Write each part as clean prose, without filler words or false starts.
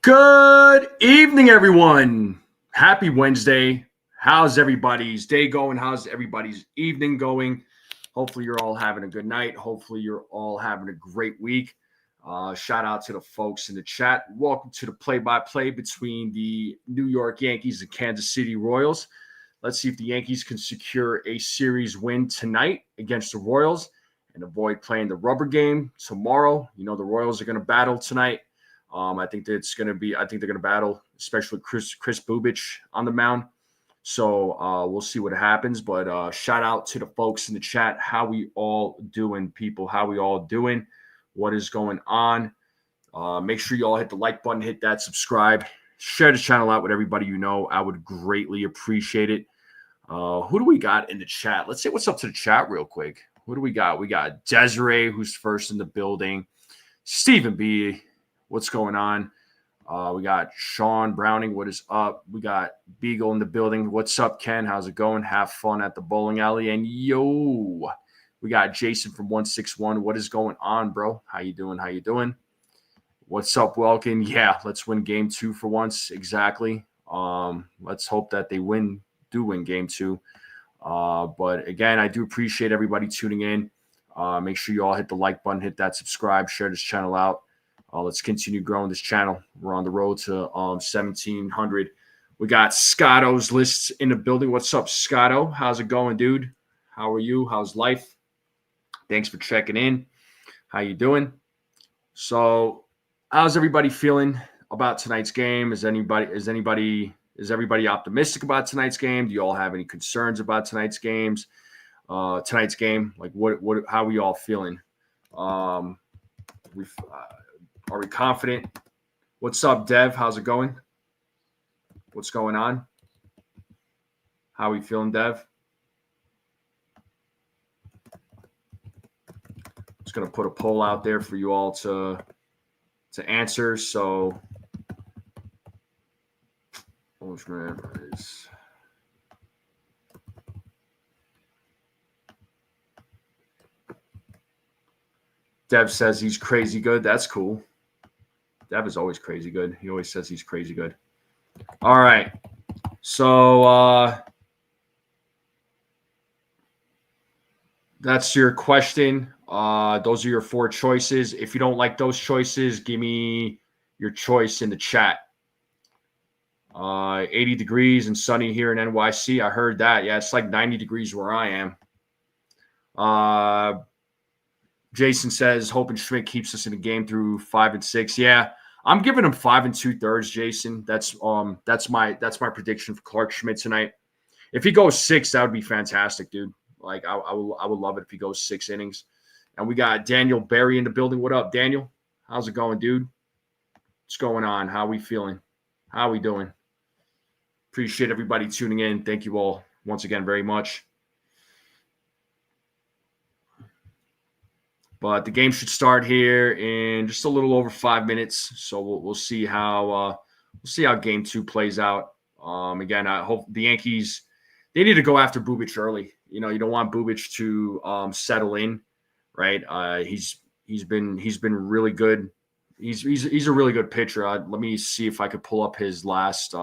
Good evening, everyone. Happy Wednesday. How's everybody's day going? How's everybody's evening going? Hopefully, you're all having a good night. Hopefully, you're all having a great week. Shout out to the folks in the chat. Welcome to the play-by-play between the New York Yankees and Kansas City Royals. Let's see if the Yankees can secure a series win tonight against the Royals and avoid playing the rubber game tomorrow. You know, the Royals are going to battle tonight. I think they're going to battle, especially Chris Bubic on the mound. So we'll see what happens. But shout out to the folks in the chat. How we all doing, people? How we all doing? What is going on? Make sure you all hit the like button, hit that subscribe, share the channel out with everybody you know. I would greatly appreciate it. Who do we got in the chat? Let's say what's up to the chat real quick. Who do we got? We got Desiree, who's first in the building. Stephen B., what's going on? We got Sean Browning. What is up? We got Beagle in the building. What's up, Ken? How's it going? Have fun at the bowling alley. And yo, we got Jason from 161. What is going on, bro? How you doing? How you doing? What's up, Welkin? Yeah, let's win game 2 for once. Exactly. Let's hope that they do win game 2. But again, I do appreciate everybody tuning in. Make sure you all hit the like button, hit that subscribe, share this channel out. Let's continue growing this channel. We're on the road to 1,700. We got Scotto's lists in the building. What's up, Scotto? How's it going, dude? How are you? How's life? Thanks for checking in. How you doing? So, how's everybody feeling about tonight's game? Is everybody optimistic about tonight's game? Do you all have any concerns about tonight's game? Like how are we all feeling? Are we confident? What's up, Dev? How's it going? What's going on? How are we feeling, Dev? Just going to put a poll out there for you all to answer. So, Dev says he's crazy good. That's cool. Dev is always crazy good. He always says he's crazy good. All right. So that's your question. Those are your 4 choices. If you don't like those choices, give me your choice in the chat. 80 degrees and sunny here in NYC. I heard that. Yeah, it's like 90 degrees where I am. Jason says, hoping Schmidt keeps us in the game through 5 and 6. Yeah, I'm giving him 5 2/3, Jason. That's my prediction for Clark Schmidt tonight. If he goes 6, that would be fantastic, dude. Like I would love it if he goes 6 innings. And we got Daniel Berry in the building. What up, Daniel? How's it going, dude? What's going on? How are we feeling? How are we doing? Appreciate everybody tuning in. Thank you all once again very much. But the game should start here in just a little over 5 minutes. So we'll see how game 2 plays out. Again, I hope the Yankees, they need to go after Bubic early. You know, you don't want Bubic to settle in, right? He's been really good. He's a really good pitcher. Let me see if I could pull up his last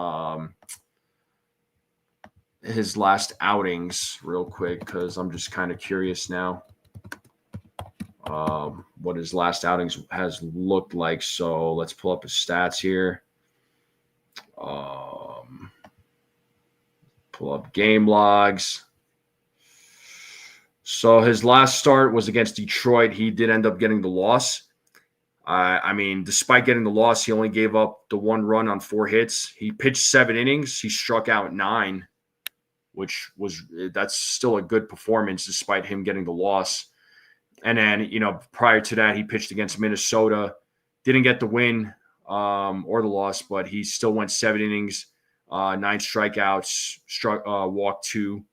outings real quick, because I'm just kind of curious now. What his last outings has looked like. So let's pull up his stats here. Pull up game logs. So his last start was against Detroit. He did end up getting the loss. I mean, despite getting the loss, he only gave up the 1 run on 4 hits. He pitched 7 innings. He struck out 9, that's still a good performance despite him getting the loss. And then, you know, prior to that, he pitched against Minnesota, didn't get the win or the loss, but he still went 7 innings, 9 strikeouts, walked 2.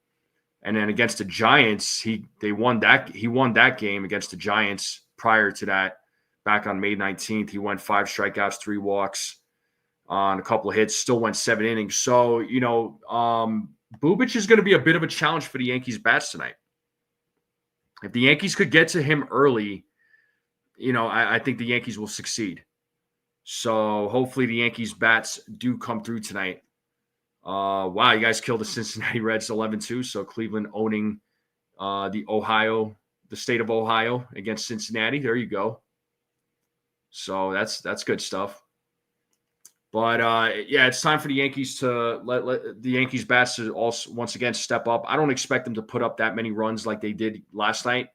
And then against the Giants, he won that game against the Giants. Prior to that, back on May 19th, he went 5 strikeouts, 3 walks on a couple of hits, still went 7 innings. So, you know, Bubic is going to be a bit of a challenge for the Yankees bats tonight. If the Yankees could get to him early, you know, I think the Yankees will succeed. So hopefully the Yankees bats do come through tonight. Wow, you guys killed the Cincinnati Reds 11-2. So Cleveland owning the state of Ohio against Cincinnati. There you go. So that's good stuff. But yeah, it's time for the Yankees to let the Yankees bats to also once again step up. I don't expect them to put up that many runs like they did last night.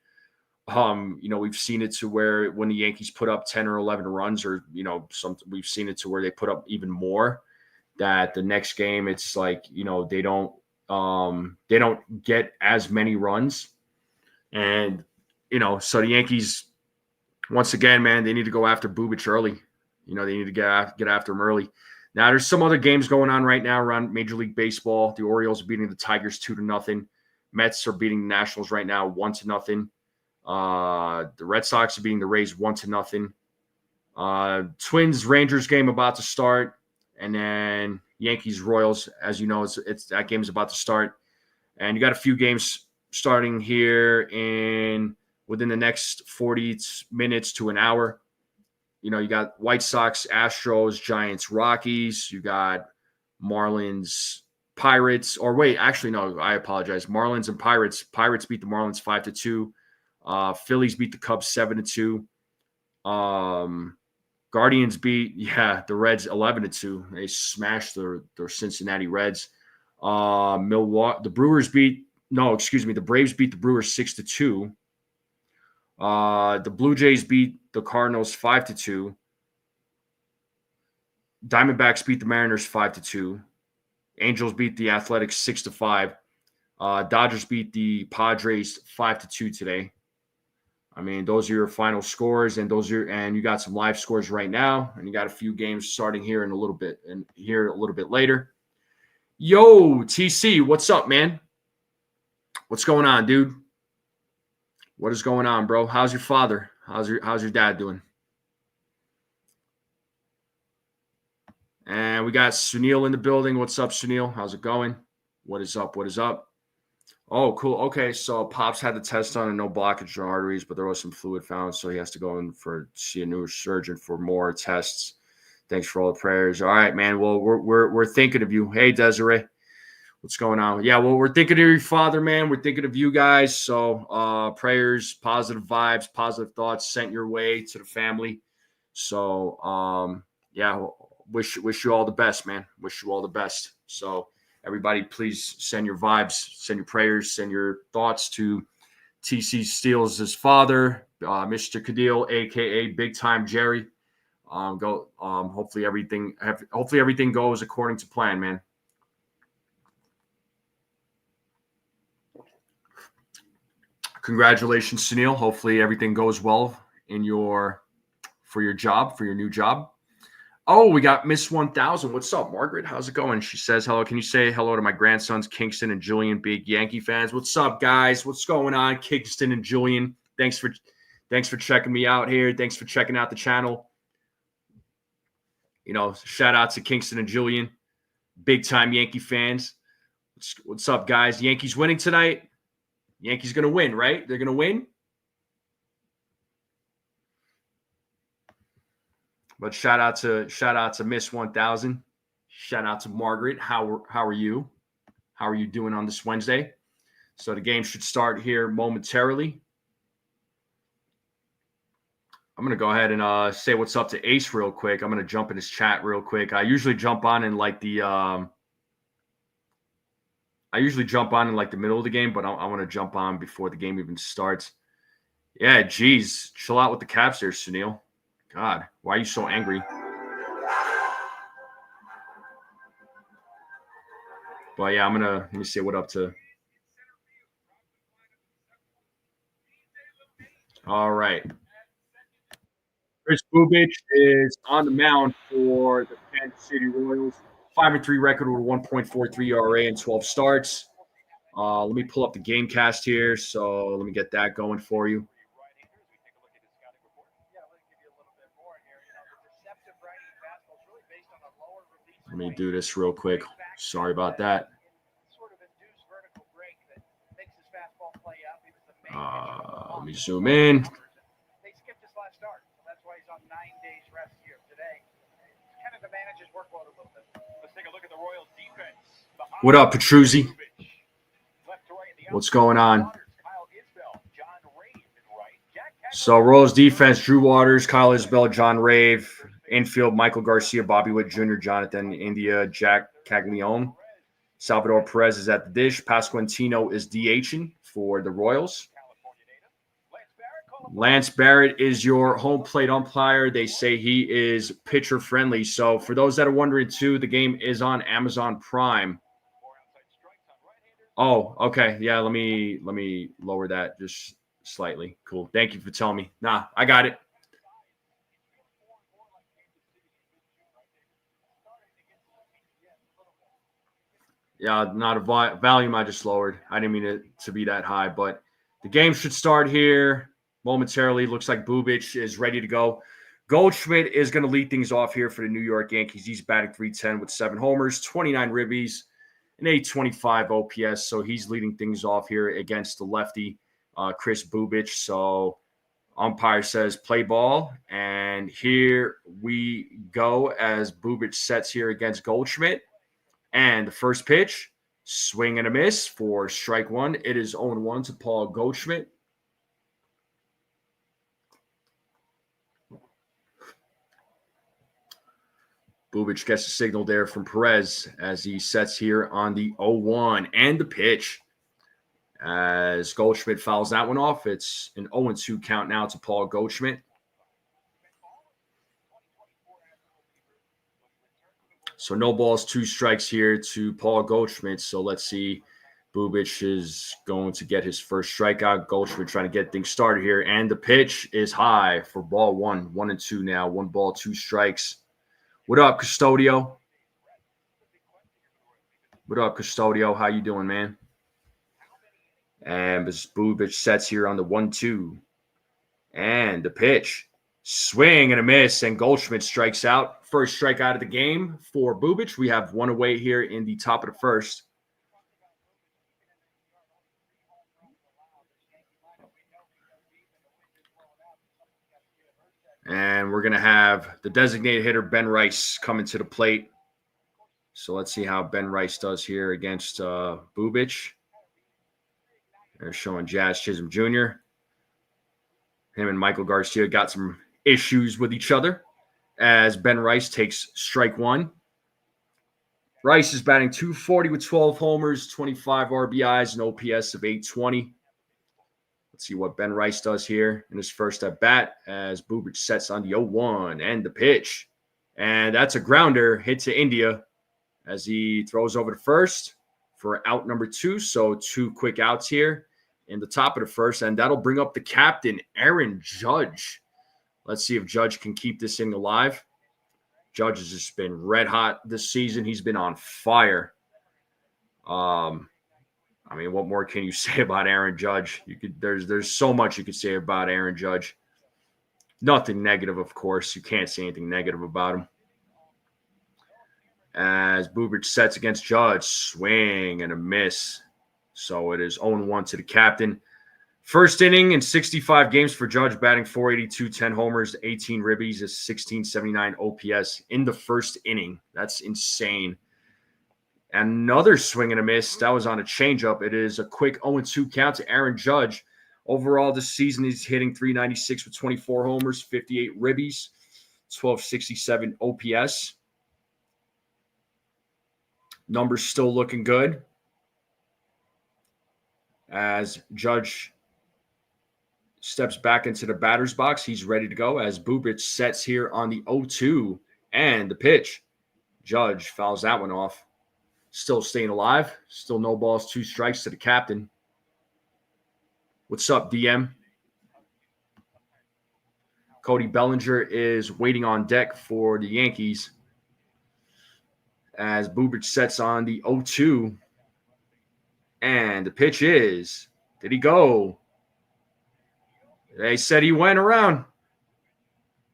We've seen it to where when the Yankees put up 10 or 11 runs, or we've seen it to where they put up even more. That the next game, it's like they don't get as many runs, and so the Yankees once again, man, they need to go after Bubich early. They need to get after him early. Now, there's some other games going on right now around Major League Baseball. The Orioles are beating the Tigers 2-0. Mets are beating the Nationals right now 1-0. The Red Sox are beating the Rays 1-0. Twins Rangers game about to start, and then Yankees Royals. As you know, it's that game is about to start, and you got a few games starting here within the next 40 minutes to an hour. You got White Sox, Astros, Giants, Rockies. You got Marlins, Pirates. Or wait, actually, no, I apologize. Marlins and Pirates. Pirates beat the Marlins 5-2. Phillies beat the Cubs 7-2. Guardians beat the Reds 11-2. They smashed their Cincinnati Reds. The Braves beat the Brewers 6-2. The Blue Jays beat the Cardinals 5-2. Diamondbacks beat the Mariners 5-2. Angels beat the Athletics 6-5. Dodgers beat the Padres 5-2 today. I mean, those are your final scores, and you got some live scores right now, and you got a few games starting here in a little bit, and here a little bit later. Yo, TC, what's up, man? What's going on, dude? What is going on, bro? How's your father? How's your dad doing? And we got Sunil in the building. What's up, Sunil? How's it going? What is up? What is up? Oh, cool. Okay, so Pops had the test done and no blockage in arteries, but there was some fluid found, so he has to go in see a neurosurgeon for more tests. Thanks for all the prayers. All right, man. Well, we're thinking of you. Hey, Desiree, what's going on? Yeah, well, we're thinking of your father, man. We're thinking of you guys. So prayers, positive vibes, positive thoughts sent your way to the family. So yeah, wish you all the best, man. Wish you all the best. So everybody, please send your vibes, send your prayers, send your thoughts to TC Steele's father, Mr. Cadil, aka Big Time Jerry. Hopefully everything goes according to plan, man. Congratulations, Sunil. Hopefully everything goes well for your new job. Oh, we got Miss 1000. What's up, Margaret? How's it going? She says, hello. Can you say hello to my grandsons, Kingston and Julian, big Yankee fans? What's up, guys? What's going on, Kingston and Julian? Thanks for checking me out here. Thanks for checking out the channel. Shout out to Kingston and Julian, big time Yankee fans. What's up, guys? Yankees winning tonight. Yankees going to win, right? They're going to win. But shout out to Miss 1000. Shout out to Margaret. How are you? How are you doing on this Wednesday? So the game should start here momentarily. I'm going to go ahead and say what's up to Ace real quick. I'm going to jump in his chat real quick. I usually jump on in like the middle of the game, but I want to jump on before the game even starts. Yeah, geez. Chill out with the caps there, Sunil. God, why are you so angry? But yeah, let me say what up to. All right. Chris Bubich is on the mound for the Kansas City Royals. 5-3 record with 1.43 ERA and 12 starts. Let me pull up the game cast here. So let me get that going for you. Let me do this real quick. Sorry about that. Let me zoom in. What up, Petruzzi? What's going on? So Royals defense: Drew Waters, Kyle Isbell, John Rave. Infield: Michael Garcia, Bobby Witt Jr., Jonathan India, Jack Caglione. Salvador Perez is at the dish. Pasquantino is DHing for the Royals. Lance Barrett is your home plate umpire. They say he is pitcher friendly. So for those that are wondering too, the game is on Amazon Prime. Oh, okay. Yeah, let me lower that just slightly. Cool. Thank you for telling me. Nah, I got it. Yeah, not a volume I just lowered. I didn't mean it to be that high, but the game should start here momentarily. Looks like Bubic is ready to go. Goldschmidt is going to lead things off here for the New York Yankees. He's batting .310 with 7 homers, 29 ribbies, and 825 OPS. So he's leading things off here against the lefty, Chris Bubic. So umpire says play ball. And here we go as Bubic sets here against Goldschmidt. And the first pitch, swing and a miss for strike one. It is 0-1 to Paul Goldschmidt. Bubic gets a signal there from Perez as he sets here on the 0-1. And the pitch, as Goldschmidt fouls that one off. It's an 0-2 count now to Paul Goldschmidt. So no balls, 2 strikes here to Paul Goldschmidt. So let's see. Bubic is going to get his first strikeout. Goldschmidt trying to get things started here. And the pitch is high for ball 1. 1-2 now. 1 ball, 2 strikes. What up, Custodio? What up, Custodio? How you doing, man? And as Bubic sets here on the 1-2. And the pitch. Swing and a miss, and Goldschmidt strikes out. First strikeout of the game for Bubic. We have 1 away here in the top of the first. And we're going to have the designated hitter, Ben Rice, coming to the plate. So let's see how Ben Rice does here against Bubic. They're showing Jazz Chisholm Jr. Him and Michael Garcia got some issues with each other as Ben Rice takes strike 1. Rice is batting .240 with 12 homers, 25 RBIs, and OPS of 820. Let's see what Ben Rice does here in his first at bat as Bubic sets on the 0-1 and the pitch. And that's a grounder hit to India as he throws over to first for out number 2. So 2 quick outs here in the top of the first, and that'll bring up the captain, Aaron Judge. Let's see if Judge can keep this inning alive. Judge has just been red hot this season. He's been on fire. I mean, what more can you say about Aaron Judge? There's so much you could say about Aaron Judge. Nothing negative, of course. You can't say anything negative about him. As Bubic sets against Judge, swing and a miss. So it is 0-1 to the captain. First inning in 65 games for Judge, batting .482, 10 homers, 18 ribbies, is 1679 OPS in the first inning. That's insane. Another swing and a miss. That was on a changeup. It is a quick 0-2 count to Aaron Judge. Overall, this season, he's hitting .396 with 24 homers, 58 ribbies, 1267 OPS. Numbers still looking good. As Judge steps back into the batter's box, he's ready to go as Bubic sets here on the 0-2 and the pitch. Judge fouls that one off. Still staying alive. Still no balls, 2 strikes to the captain. What's up, DM? Cody Bellinger is waiting on deck for the Yankees as Bubic sets on the 0-2. And the pitch is, did he go? They said he went around.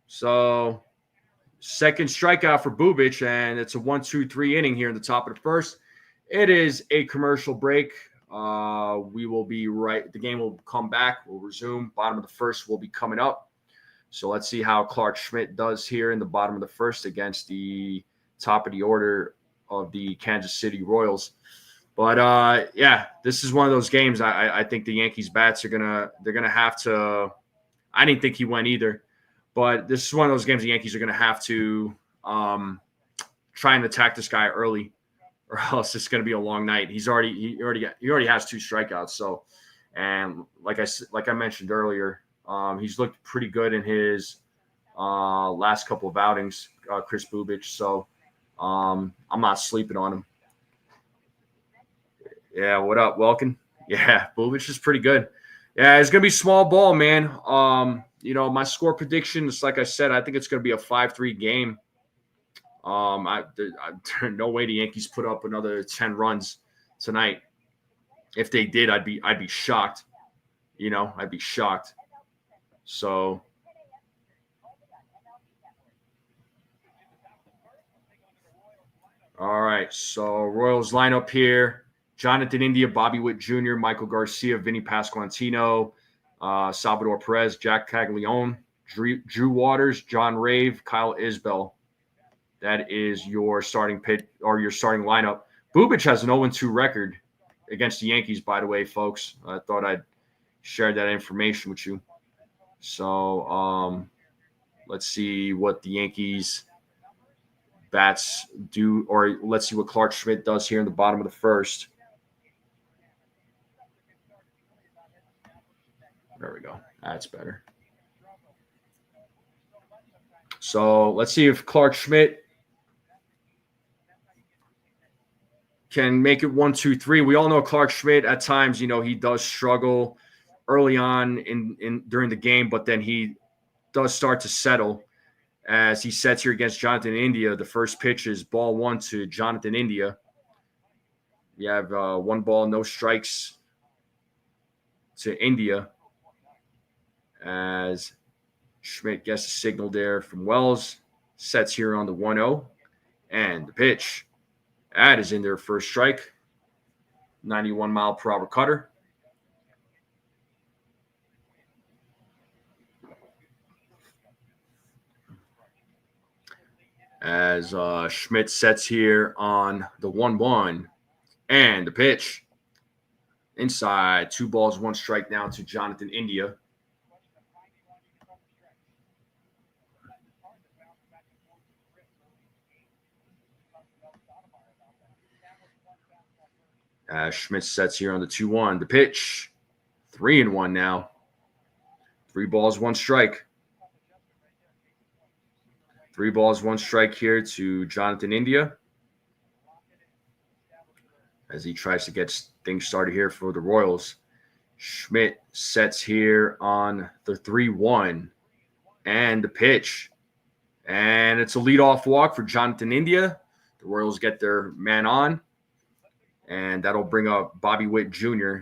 So second strikeout for Bubic, and it's a 1-2-3 inning here in the top of the first. It is a commercial break. We will be right. The game will come back. We'll resume. Bottom of the first will be coming up. So let's see how Clark Schmidt does here in the bottom of the first against the top of the order of the Kansas City Royals. But yeah, this is one of those games. I think the Yankees bats they're gonna have to. I didn't think he went either, but this is one of those games the Yankees are gonna have to try and attack this guy early, or else it's gonna be a long night. He already has 2 strikeouts. So, and like I mentioned earlier, he's looked pretty good in his last couple of outings, Chris Bubic. So I'm not sleeping on him. Yeah, what up, Welkin? Yeah, Bubic is pretty good. Yeah, it's gonna be small ball, man. My score prediction is like I said. I think it's gonna be a 5-3 game. No way the Yankees put up another 10 runs tonight. If they did, I'd be shocked. I'd be shocked. So. All right, so Royals lineup here. Jonathan India, Bobby Witt Jr., Michael Garcia, Vinny Pasquantino, Salvador Perez, Jack Caglione, Drew Waters, John Rave, Kyle Isbell. That is your starting pit or your starting lineup. Bubic has an 0-2 record against the Yankees, by the way, folks. I thought I'd share that information with you. So let's see what the Yankees bats do, or let's see what Clark Schmidt does here in the bottom of the first. There we go. That's better. So let's see if Clark Schmidt can make it 1-2-3. We all know Clark Schmidt at times, he does struggle early on in during the game, but then he does start to settle as he sets here against Jonathan India. The first pitch is ball 1 to Jonathan India. You have 1 ball, no strikes to India as Schmidt gets a signal there from Wells. Sets here on the 1-0. And the pitch. That is in there first strike. 91 mile per hour cutter. As Schmidt sets here on the 1-1. And the pitch. Inside. 2 balls, 1 strike now to Jonathan India. Schmidt sets here on the 2-1. The pitch. 3-1 now. 3 balls, 1 strike. 3 balls, 1 strike here to Jonathan India as he tries to get things started here for the Royals. Schmidt sets here on the 3-1 and the pitch. And it's a leadoff walk for Jonathan India. The Royals get their man on, and that'll bring up Bobby Witt Jr.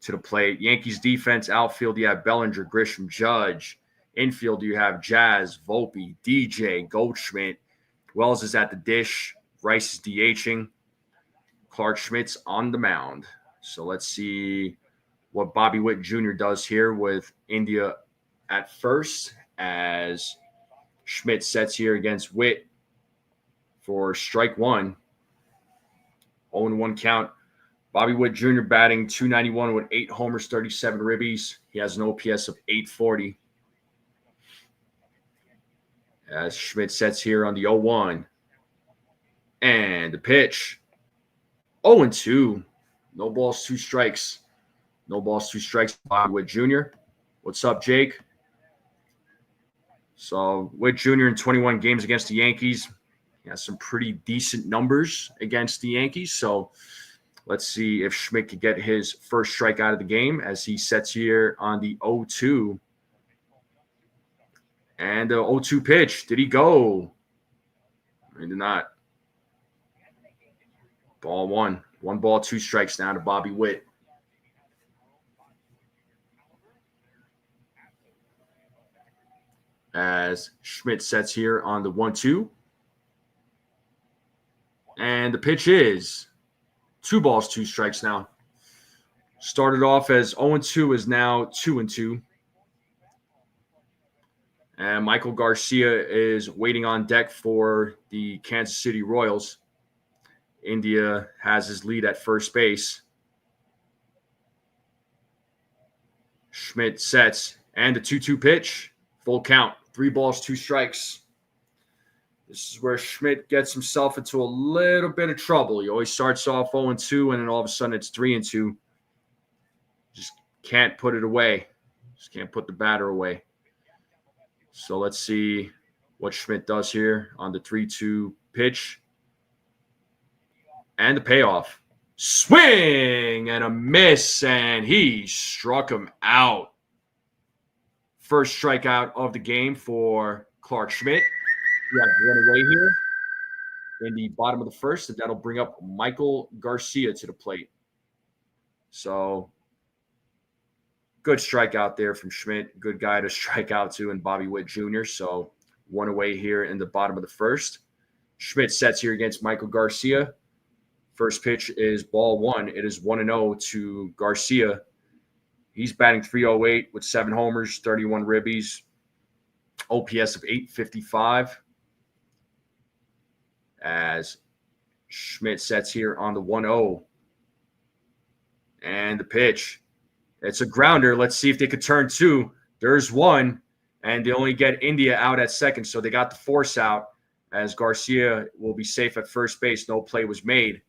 to the plate. Yankees defense, outfield, you have Bellinger, Grisham, Judge. Infield, you have Jazz, Volpe, DJ, Goldschmidt. Wells is at the dish. Rice is DHing. Clark Schmidt's on the mound. So let's see what Bobby Witt Jr. does here with India at first as Schmidt sets here against Witt for strike 1. 0-1 count. Bobby Witt Jr. batting .291 with 8 homers, 37 ribbies. He has an OPS of .840. As Schmidt sets here on the 0-1. And the pitch. 0-2. No balls, 2 strikes. No balls, 2 strikes. Bobby Witt Jr. What's up, Jake? So Witt Jr. in 21 games against the Yankees. He has some pretty decent numbers against the Yankees. So let's see if Schmidt could get his first strike out of the game as he sets here on the 0-2. And the 0-2 pitch. Did he go? He did not. Ball 1. 1 ball, 2 strikes now to Bobby Witt. As Schmidt sets here on the 1-2. And the pitch is 2 balls, 2 strikes now. Started off as 0-2, is now 2-2. And Michael Garcia is waiting on deck for the Kansas City Royals. India has his lead at first base. Schmidt sets, and the 2-2 pitch. Full count. 3 balls, 2 strikes. This is where Schmidt gets himself into a little bit of trouble. He always starts off 0-2, and then all of a sudden it's 3-2. Just can't put it away. Just can't put the batter away. So let's see what Schmidt does here on the 3-2 pitch. And the payoff. Swing and a miss, and he struck him out. First strikeout of the game for Clark Schmidt. We have one away here in the bottom of the first, and that'll bring up Michael Garcia to the plate. So good strikeout there from Schmidt. Good guy to strike out to, and Bobby Witt Jr. So one away here in the bottom of the first. Schmidt sets here against Michael Garcia. First pitch is ball 1. It is 1-0 to Garcia. He's batting .308 with 7 homers, 31 ribbies, OPS of .855. As Schmidt sets here on the 1-0. And the pitch. It's a grounder. Let's see if they could turn 2. There's 1, and they only get India out at second, so they got the force out as Garcia will be safe at first base. No play was made.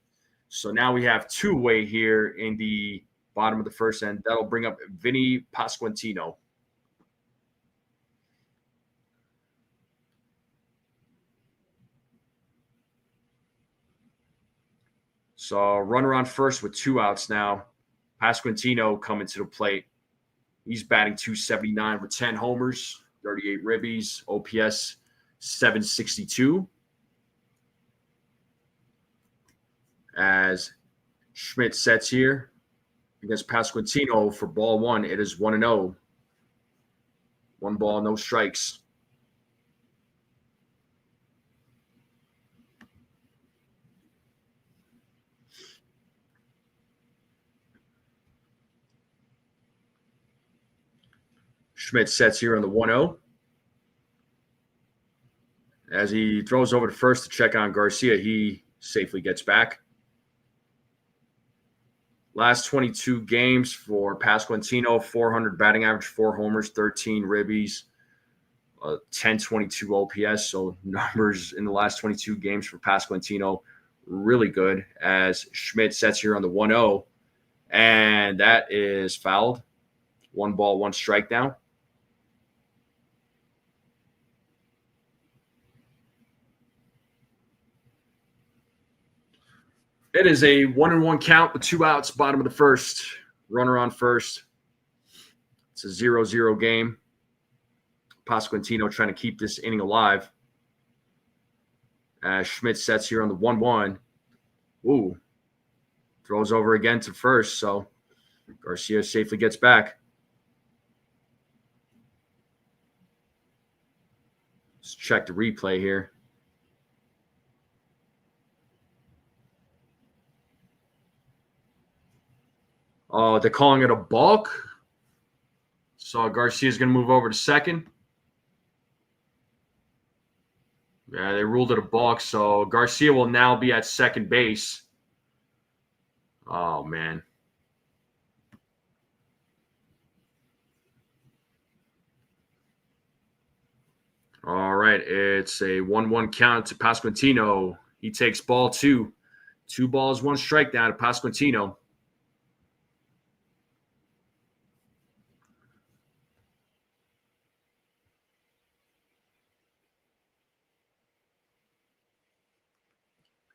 So now we have 2 away here in the bottom of the first, and that'll bring up Vinny Pasquantino. So runner on first with 2 outs now. Pasquantino coming to the plate. He's batting .279 with 10 homers, 38 ribbies, OPS .762. As Schmidt sets here against Pasquantino for ball 1, it is 1-0. 1 ball, no strikes. Schmidt sets here on the 1-0. As he throws over to first to check on Garcia, he safely gets back. Last 22 games for Pasquantino, 400 batting average, 4 homers, 13 ribbies, 1022 OPS. So numbers in the last 22 games for Pasquantino, really good. As Schmidt sets here on the 1-0, and that is fouled. 1 ball, 1 strike now. It is a 1-1 count with 2 outs, bottom of the first. Runner on first. It's a 0-0 game. Pasquantino trying to keep this inning alive. As Schmidt sets here on the 1-1. Ooh. Throws over again to first, so Garcia safely gets back. Let's check the replay here. Oh, they're calling it a balk. So Garcia's going to move over to second. Yeah, they ruled it a balk. So Garcia will now be at second base. Oh, man. All right. It's a 1-1 count to Pasquantino. He takes ball 2. 2 balls, 1 strike down to Pasquantino.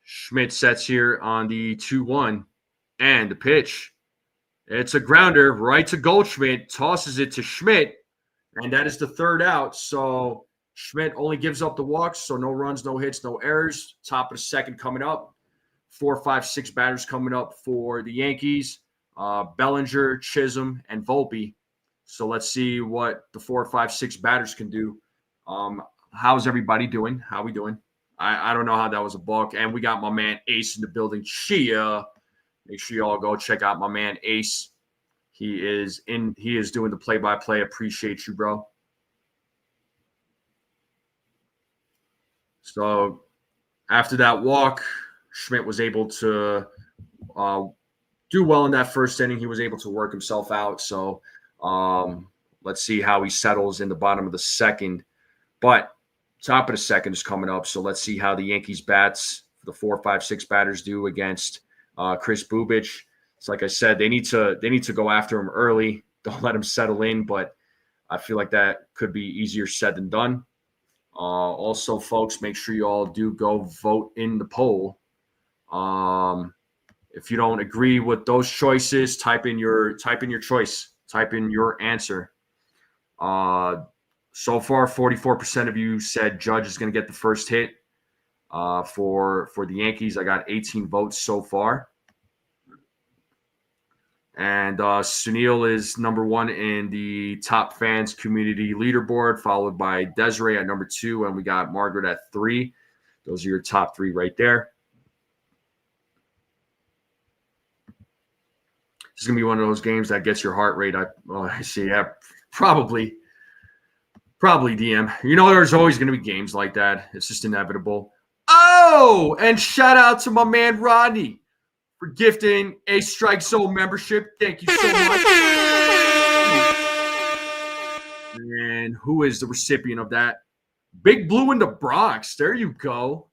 Schmidt sets here on the 2-1, and the pitch. It's a grounder right to Goldschmidt, tosses it to Schmidt, and that is the 3rd out. So Schmidt only gives up the walks, so no runs, no hits, no errors. Top of the 2nd coming up. 4, 5, 6 batters coming up for the Yankees. Bellinger, Chisholm, and Volpe. So let's see what the 4, 5, 6 batters can do. How's everybody doing? How we doing? I don't know how that was a balk. And we got my man Ace in the building. Chia. Make sure you all go check out my man Ace. He is doing the play-by-play. Appreciate you, bro. So after that walk, Schmidt was able to do well in that first inning. He was able to work himself out. So let's see how he settles in the bottom of the second. But top of the second is coming up. So let's see how the Yankees bats, the 4, 5, 6 batters do against Chris Bubic. It's like I said, they need to go after him early. Don't let him settle in. But I feel like that could be easier said than done. Also, folks, make sure you all do go vote in the poll. If you don't agree with those choices, type in your choice. Type in your answer. So far, 44% of you said Judge is going to get the first hit for the Yankees. I got 18 votes so far. And Sunil is number 1 in the top fans community leaderboard, followed by Desiree at number 2, and we got Margaret at 3. Those are your top 3 right there. This is going to be one of those games that gets your heart rate. I see. Yeah, probably DM. You know, there's always going to be games like that. It's just inevitable. Oh, and shout out to my man Rodney for gifting a Strike Zone membership. Thank you so much. And who is the recipient of that? Big Blue in the Bronx. There you go.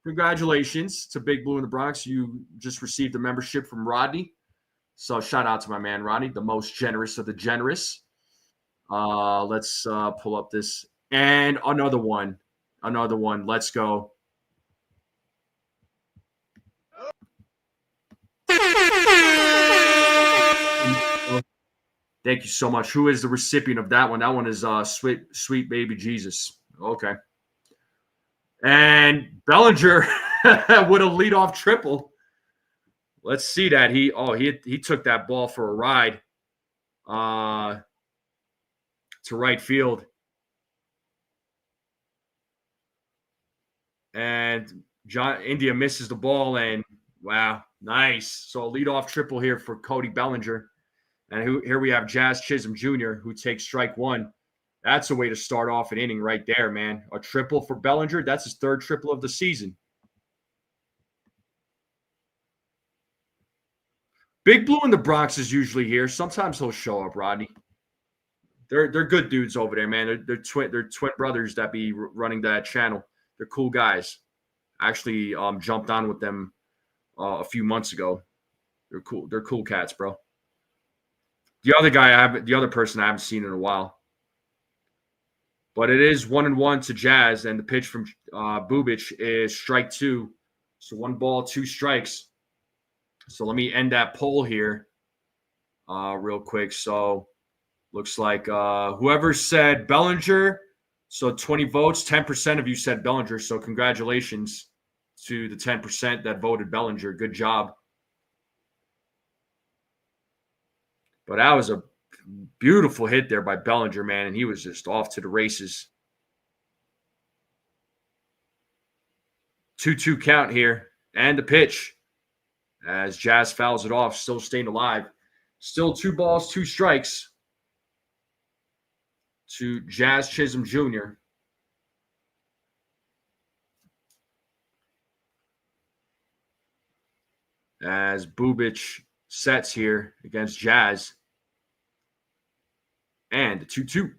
Congratulations to Big Blue in the Bronx. You just received a membership from Rodney. So shout out to my man Rodney, the most generous of the generous. Let's pull up this. And another one. Let's go. Thank you so much. Who is the recipient of that one? That one is sweet baby Jesus. Okay. And Bellinger with a leadoff triple. Let's see that. He took that ball for a ride to right field. And India misses the ball, and wow, nice. So a leadoff triple here for Cody Bellinger. And here we have Jazz Chisholm Jr., who takes strike 1. That's a way to start off an inning right there, man. A triple for Bellinger. That's his 3rd triple of the season. Big Blue in the Bronx is usually here. Sometimes he'll show up, Rodney. They're good dudes over there, man. They're twin brothers that be running that channel. They're cool guys. I actually jumped on with them a few months ago. They're cool. They're cool cats, bro. The other person I haven't seen in a while. But it is 1-1 to Jazz, and the pitch from Bubic is strike 2. So 1 ball, 2 strikes. So let me end that poll here real quick. So looks like whoever said Bellinger, so 20 votes, 10% of you said Bellinger. So congratulations to the 10% that voted Bellinger. Good job. But that was a beautiful hit there by Bellinger, man, and he was just off to the races. 2-2 count here, and the pitch as Jazz fouls it off, still staying alive. Still 2 balls, 2 strikes to Jazz Chisholm Jr. As Bubic sets here against Jazz. And 2-2.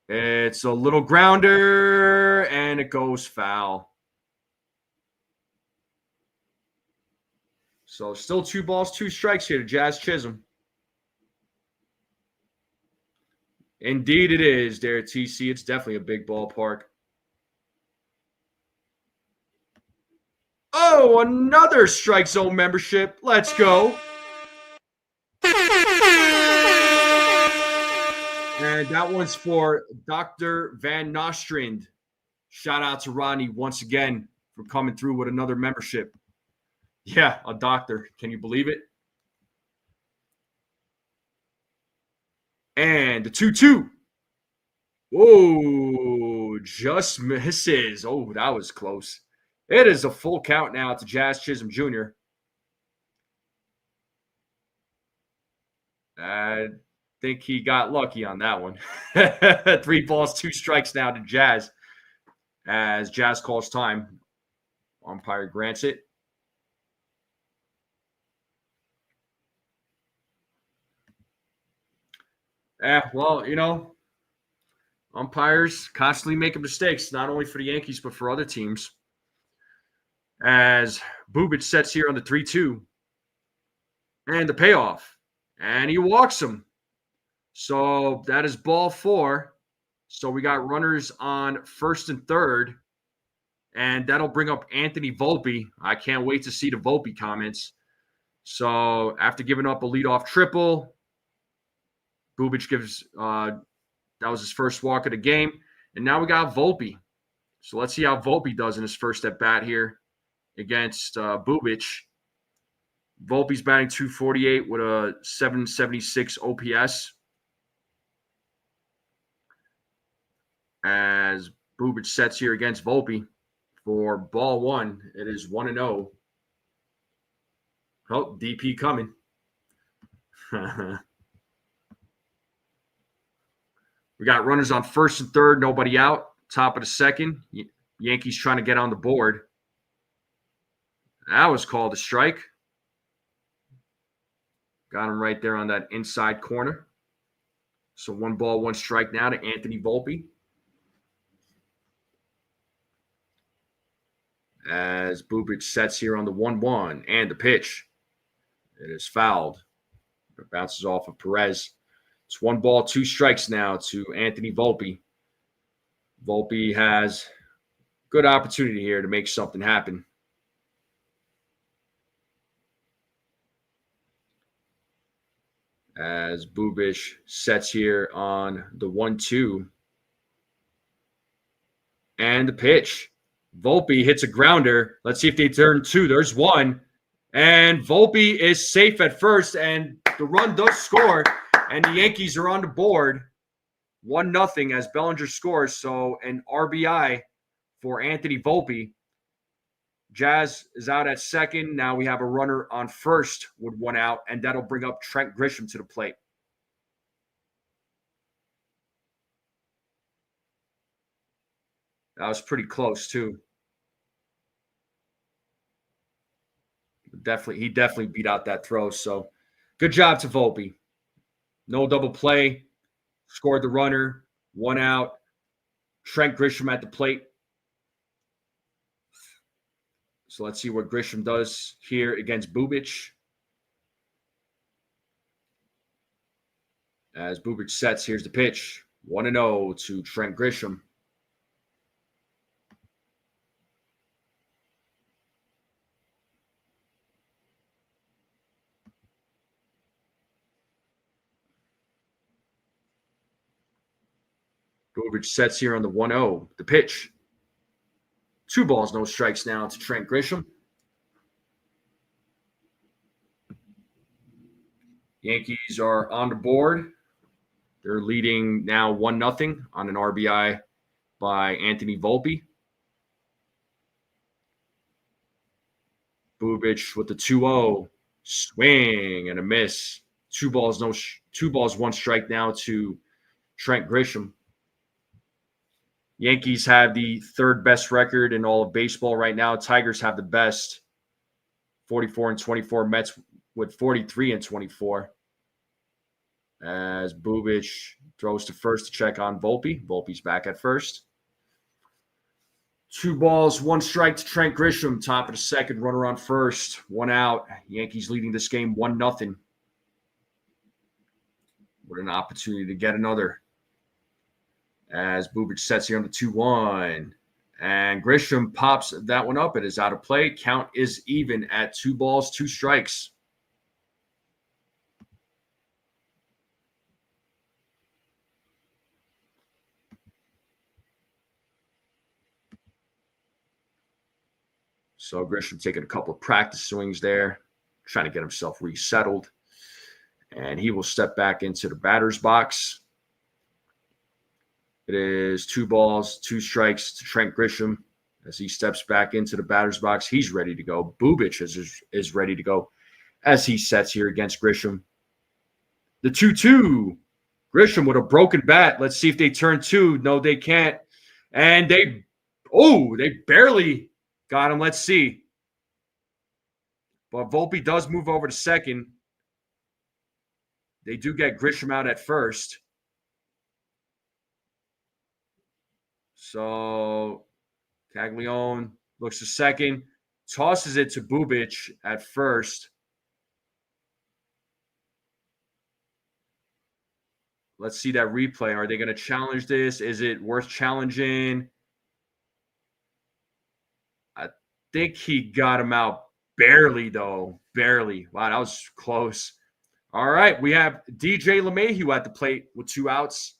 It's a little grounder, and it goes foul. So still 2 balls, 2 strikes here to Jazz Chisholm. Indeed it is there, TC. It's definitely a big ballpark. Oh, another Strike Zone membership. Let's go. And that one's for Dr. Van Nostrand. Shout out to Ronnie once again for coming through with another membership. Yeah, a doctor. Can you believe it? And the 2-2. Whoa, just misses. Oh, that was close. It is a full count now to Jazz Chisholm Jr. I think he got lucky on that one. 3 balls, 2 strikes now to Jazz. as Jazz calls time. Umpire grants it. Well, umpires constantly making mistakes, not only for the Yankees, but for other teams. As Bubic sets here on the 3-2. And the payoff. And he walks him. So that is ball 4. So we got runners on first and third. And that'll bring up Anthony Volpe. I can't wait to see the Volpe comments. So after giving up a leadoff triple, Bubic gives that was his first walk of the game. And now we got Volpe. So let's see how Volpe does in his first at bat here against Bubic. Volpe's batting .248 with a .776 OPS. As Bubic sets here against Volpe for ball 1, it is 1-0. Oh, DP coming. We got runners on first and third, nobody out. Top of the second. Yankees trying to get on the board. That was called a strike. Got him right there on that inside corner. So 1 ball, 1 strike now to Anthony Volpe. As Bubic sets here on the 1-1 and the pitch. It is fouled. It bounces off of Peraza. It's 1 ball, 2 strikes now to Anthony Volpe. Volpe has good opportunity here to make something happen. As Bubic sets here on the 1-2. And the pitch. Volpe hits a grounder. Let's see if they turn 2. There's 1. And Volpe is safe at first, and the run does score. And the Yankees are on the board 1-0 as Bellinger scores. So an RBI for Anthony Volpe. Jazz is out at second. Now we have a runner on first with 1 out, and that'll bring up Trent Grisham to the plate. That was pretty close, too. He definitely beat out that throw. So good job to Volpe. No double play. Scored the runner. 1 out. Trent Grisham at the plate. So let's see what Grisham does here against Bubic. As Bubic sets, here's the pitch. 1-0 to Trent Grisham. Bubic sets here on the 1-0. The pitch. 2 balls, no strikes now to Trent Grisham. Yankees are on the board. They're leading now 1-0 on an RBI by Anthony Volpe. Bubic with the 2-0. Swing and a miss. 2 balls, 1 strike now to Trent Grisham. Yankees have the 3rd best record in all of baseball right now. Tigers have the best, 44-24. Mets with 43-24. As Bubic throws to first to check on Volpe. Volpe's back at first. 2 balls, 1 strike to Trent Grisham. Top of the second, runner on first. 1 out. Yankees leading this game 1-0. What an opportunity to get another. As Bubic sets here on the 2-1. And Grisham pops that one up. It is out of play. Count is even at 2 balls, 2 strikes. So Grisham taking a couple of practice swings there, trying to get himself resettled. And he will step back into the batter's box. It is 2 balls, 2 strikes to Trent Grisham as he steps back into the batter's box. He's ready to go. Bubic is ready to go as he sets here against Grisham. The 2-2. Grisham with a broken bat. Let's see if they turn 2. No, they can't. And they Oh, they barely got him. Let's see. But Volpe does move over to second. They do get Grisham out at first. So Caglione looks to second, tosses it to Bubic at first. Let's see that replay. Are they going to challenge this? Is it worth challenging? I think he got him out barely, though. Barely. Wow, that was close. All right, we have DJ LeMahieu at the plate with 2 outs.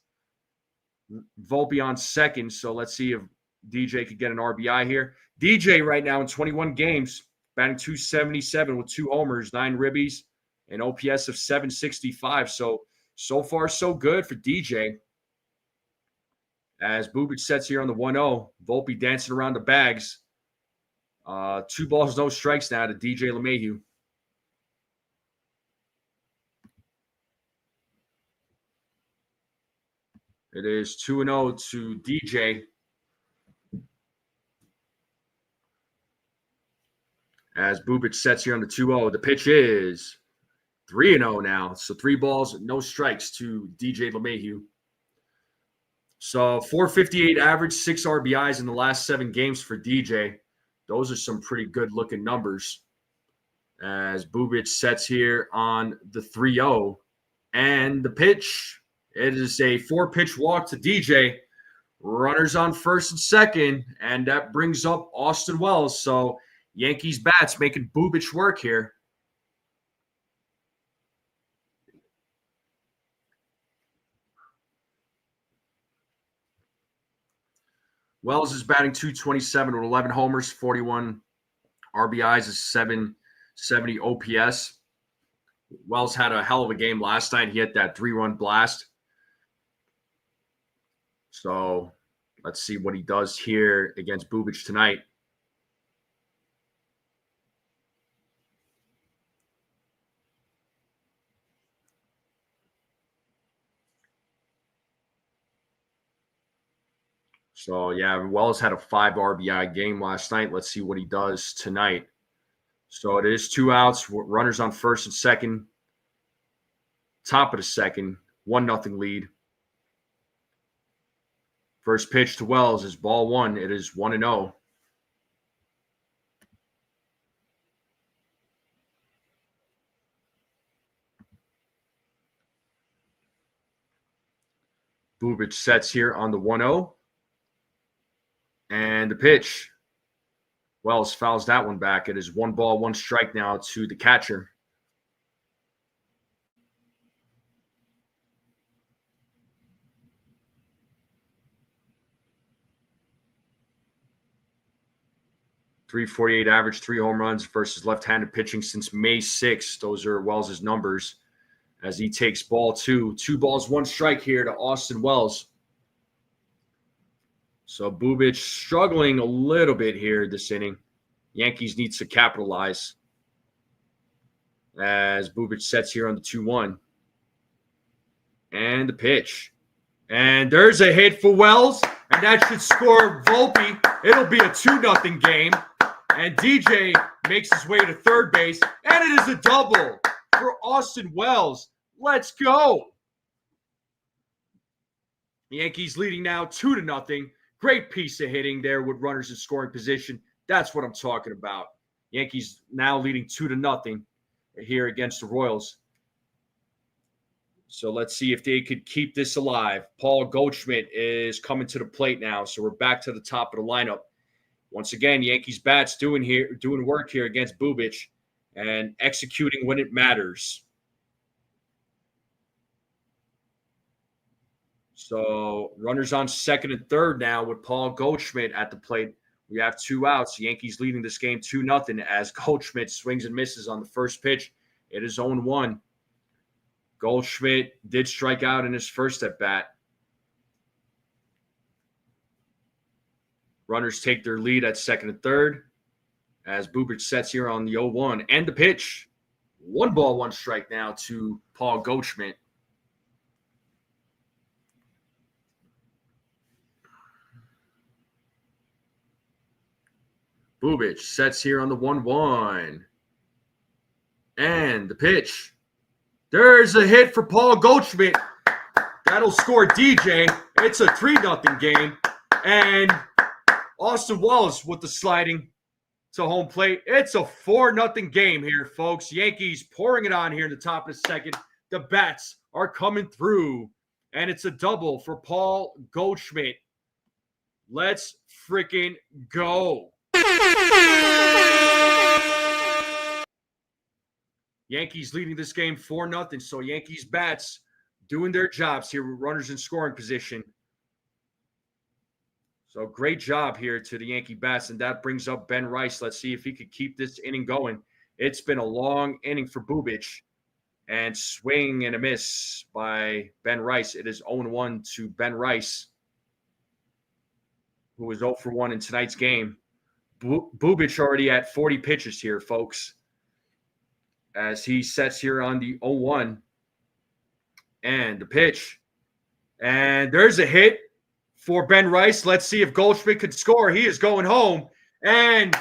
Volpe on second, so let's see if DJ could get an RBI here. DJ right now in 21 games, batting .277 with 2 homers, 9 ribbies, an OPS of 765. So far, so good for DJ. As Bubic sets here on the 1-0, Volpe dancing around the bags. 2 balls, no strikes now to DJ LeMahieu. It is 2-0 to DJ. As Bubic sets here on the 2-0, the pitch is 3-0 now. So 3 balls, no strikes to DJ LeMahieu. So 458 average, 6 RBIs in the last 7 games for DJ. Those are some pretty good looking numbers. As Bubic sets here on the 3-0. And the pitch, it is a 4-pitch walk to DJ. Runners on first and second, and that brings up Austin Wells. So Yankees bats making Bubic work here. Wells is batting .227 with 11 homers, 41 RBIs, is 770 OPS. Wells had a hell of a game last night. He hit that 3-run blast. So let's see what he does here against Bubic tonight. So, yeah, Wells had a 5 RBI game last night. Let's see what he does tonight. So it is 2 outs, runners on first and second. Top of the second, 1-0 lead. First pitch to Wells is ball 1. It is 1-0. Bubic sets here on the 1-0. And the pitch. Wells fouls that one back. It is 1 ball, 1 strike now to the catcher. .348 average, 3 home runs versus left-handed pitching since May 6th. Those are Wells' numbers as he takes ball 2. 2 balls, 1 strike here to Austin Wells. So Bubic struggling a little bit here this inning. Yankees need to capitalize as Bubic sets here on the 2-1. And the pitch. And there's a hit for Wells, and that should score Volpe. It'll be a 2-0 game. And DJ makes his way to third base, and it is a double for Austin Wells. Let's go. The Yankees leading now 2-0. Great piece of hitting there with runners in scoring position. That's what I'm talking about. Yankees now leading 2-0 here against the Royals. So let's see if they could keep this alive. Paul Goldschmidt is coming to the plate now. So we're back to the top of the lineup. Once again, Yankees bats doing work here against Bubic and executing when it matters. So runners on second and third now with Paul Goldschmidt at the plate. We have 2 outs. Yankees leading this game 2-0 as Goldschmidt swings and misses on the first pitch. It is 0-1. Goldschmidt did strike out in his first at bat. Runners take their lead at second and third as Bubic sets here on the 0-1. And the pitch. 1 ball, 1 strike now to Paul Goldschmidt. Bubic sets here on the 1-1. And the pitch. There's a hit for Paul Goldschmidt. That'll score DJ. It's a 3-0 game. And Austin Wallace with the sliding to home plate. It's a 4-0 game here, folks. Yankees pouring it on here in the top of the second. The bats are coming through. And it's a double for Paul Goldschmidt. Let's freaking go. Yankees leading this game 4-0. So Yankees bats doing their jobs here with runners in scoring position. So great job here to the Yankee bats. And that brings up Ben Rice. Let's see if he could keep this inning going. It's been a long inning for Bubic. And swing and a miss by Ben Rice. It is 0-1 to Ben Rice, who was 0 for 1 in tonight's game. Bubic already at 40 pitches here, folks, as he sets here on the 0-1. And the pitch. And there's a hit for Ben Rice. Let's see if Goldschmidt could score. He is going home. And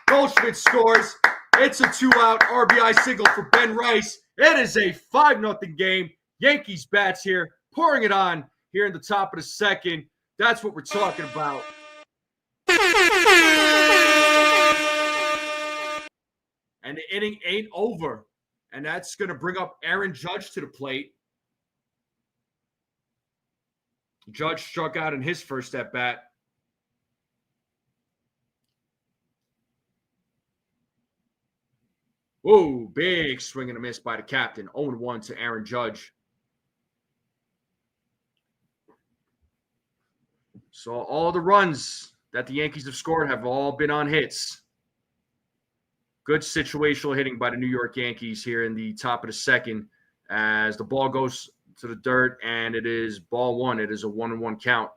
Goldschmidt scores. It's a 2-out RBI single for Ben Rice. It is a 5-0 game. Yankees bats here, pouring it on here in the top of the second. That's what we're talking about. And the inning ain't over. And that's going to bring up Aaron Judge to the plate. Judge struck out in his first at bat. Whoa, big swing and a miss by the captain. 0-1 to Aaron Judge. So all the runs that the Yankees have scored have all been on hits. Good situational hitting by the New York Yankees here in the top of the second as the ball goes to the dirt, and it is ball one. It is a 1-1 count.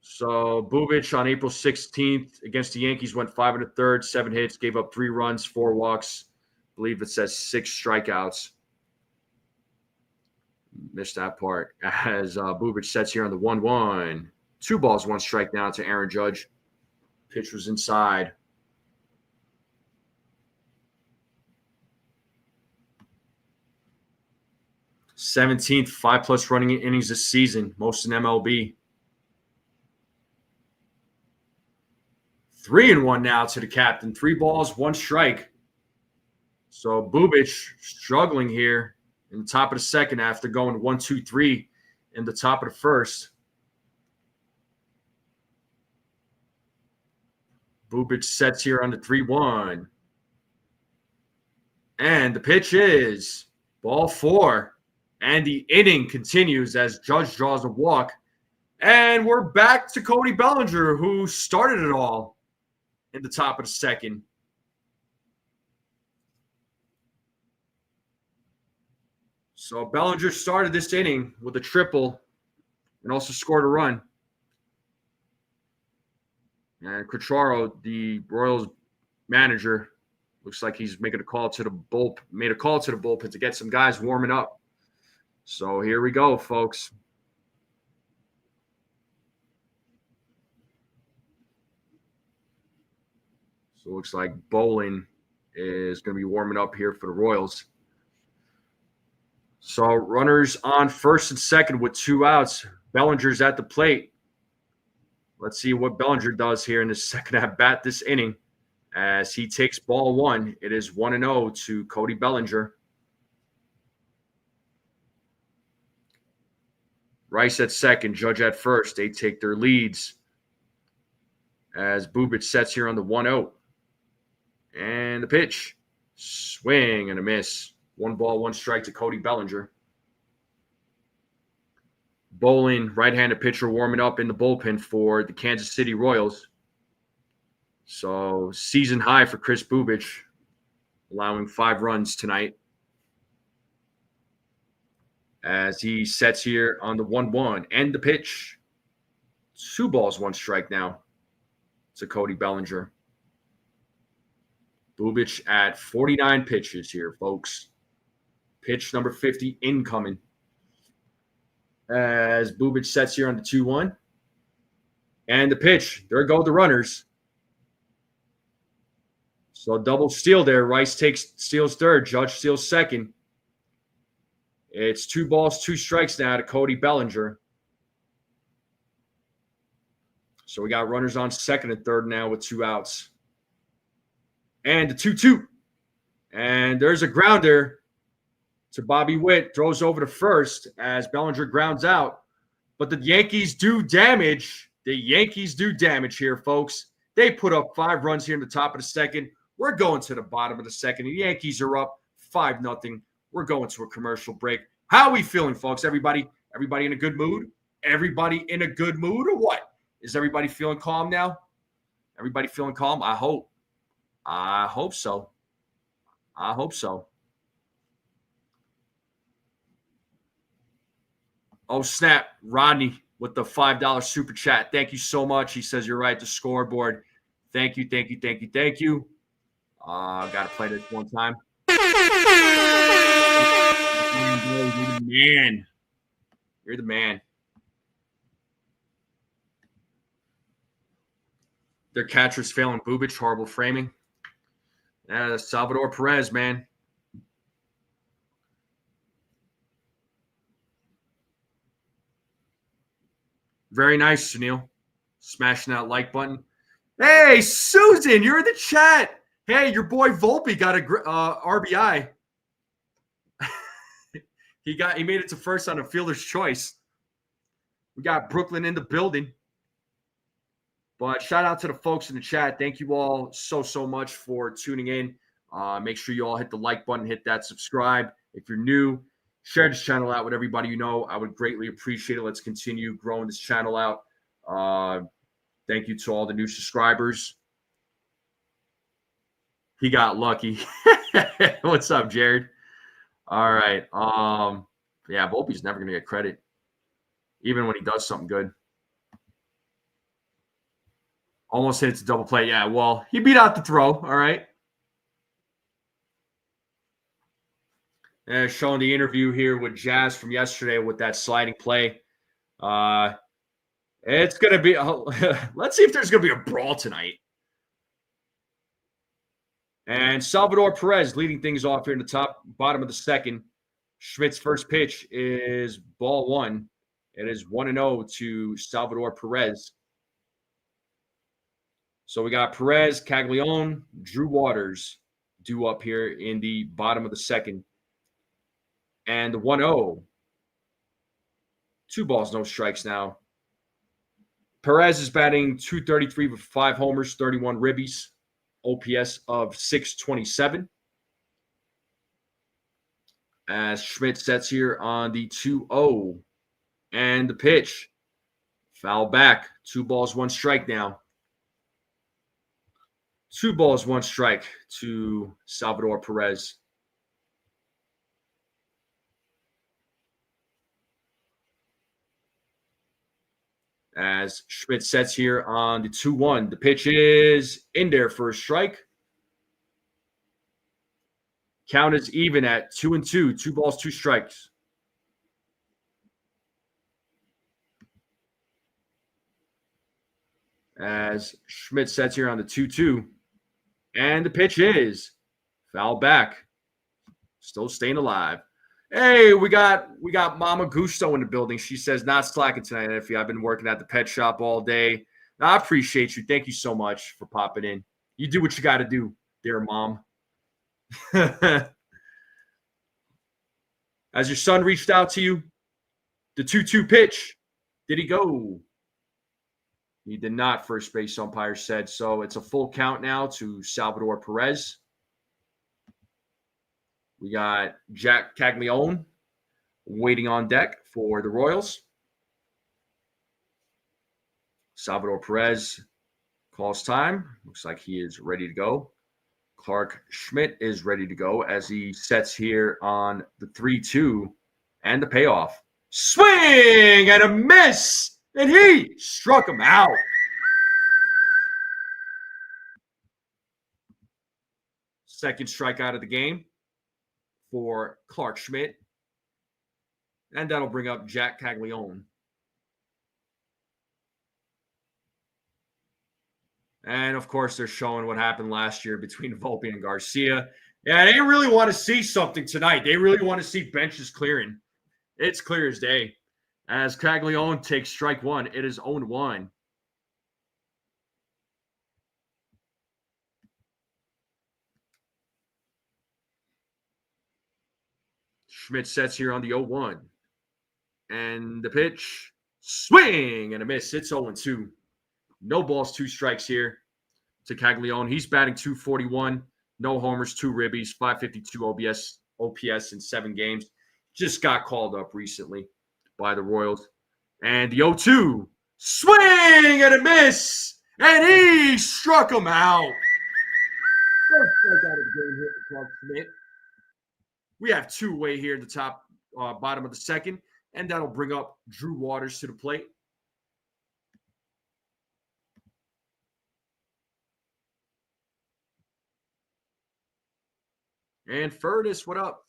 So Bubic on April 16th against the Yankees went 5 1/3, 7 hits, gave up 3 runs, 4 walks. I believe it says 6 strikeouts. Missed that part. As Bubic sets here on the 1-1. 2 balls, 1 strike now to Aaron Judge. Pitch was inside. '17th 5+ running innings this season, most in MLB. 3-1 now to the captain. 3 balls, 1 strike. So Bubic struggling here in the top of the second after going 1-2-3 in the top of the first. Bubic sets here on the 3-1. And the pitch is ball 4. And the inning continues as Judge draws a walk. And we're back to Cody Bellinger, who started it all in the top of the second. So Bellinger started this inning with a triple and also scored a run. And Quatraro, the Royals manager, looks like he's making a call to the bullpen to get some guys warming up. So here we go, folks. So it looks like Bowling is going to be warming up here for the Royals. So runners on first and second with 2 outs. Bellinger's at the plate. Let's see what Bellinger does here in the second at bat this inning as he takes ball 1. It is 1-0 to Cody Bellinger. Rice at second, Judge at first. They take their leads as Bubic sets here on the 1-0. And the pitch. Swing and a miss. 1 ball, 1 strike to Cody Bellinger. Bowling, right-handed pitcher, warming up in the bullpen for the Kansas City Royals. So season high for Chris Bubic, allowing 5 runs tonight. As he sets here on the 1-1. And the pitch. 2 balls, 1 strike now to Cody Bellinger. Bubic at 49 pitches here, folks. Pitch number 50 incoming. As Bubic sets here on the 2-1. And the pitch. There go the runners. So double steal there. Rice steals third. Judge steals second. It's 2 balls, 2 strikes now to Cody Bellinger. So we got runners on second and third now with 2 outs. And the 2-2. And there's a grounder to Bobby Witt. Throws over to first as Bellinger grounds out. But the Yankees do damage. The Yankees do damage here, folks. They put up 5 runs here in the top of the second. We're going to the bottom of the second. The Yankees are up 5-0. We're going to a commercial break. How are we feeling, folks? Everybody in a good mood? Everybody in a good mood or what? Is everybody feeling calm now? Everybody feeling calm? I hope. I hope so. I hope so. Oh, snap. Rodney with the $5 super chat. Thank you so much. He says you're right. The scoreboard. Thank you. Got to play this one time. You're the man. Their catcher's failing. Bubic, horrible framing. Salvador Perez, man. Very nice, Sunil. Smashing that like button. Hey, Susan, you're in the chat. Hey, your boy Volpe got a RBI. He made it to first on a fielder's choice. We got Brooklyn in the building. But shout out to the folks in the chat. Thank you all so much for tuning in. Make sure you all hit the like button, hit that subscribe. If you're new, share this channel out with everybody you know. I would greatly appreciate it. Let's continue growing this channel out. Thank you to all the new subscribers. He got lucky. What's up, Jared? All right. Yeah, Volpe's never going to get credit, even when he does something good. Almost hit it to double play. Yeah, well, he beat out the throw. All right. Showing the interview here with Jazz from yesterday with that sliding play. It's going to be let's see if there's going to be a brawl tonight. And Salvador Perez leading things off here in the bottom of the second. Schmidt's first pitch is ball 1. It is 1-0 to Salvador Perez. So we got Perez, Caglione, Drew Waters due up here in the bottom of the second. And the 1-0. 2 balls, no strikes now. Perez is batting .233 with 5 homers, 31 ribbies, OPS of .627. As Schmidt sets here on the 2-0. And the pitch. Foul back. 2 balls, 1 strike now. 2 balls, 1 strike to Salvador Perez. As Schmidt sets here on the 2-1. The pitch is in there for a strike. Count is even at 2-2. 2 balls, 2 strikes. As Schmidt sets here on the 2-2. And the pitch is foul back. Still staying alive. Hey, we got Mama Gusto in the building. She says, not slacking tonight, Effie. I've been working at the pet shop all day. I appreciate you. Thank you so much for popping in. You do what you got to do, dear Mom. As your son reached out to you, the 2-2 pitch, did he go? He did not, first base umpire said. So it's a full count now to Salvador Perez. We got Jack Caglione waiting on deck for the Royals. Salvador Perez calls time. Looks like he is ready to go. Clark Schmidt is ready to go as he sets here on the 3-2 and the payoff. Swing and a miss, and he struck him out. Second strikeout of the game for Clark Schmidt. And that'll bring up Jack Caglione. And of course, they're showing what happened last year between Volpe and Garcia. Yeah, they really want to see something tonight. They really want to see benches clearing. It's clear as day. As Caglione takes strike one, it is 0-1. Schmidt sets here on the 0-1. And the pitch, swing and a miss. It's 0-2. No balls, 2 strikes here to Caglione. He's batting .241, no homers, 2 ribbies, .552 OPS in 7 games. Just got called up recently by the Royals. And the 0-2, swing and a miss. And he struck him out. First strikeout of the game here for Clark Schmidt. We have 2 away here at the top, bottom of the second, and that'll bring up Drew Waters to the plate. And Furtis, what up?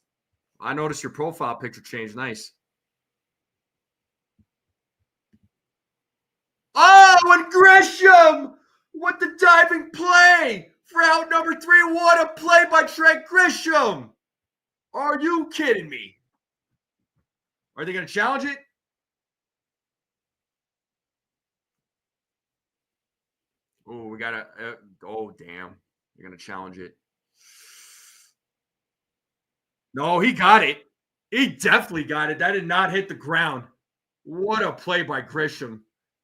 I noticed your profile picture changed. Nice. Oh, and Grisham with the diving play for out number 3. What a play by Trent Grisham. Are you kidding me? Are they going to challenge it? Oh, we got to. Oh, damn. They're going to challenge it. No, he got it. He definitely got it. That did not hit the ground. What a play by Grisham.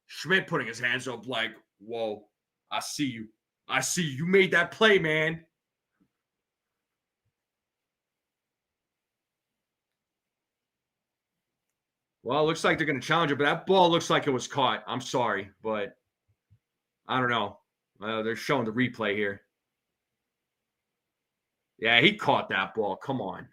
Schmidt putting his hands up like, whoa, I see you. I see you. You made that play, man. Well, it looks like they're going to challenge it, but that ball looks like it was caught. I'm sorry, but I don't know. They're showing the replay here. Yeah, he caught that ball. Come on.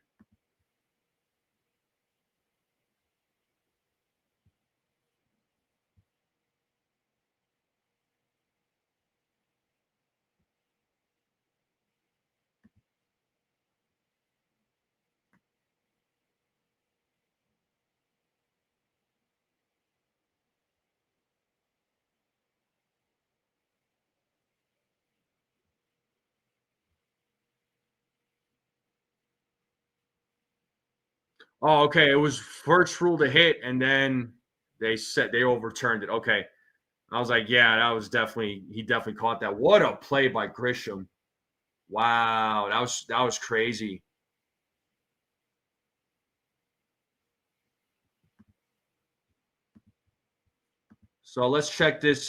Oh, okay. It was first rule to hit, and then they overturned it. Okay. I was like, yeah, he definitely caught that. What a play by Grisham. Wow, that was crazy. So let's check this.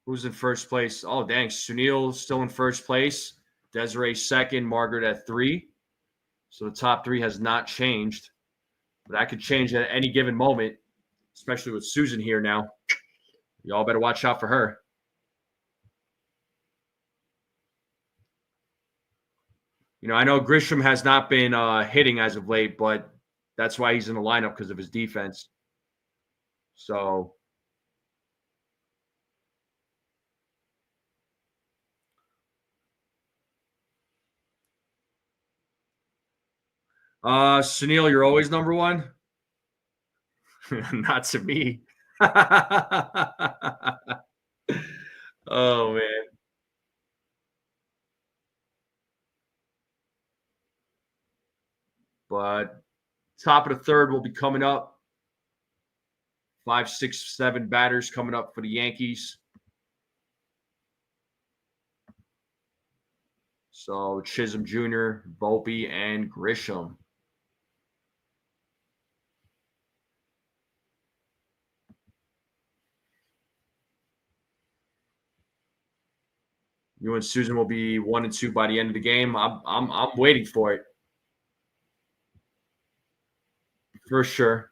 Who's in first place? Oh, dang. Sunil still in first place. Desiree second. Margaret at 3. So the top 3 has not changed. But that could change at any given moment, especially with Susan here now. Y'all better watch out for her. You know, I know Grisham has not been hitting as of late, but that's why he's in the lineup because of his defense. So Sunil, you're always number 1? Not to me. Oh, man. But top of the third will be coming up. 5, 6, 7 batters coming up for the Yankees. So Chisholm Jr., Volpe, and Grisham. You and Susan will be 1 and 2 by the end of the game. I'm waiting for it. For sure.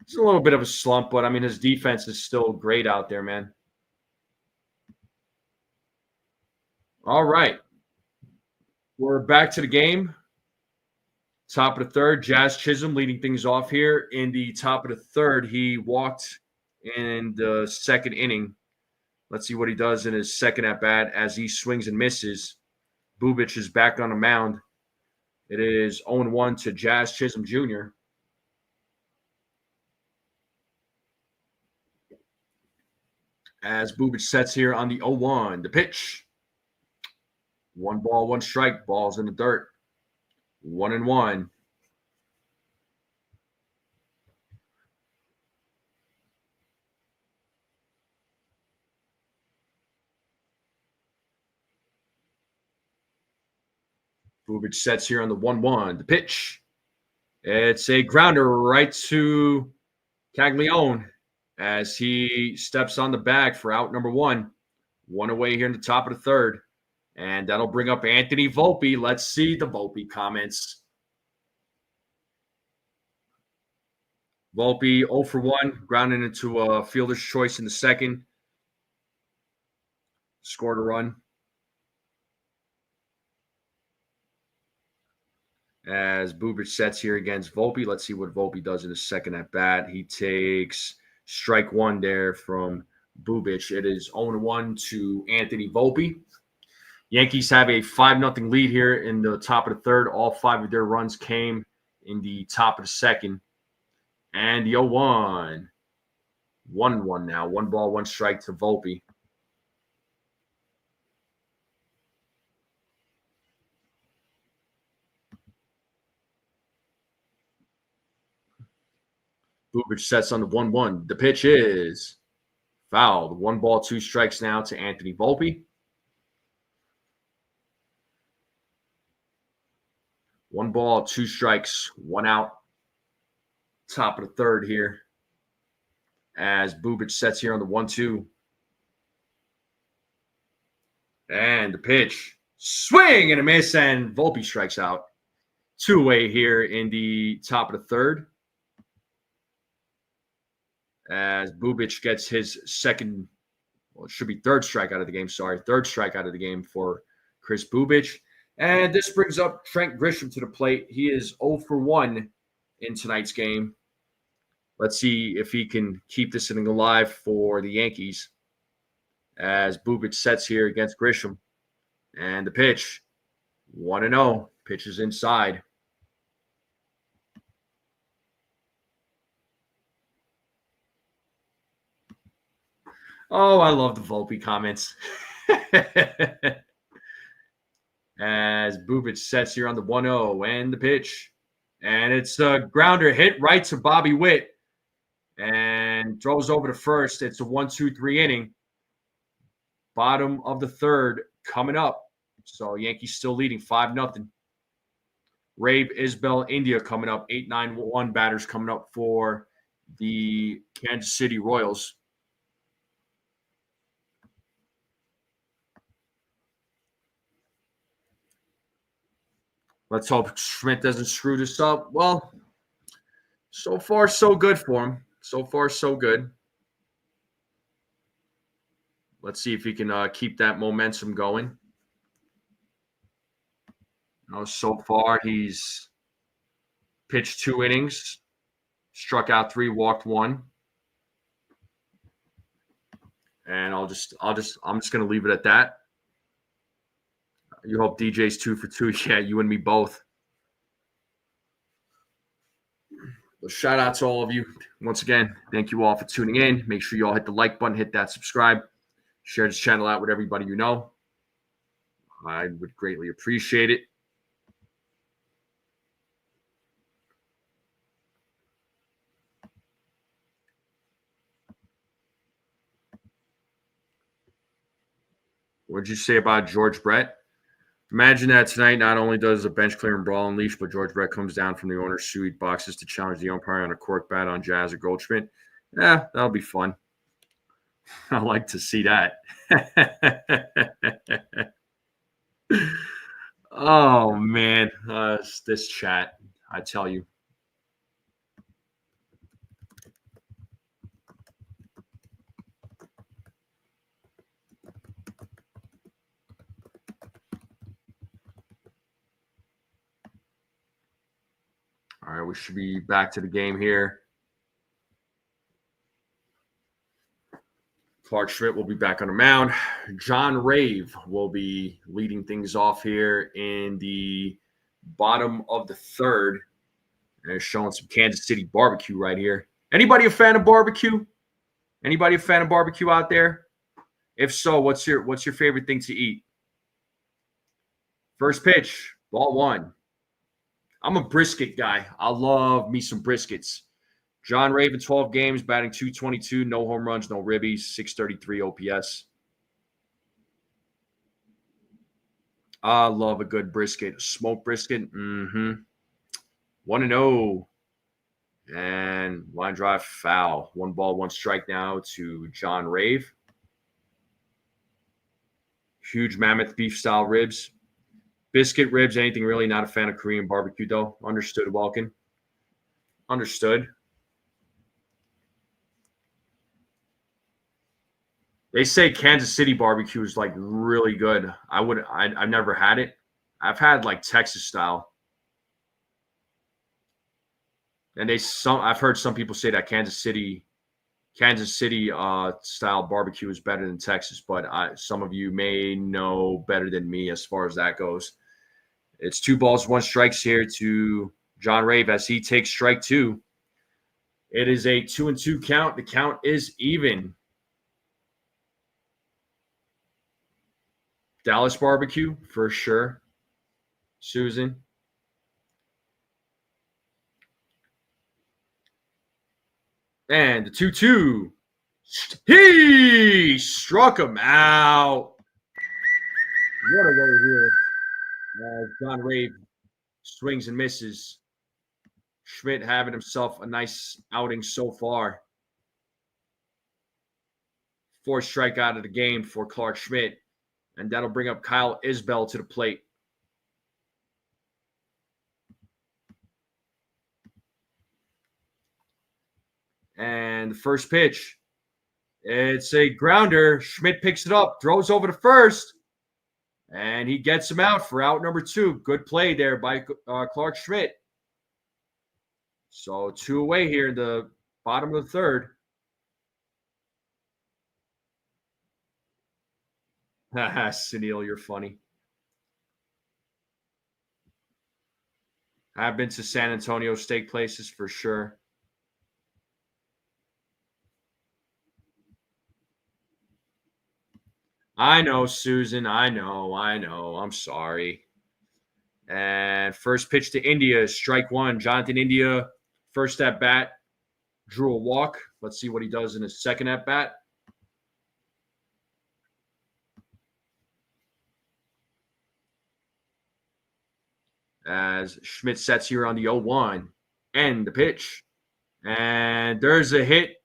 It's a little bit of a slump, but I mean his defense is still great out there, man. All right. We're back to the game. Top of the third, Jazz Chisholm leading things off here. In the top of the third, he walked in the second inning. Let's see what he does in his second at bat as he swings and misses. Bubic is back on the mound. It is 0-1 to Jazz Chisholm Jr. As Bubic sets here on the 0-1. The pitch. 1-1 strike. Ball's in the dirt. 1-1. Bubic sets here on the 1-1. The pitch. It's a grounder right to Caglione as he steps on the bag for out number 1. 1 away here in the top of the third. And that'll bring up Anthony Volpe. Let's see the Volpe comments. Volpe 0 for 1, grounding into a fielder's choice in the second. Scored a run. As Bubic sets here against Volpe. Let's see what Volpe does in the second at bat. He takes strike 1 there from Bubic. It is 0-1 to Anthony Volpe. Yankees have a 5-0 lead here in the top of the third. All 5 of their runs came in the top of the second. And the 0-1. 1-1 now. 1-1 strike to Volpe. Bubic sets on the 1-1. The pitch is fouled. 1-2 strikes now to Anthony Volpe. 1-2 strikes, 1 out. Top of the third here. As Bubic sets here on the 1-2. And the pitch. Swing and a miss, and Volpe strikes out. 2 away here in the top of the third. As Bubic gets his second, well, it should be third strikeout of the game. Sorry, third strikeout of the game for Chris Bubic. And this brings up Trent Grisham to the plate. He is 0 for 1 in tonight's game. Let's see if he can keep this inning alive for the Yankees. As Bubic sets here against Grisham. And the pitch, 1-0. Pitch is inside. Oh, I love the Volpe comments. As Bubic sets here on the 1-0 and the pitch. And it's a grounder hit right to Bobby Witt. And throws over to first. It's a 1-2-3 inning. Bottom of the third coming up. So Yankees still leading 5-0. Rabe Isbell India coming up. 8-9-1 batters coming up for the Kansas City Royals. Let's hope Schmidt doesn't screw this up. Well, so far, so good for him. So far, so good. Let's see if he can keep that momentum going. So far, he's pitched 2 innings, struck out 3, walked 1. And I'm just going to leave it at that. You hope DJ's 2 for 2. Yeah, you and me both. Well, shout out to all of you. Once again, thank you all for tuning in. Make sure you all hit the like button, hit that subscribe. Share this channel out with everybody you know. I would greatly appreciate it. What did you say about George Brett? Imagine that tonight, not only does a bench clear and brawl unleash, but George Brett comes down from the owner's suite boxes to challenge the umpire on a cork bat on Jazz or Goldschmidt. Yeah, that'll be fun. I like to see that. Oh, man. This chat, I tell you. All right, we should be back to the game here. Clark Schmidt will be back on the mound. John Rave will be leading things off here in the bottom of the third. And they're showing some Kansas City barbecue right here. Anybody a fan of barbecue? Anybody a fan of barbecue out there? If so, what's your favorite thing to eat? First pitch, ball one. I'm a brisket guy. I love me some briskets. John Raven, 12 games, batting 222, no home runs, no ribbies, 633 OPS. I love a good brisket. Smoked brisket. 1-0. And line drive foul. 1 ball, 1 strike now to John Rave. Huge mammoth beef style ribs. Biscuit ribs, anything really. Not a fan of Korean barbecue, though. Understood, Welkin. Understood. They say Kansas City barbecue is like really good. I've never had it. I've had like Texas style. And I've heard some people say that Kansas City style barbecue is better than Texas, but some of you may know better than me as far as that goes. It's 2 balls, 1 strikes here to John Rave as he takes strike 2. It is a 2-2 count. The count is even. Dallas barbecue for sure. Susan. And the 2-2. He struck him out. What a way here. John Rave swings and misses. Schmidt having himself a nice outing so far. 4th strikeout of the game for Clark Schmidt. And that'll bring up Kyle Isbell to the plate. And the first pitch, it's a grounder. Schmidt picks it up, throws over to first, and he gets him out for out number 2. Good play there by Clark Schmidt. So 2 away here in the bottom of the 3rd. Haha, Sunil, you're funny. I've been to San Antonio steak places for sure. I know, Susan. I know. I'm sorry. And first pitch to India, strike 1. Jonathan India, first at bat, drew a walk. Let's see what he does in his second at bat. As Schmidt sets here on the 0-1. And the pitch. And there's a hit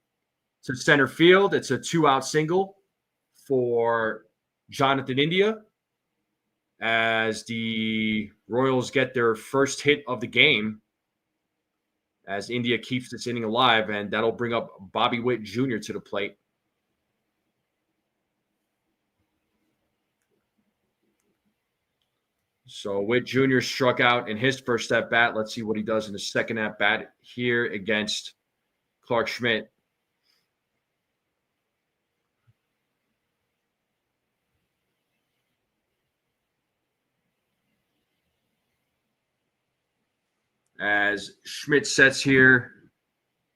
to center field. It's a 2-out single for Jonathan India as the Royals get their first hit of the game as India keeps this inning alive, and that'll bring up Bobby Witt Jr. to the plate. So Witt Jr. struck out in his first at bat. Let's see what he does in his second at bat here against Clark Schmidt. As Schmidt sets here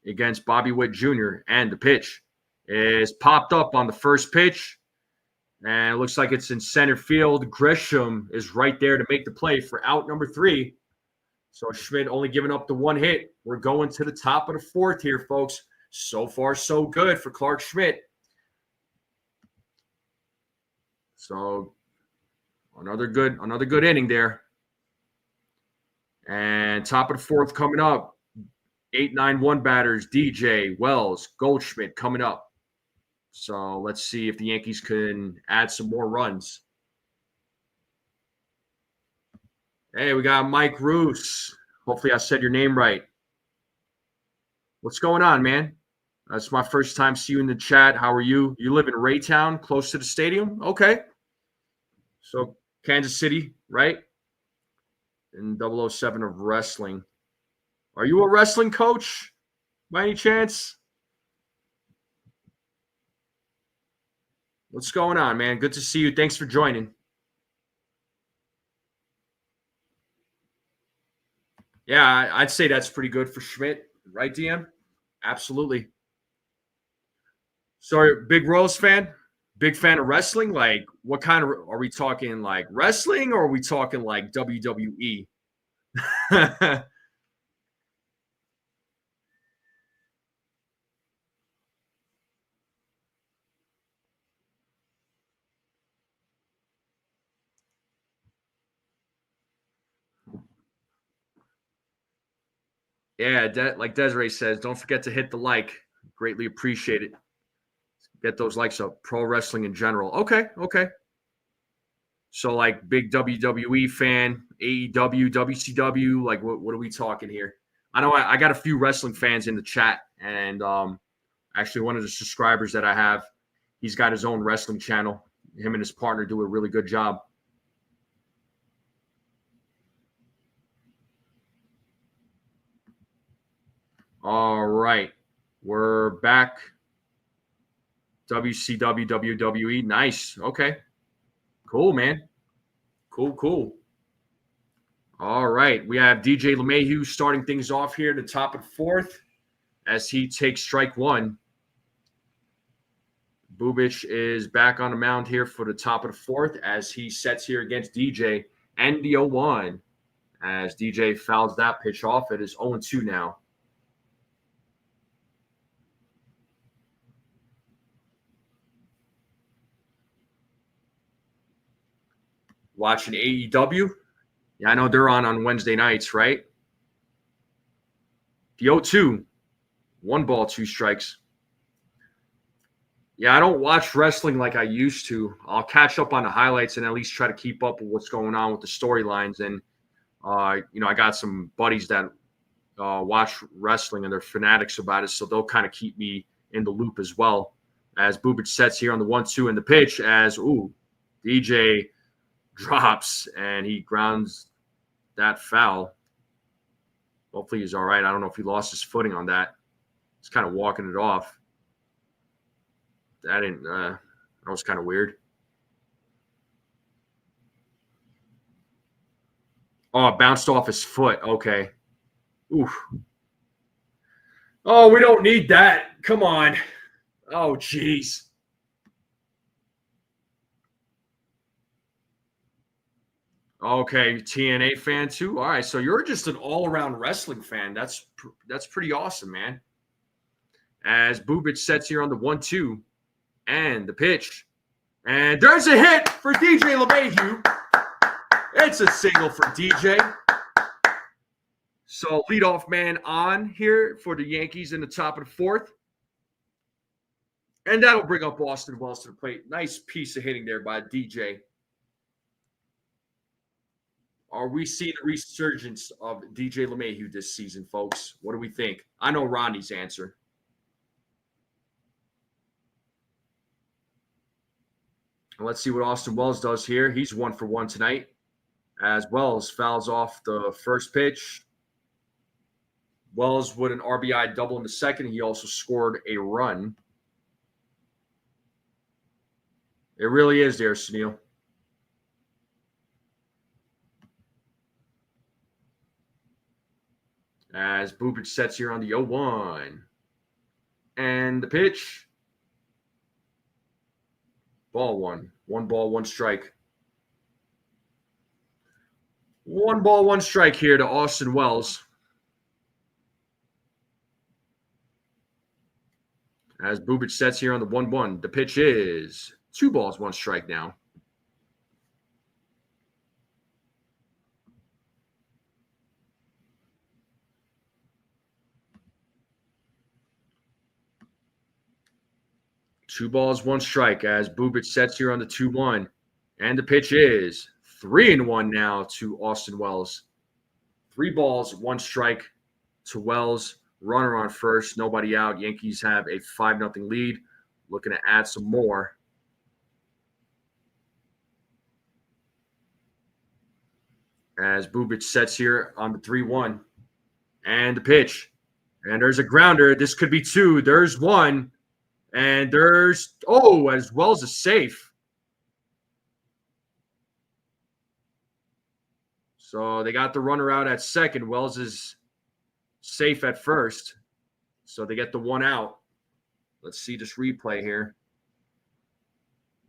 against Bobby Witt Jr. and the pitch is popped up on the first pitch. And it looks like it's in center field. Grisham is right there to make the play for out number 3. So Schmidt only giving up the 1 hit. We're going to the top of the 4th here, folks. So far, so good for Clark Schmidt. So another good inning there. And top of the 4th coming up. 8-9-1 batters, DJ, Wells, Goldschmidt coming up. So let's see if the Yankees can add some more runs. Hey, we got Mike Roos. Hopefully I said your name right. What's going on, man? It's my first time seeing you in the chat. How are you? You live in Raytown, close to the stadium? Okay. So Kansas City, right? In 007 of wrestling. Are you a wrestling coach by any chance? What's going on, man? Good to see you. Thanks for joining. Yeah, I'd say that's pretty good for Schmidt, right, DM? Absolutely. Sorry, big Royals fan? Big fan of wrestling? Like, what kind of are we talking? Like wrestling, or are we talking like WWE? Yeah, like Desiree says, don't forget to hit the like. Greatly appreciate it. Get those likes up. Pro wrestling in general. Okay, okay. So like big WWE fan, AEW, WCW. Like what are we talking here? I know I got a few wrestling fans in the chat, and actually one of the subscribers that I have, he's got his own wrestling channel. Him and his partner do a really good job. All right, we're back. WCW, WWE. Nice. Okay. Cool, man. Cool, cool. All right. We have DJ LeMahieu starting things off here at the top of the fourth as he takes strike one. Bubic is back on the mound here for the top of the fourth as he sets here against DJ and the 0-1. As DJ fouls that pitch off, it is 0-2 now. Watching AEW? Yeah, I know they're on Wednesday nights, right? The 0-2, 1 ball, 2 strikes. Yeah, I don't watch wrestling like I used to. I'll catch up on the highlights and at least try to keep up with what's going on with the storylines. And, I got some buddies that watch wrestling and they're fanatics about it. So they'll kind of keep me in the loop as well. As Bubic sets here on the 1-2 and the pitch as, DJ drops and he grounds that foul. Hopefully he's all right. I don't know if he lost his footing on that. He's kind of walking it off. That was kind of weird. Oh, it bounced off his foot. Okay. Oof. Oh, we don't need that. Come on. Oh, jeez. Okay, TNA fan too. All right, so you're just an all-around wrestling fan. That's pretty awesome, man. As Bubic sets here on the 1-2 and the pitch, and there's a hit for DJ LeMahieu. It's a single for DJ. So leadoff man on here for the Yankees in the top of the fourth. And that'll bring up Austin Wells to the plate. Nice piece of hitting there by DJ. Are we seeing a resurgence of DJ LeMahieu this season, folks? What do we think? I know Ronnie's answer. Let's see what Austin Wells does here. He's 1 for 1 tonight. As Wells fouls off the first pitch. Wells with an RBI double in the second. He also scored a run. It really is there, Sunil. As Bubic sets here on the 0-1. And the pitch. Ball one. 1 ball, 1 strike. 1 ball, 1 strike here to Austin Wells. As Bubic sets here on the 1-1. The pitch is 2 balls, 1 strike now. Two balls, 1 strike as Bubic sets here on the 2-1. And the pitch is 3-1 now to Austin Wells. 3 balls, 1 strike to Wells. Runner on first, nobody out. Yankees have a 5-0 lead. Looking to add some more. As Bubic sets here on the 3-1. And the pitch. And there's a grounder. This could be 2. There's 1. And there's, as Wells is safe. So they got the runner out at second. Wells is safe at first. So they get the 1 out. Let's see this replay here.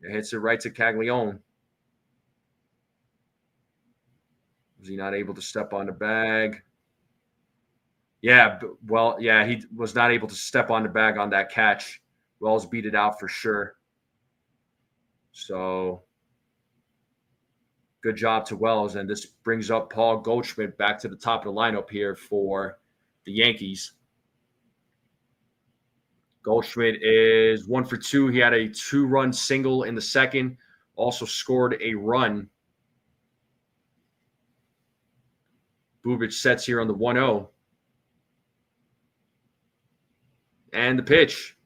It hits it right to Caglione. Was he not able to step on the bag? Yeah, well, yeah, he was not able to step on the bag on that catch. Wells beat it out for sure. So good job to Wells. And this brings up Paul Goldschmidt back to the top of the lineup here for the Yankees. Goldschmidt is 1 for 2. He had a 2-run single in the second, also scored a run. Bubic sets here on the 1-0. And the pitch.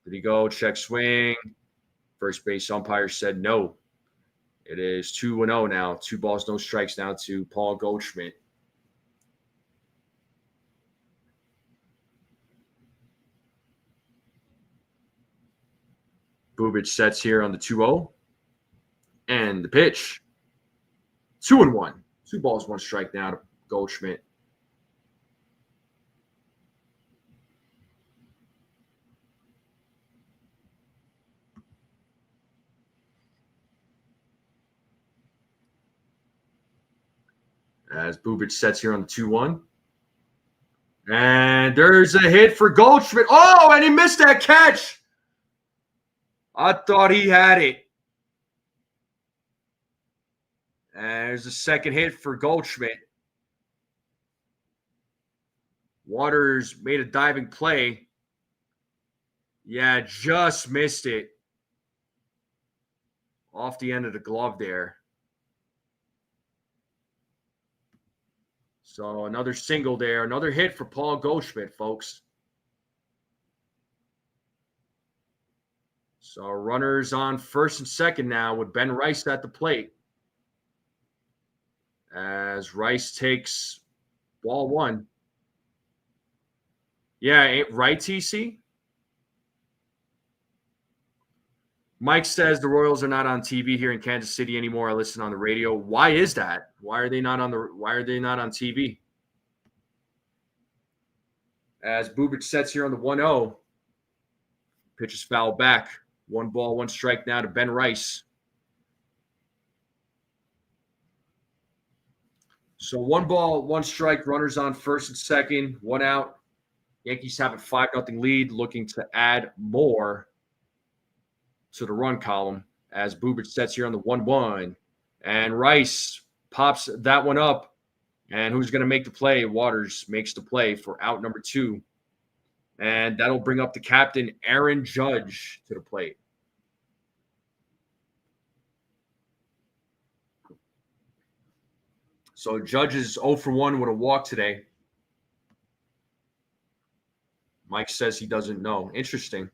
Did he go? Check swing. First base umpire said no. It is 2-0 now. 2 balls, no strikes now to Paul Goldschmidt. Bubic sets here on the 2-0. And the pitch. 2-1. 2 balls, 1 strike now to Goldschmidt. As Bubic sets here on the 2-1. And there's a hit for Goldschmidt. Oh, and he missed that catch. I thought he had it. And there's a second hit for Goldschmidt. Waters made a diving play. Yeah, just missed it. Off the end of the glove there. So another single there. Another hit for Paul Goldschmidt, folks. So runners on first and second now with Ben Rice at the plate. As Rice takes ball 1. Yeah, right, TC? Mike says the Royals are not on TV here in Kansas City anymore. I listen on the radio. Why is that? Why are they not on TV? As Bubic sets here on the 1-0. Pitch is fouled back. 1 ball, 1 strike now to Ben Rice. So 1 ball, 1 strike, runners on first and second, 1 out. Yankees have a 5-0 lead, looking to add more to the run column as Bubic sets here on the 1-1. And Rice pops that one up. And who's going to make the play? Waters makes the play for out number 2. And that'll bring up the captain, Aaron Judge, to the plate. So Judge is 0 for 1 with a walk today. Mike says he doesn't know. Interesting.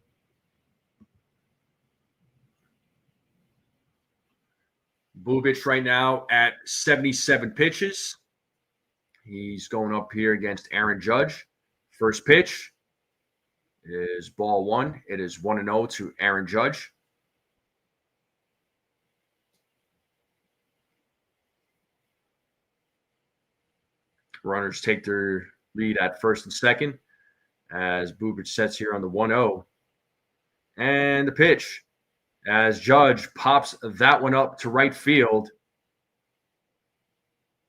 Bubic right now at 77 pitches. He's going up here against Aaron Judge. First pitch is ball 1. It is 1-0 to Aaron Judge. Runners take their lead at first and second as Bubic sets here on the 1-0. And the pitch as Judge pops that one up to right field.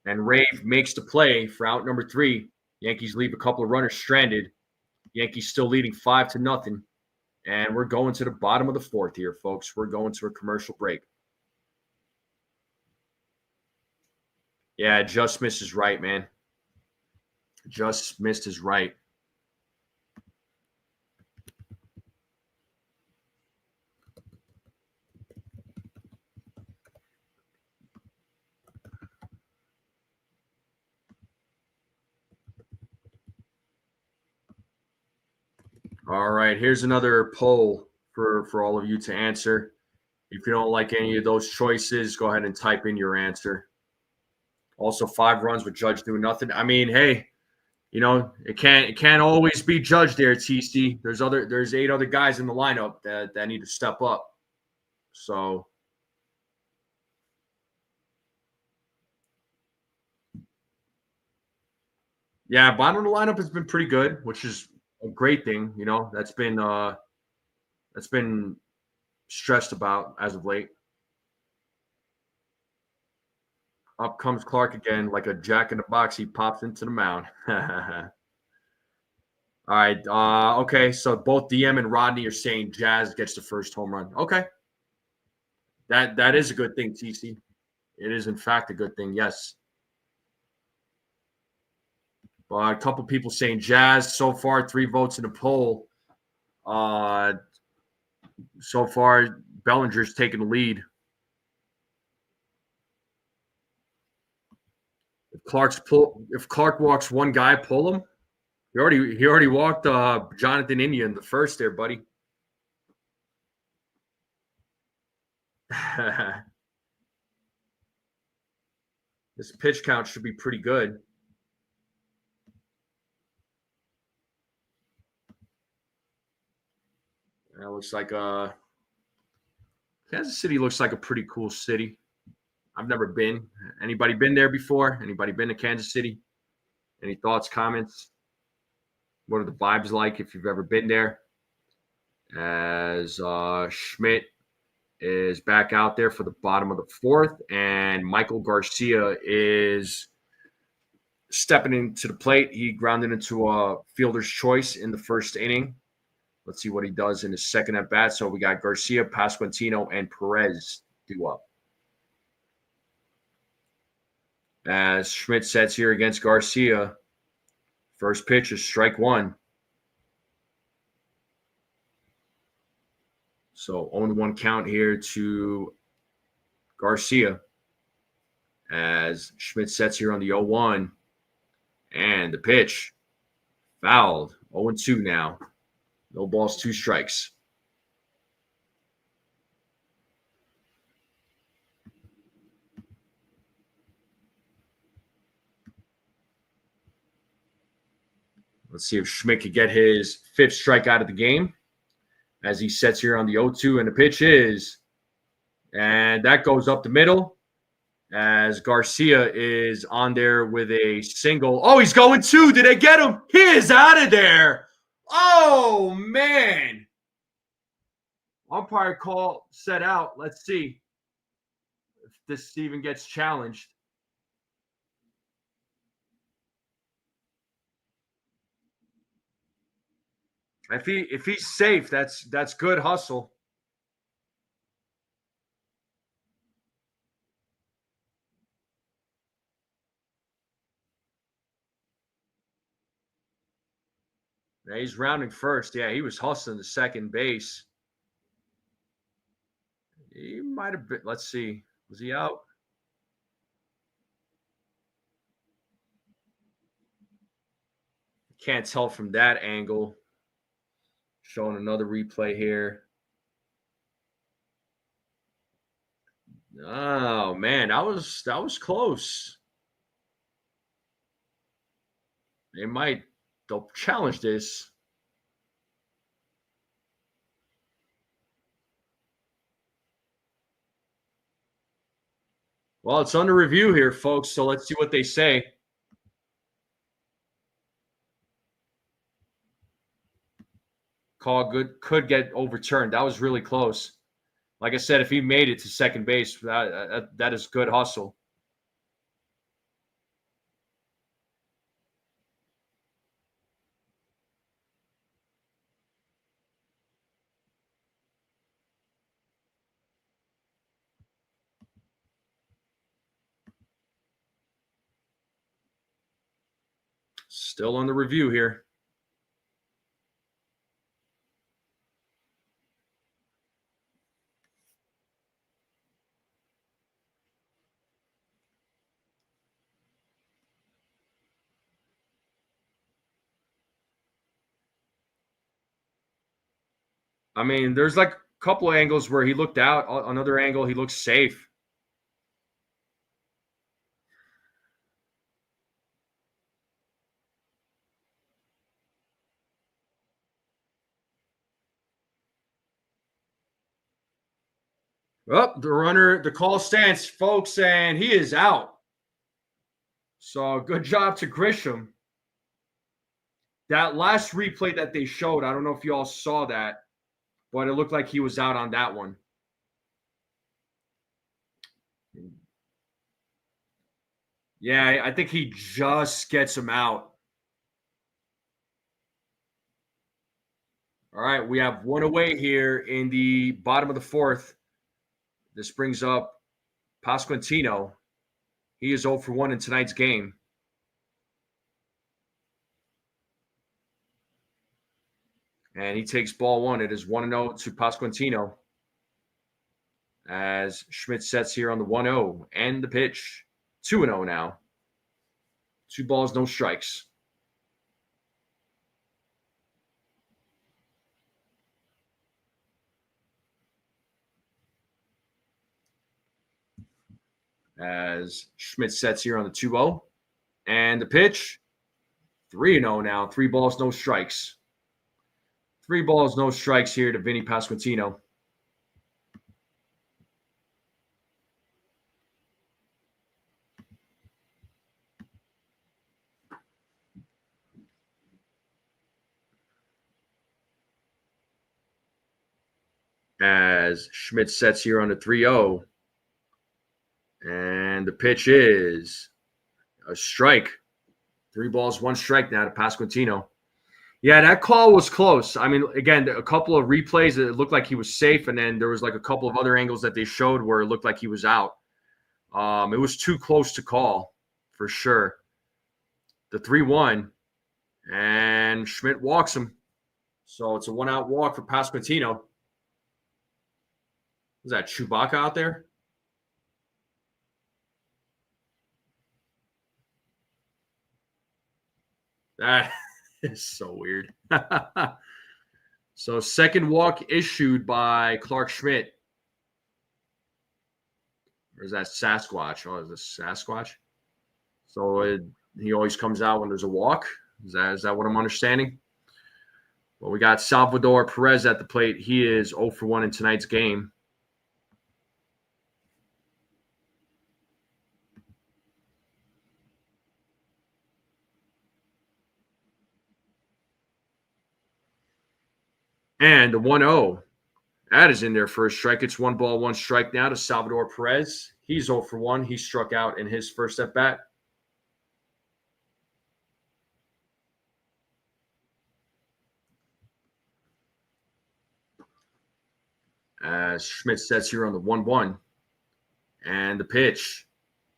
And Rave makes the play for out number 3. Yankees leave a couple of runners stranded. Yankees still leading 5-0. And we're going to the bottom of the 4th here, folks. We're going to a commercial break. Yeah, just missed his right, man. Just missed his right. All right, here's another poll for all of you to answer. If you don't like any of those choices, go ahead and type in your answer. Also, 5 runs with Judge doing nothing. I mean, hey, you know, it can't always be Judge there, TC. There's 8 other guys in the lineup that need to step up. So yeah, bottom of the lineup has been pretty good, which is a great thing. You know, that's been stressed about as of late. Up comes Clark again, like a jack in the box. He pops into the mound. All right. Okay. So both DM and Rodney are saying Jazz gets the first home run. Okay. That is a good thing, TC. It is, in fact, a good thing. Yes. A couple people saying Jazz. So far, 3 votes in the poll. So far, Bellinger's taking the lead. If Clark walks one guy, pull him. He already walked Jonathan India in the first there, buddy. This pitch count should be pretty good. That looks like Kansas City looks like a pretty cool city. I've never been. Anybody been there before? Anybody been to Kansas City? Any thoughts, comments? What are the vibes like if you've ever been there? As Schmidt is back out there for the bottom of the 4th, and Michael Garcia is stepping into the plate. He grounded into a fielder's choice in the first inning. Let's see what he does in his second at bat. So we got Garcia, Pasquantino, and Perez due up. As Schmidt sets here against Garcia, first pitch is strike 1. So 0-1 count here to Garcia as Schmidt sets here on the 0-1. And the pitch fouled. 0-2 now. No balls, 2 strikes. Let's see if Schmidt could get his 5th strikeout of the game as he sets here on the 0-2. And the pitch is, and that goes up the middle as Garcia is on there with a single. Oh, he's going 2. Did they get him? He is out of there. Oh, man. Umpire call set out. Let's see if this even gets challenged. If he's safe, that's good hustle. Yeah, he's rounding first. Yeah, he was hustling the second base. He might have been. Let's see. Was he out? Can't tell from that angle. Showing another replay here. Oh man, that was close. They'll challenge this. Well, it's under review here, folks. So let's see what they say. Call could get overturned. That was really close. Like I said, if he made it to second base, that is good hustle. Still on the review here. I mean, there's like a couple of angles where he looked out. Another angle, he looks safe. Well, the call stands, folks, and he is out. So good job to Grisham. That last replay that they showed, I don't know if you all saw that, but it looked like he was out on that one. Yeah, I think he just gets him out. All right, we have one away here in the bottom of the fourth. This brings up Pasquantino. He is 0 for 1 in tonight's game. And he takes ball one. It is 1-0 to Pasquantino. As Schmidt sets here on the 1-0 and the pitch. 2-0 now. 2 balls, no strikes. As Schmidt sets here on the 2-0 and the pitch. 3-0 now. 3 balls, no strikes. 3 balls, no strikes here to Vinny Pasquantino. As Schmidt sets here on the 3-0. And the pitch is a strike. 3 balls, 1 strike now to Pasquantino. Yeah, that call was close. I mean, again, a couple of replays, it looked like he was safe, and then there was like a couple of other angles that they showed where it looked like he was out. It was too close to call, for sure. The 3-1, and Schmidt walks him. So it's a 1-out walk for Pasquantino. Was that Chewbacca out there? That is so weird. So second walk issued by Clark Schmidt. Or is that Sasquatch? Oh, is this Sasquatch? So he always comes out when there's a walk. Is that what I'm understanding? Well, we got Salvador Perez at the plate. He is 0 for 1 in tonight's game. And the 1-0. That is in there for a strike. It's 1 ball, 1 strike now to Salvador Perez. He's 0 for 1. He struck out in his first at bat. As Schmidt sets here on the 1-1. And the pitch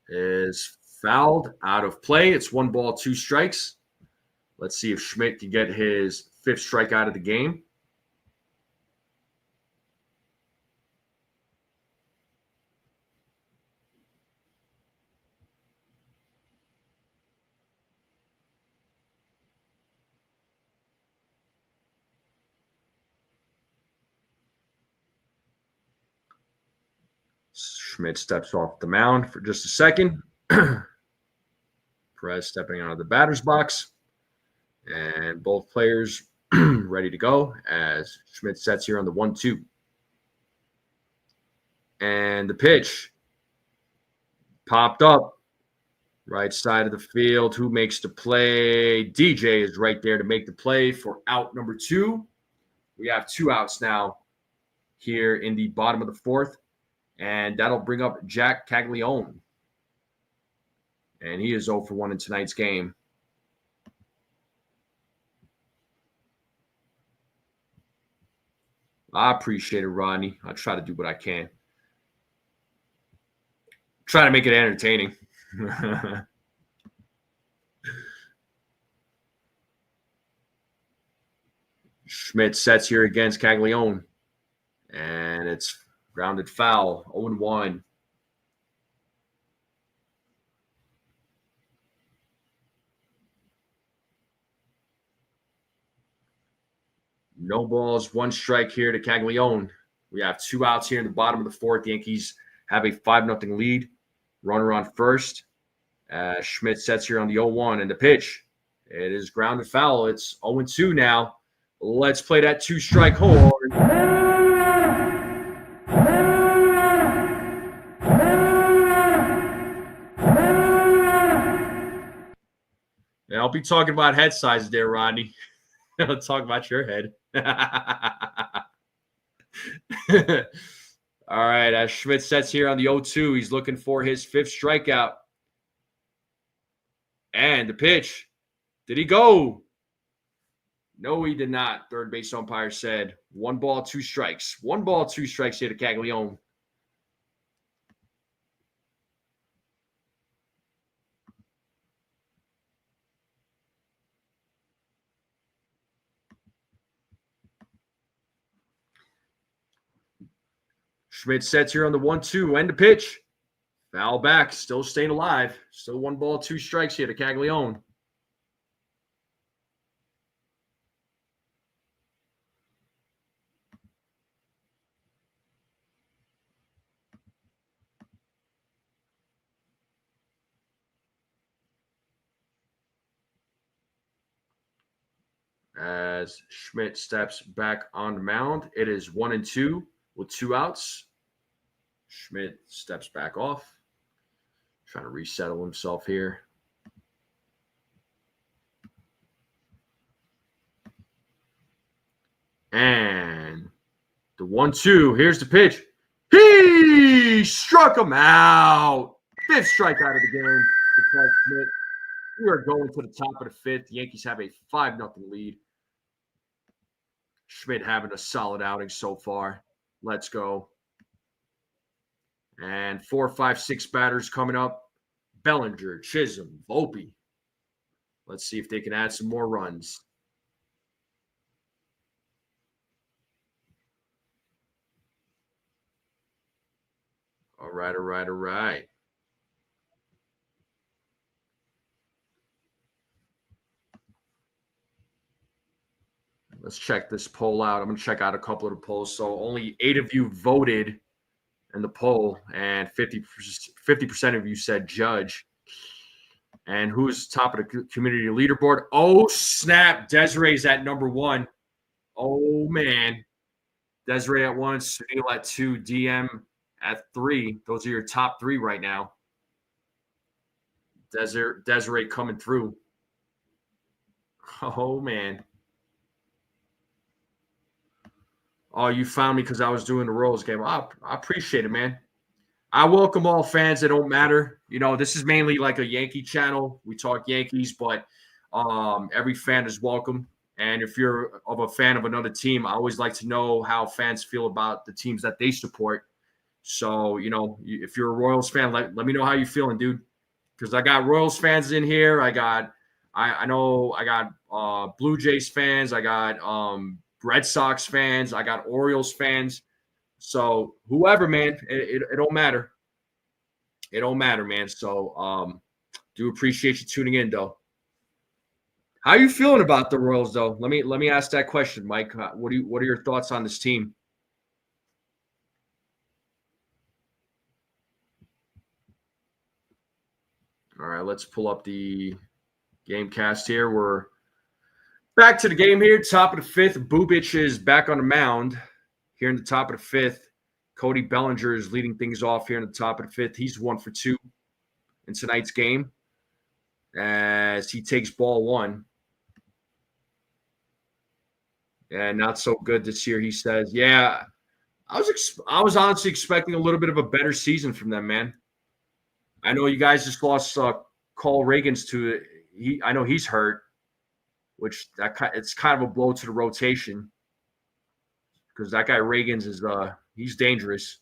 is fouled out of play. It's 1 ball, 2 strikes. Let's see if Schmidt can get his 5th strikeout of the game. Schmidt steps off the mound for just a second. Perez stepping out of the batter's box. And both players ready to go as Schmidt sets here on the 1-2. And the pitch popped up. Right side of the field. Who makes the play? DJ is right there to make the play for out number 2. We have 2 outs now here in the bottom of the 4th. And that'll bring up Jack Caglione. And he is 0 for 1 in tonight's game. I appreciate it, Rodney. I'll try to do what I can. Try to make it entertaining. Schmidt sets here against Caglione. And it's grounded foul, 0-1. No balls, 1 strike here to Caglione. We have 2 outs here in the bottom of the 4th. The Yankees have a 5-0 lead. Runner on first. Schmidt sets here on the 0-1 and the pitch. It is grounded foul. It's 0-2 now. Let's play that 2-strike horn. Yeah, I'll be talking about head sizes there, Rodney. I'll talk about your head. All right, as Schmidt sets here on the 0-2, he's looking for his 5th strikeout. And the pitch. Did he go? No, he did not. Third base umpire said 1 ball, 2 strikes. 1 ball, 2 strikes here to Caglione. Schmidt sets here on the 1-2 and the pitch. Foul back, still staying alive. Still 1 ball, 2 strikes here to Caglione. As Schmidt steps back on the mound, it is 1-2 with 2 outs. Schmidt steps back off, trying to resettle himself here. And the 1-2, here's the pitch. He struck him out. 5th strikeout of the game. Schmidt. We are going to the top of the 5th. The Yankees have a 5-0 lead. Schmidt having a solid outing so far. Let's go. And 4, 5, 6 batters coming up. Bellinger, Chisholm, Volpe. Let's see if they can add some more runs. All right. Let's check this poll out. I'm going to check out a couple of the polls. So only 8 of you voted in the poll, and 50% of you said Judge. And who's top of the community leaderboard? Oh, snap. Desiree's at number 1. Oh, man. Desiree at 1, Sunil at 2, DM at 3. Those are your top 3 right now. Desiree coming through. Oh, man. Oh, you found me because I was doing the Royals game. I appreciate it, man. I welcome all fans. It don't matter. You know, this is mainly like a Yankee channel. We talk Yankees, but every fan is welcome. And if you're of a fan of another team, I always like to know how fans feel about the teams that they support. So, you know, if you're a Royals fan, let me know how you're feeling, dude. Because I got Royals fans in here. I know I got Blue Jays fans. I got Red Sox fans. I got Orioles fans. So whoever, man, it don't matter. It don't matter, man. So do appreciate you tuning in, though. How are you feeling about the Royals, though? Let me ask that question, Mike. What are your thoughts on this team? All right, let's pull up the game cast here. We're back to the game here. Top of the 5th. Bubic is back on the mound here in the top of the 5th. Cody Bellinger is leading things off here in the top of the 5th. He's 1 for 2 in tonight's game as he takes ball 1. And not so good this year, he says. Yeah, I was honestly expecting a little bit of a better season from them, man. I know you guys just lost Cole Reagans to – I know he's hurt, which it's kind of a blow to the rotation because that guy Reagans is he's dangerous.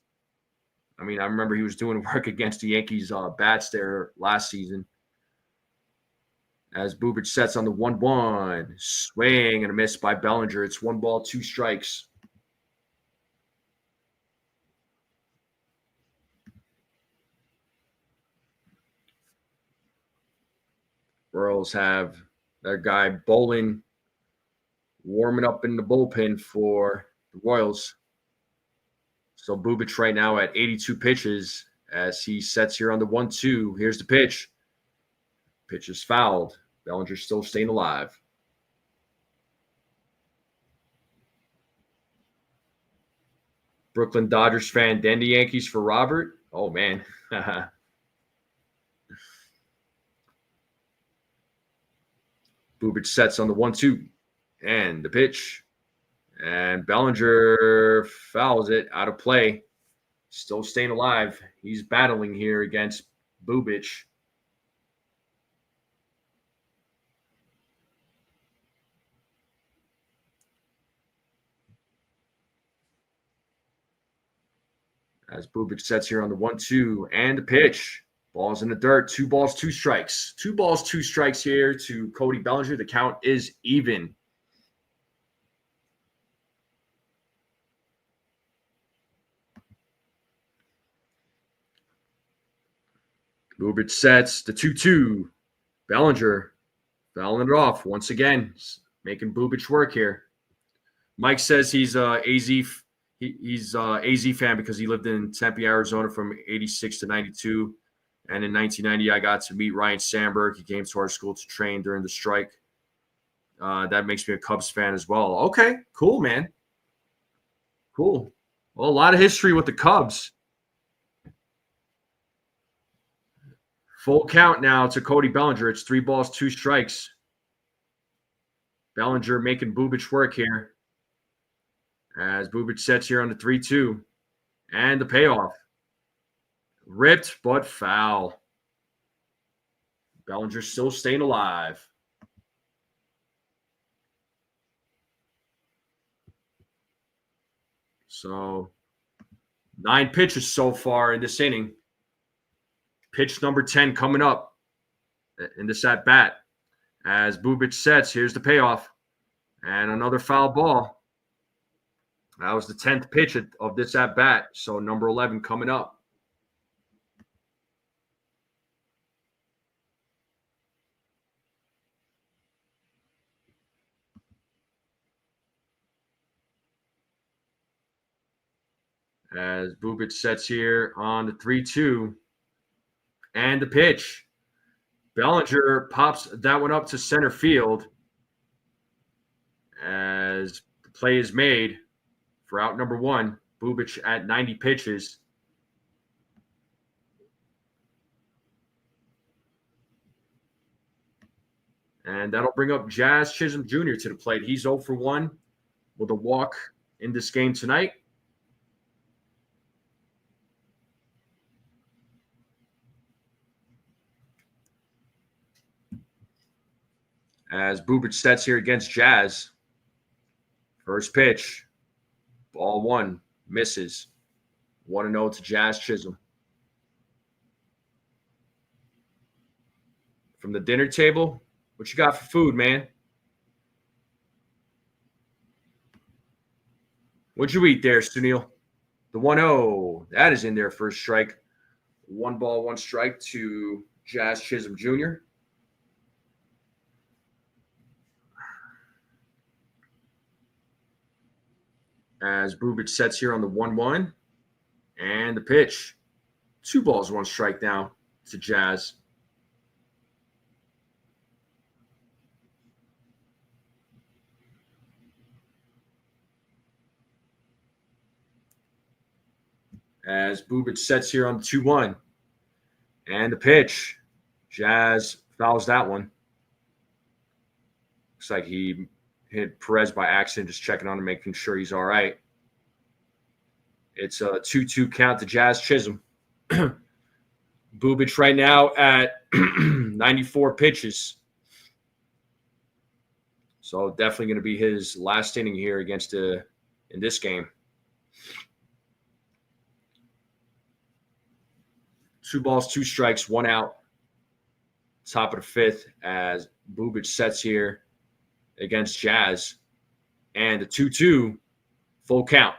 I mean, I remember he was doing work against the Yankees bats there last season. As Bubic sets on the 1-1, swing and a miss by Bellinger. It's 1 ball, 2 strikes. Royals have their guy Bowling warming up in the bullpen for the Royals. So Bubic right now at 82 pitches as he sets here on the 1-2. Here's the pitch. Pitch is fouled. Bellinger still staying alive. Brooklyn Dodgers fan, then the Yankees for Robert. Oh, man. Bubic sets on the 1-2. And the pitch. And Bellinger fouls it out of play. Still staying alive. He's battling here against Bubic. As Bubic sets here on the 1-2 and the pitch. Ball's in the dirt. 2 balls, 2 strikes. 2 balls, 2 strikes here to Cody Bellinger. The count is even. Bubic sets the 2-2. Bellinger fouling it off once again, making Bubic work here. Mike says he's he's AZ fan because he lived in Tempe, Arizona from 86 to 92. And in 1990, I got to meet Ryan Sandberg. He came to our school to train during the strike. That makes me a Cubs fan as well. Okay, cool, man. Cool. Well, a lot of history with the Cubs. Full count now to Cody Bellinger. It's 3 balls, 2 strikes. Bellinger making Bubic work here. As Bubic sets here on the 3-2. And the payoff. Ripped, but foul. Bellinger still staying alive. So 9 pitches so far in this inning. Pitch number 10 coming up in this at bat. As Bubic sets, here's the payoff. And another foul ball. That was the 10th pitch of this at bat. So number 11 coming up. As Bubic sets here on the 3-2 and the pitch. Bellinger pops that one up to center field as the play is made for out number 1. Bubic at 90 pitches. And that'll bring up Jazz Chisholm Jr. to the plate. He's 0 for 1 with a walk in this game tonight. As Bubic sets here against Jazz. First pitch. Ball 1. Misses. 1-0 to Jazz Chisholm. From the dinner table, what you got for food, man? What'd you eat there, Sunil? The 1-0. That is in there for a strike. 1 ball, 1 strike to Jazz Chisholm Jr. As Bubic sets here on the 1-1 and the pitch. 2 balls, 1 strike now to Jazz. As Bubic sets here on the 2-1 and the pitch. Jazz fouls that one. Looks like he hit Perez by accident, just checking on him, making sure he's all right. It's a 2-2 count to Jazz Chisholm. Bubic right now at 94 pitches. So definitely going to be his last inning here in this game. 2 balls, 2 strikes, 1 out. Top of the 5th as Bubic sets here against Jazz. And the 2-2, full count.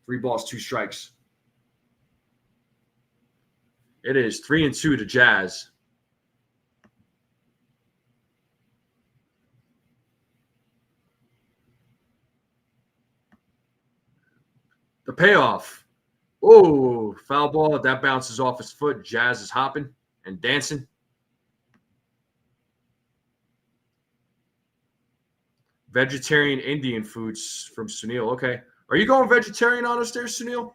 3 balls, 2 strikes. It is 3-2 to Jazz. The payoff. Oh, foul ball. That bounces off his foot. Jazz is hopping and dancing. Vegetarian Indian foods from Sunil. Okay. Are you going vegetarian on us there, Sunil?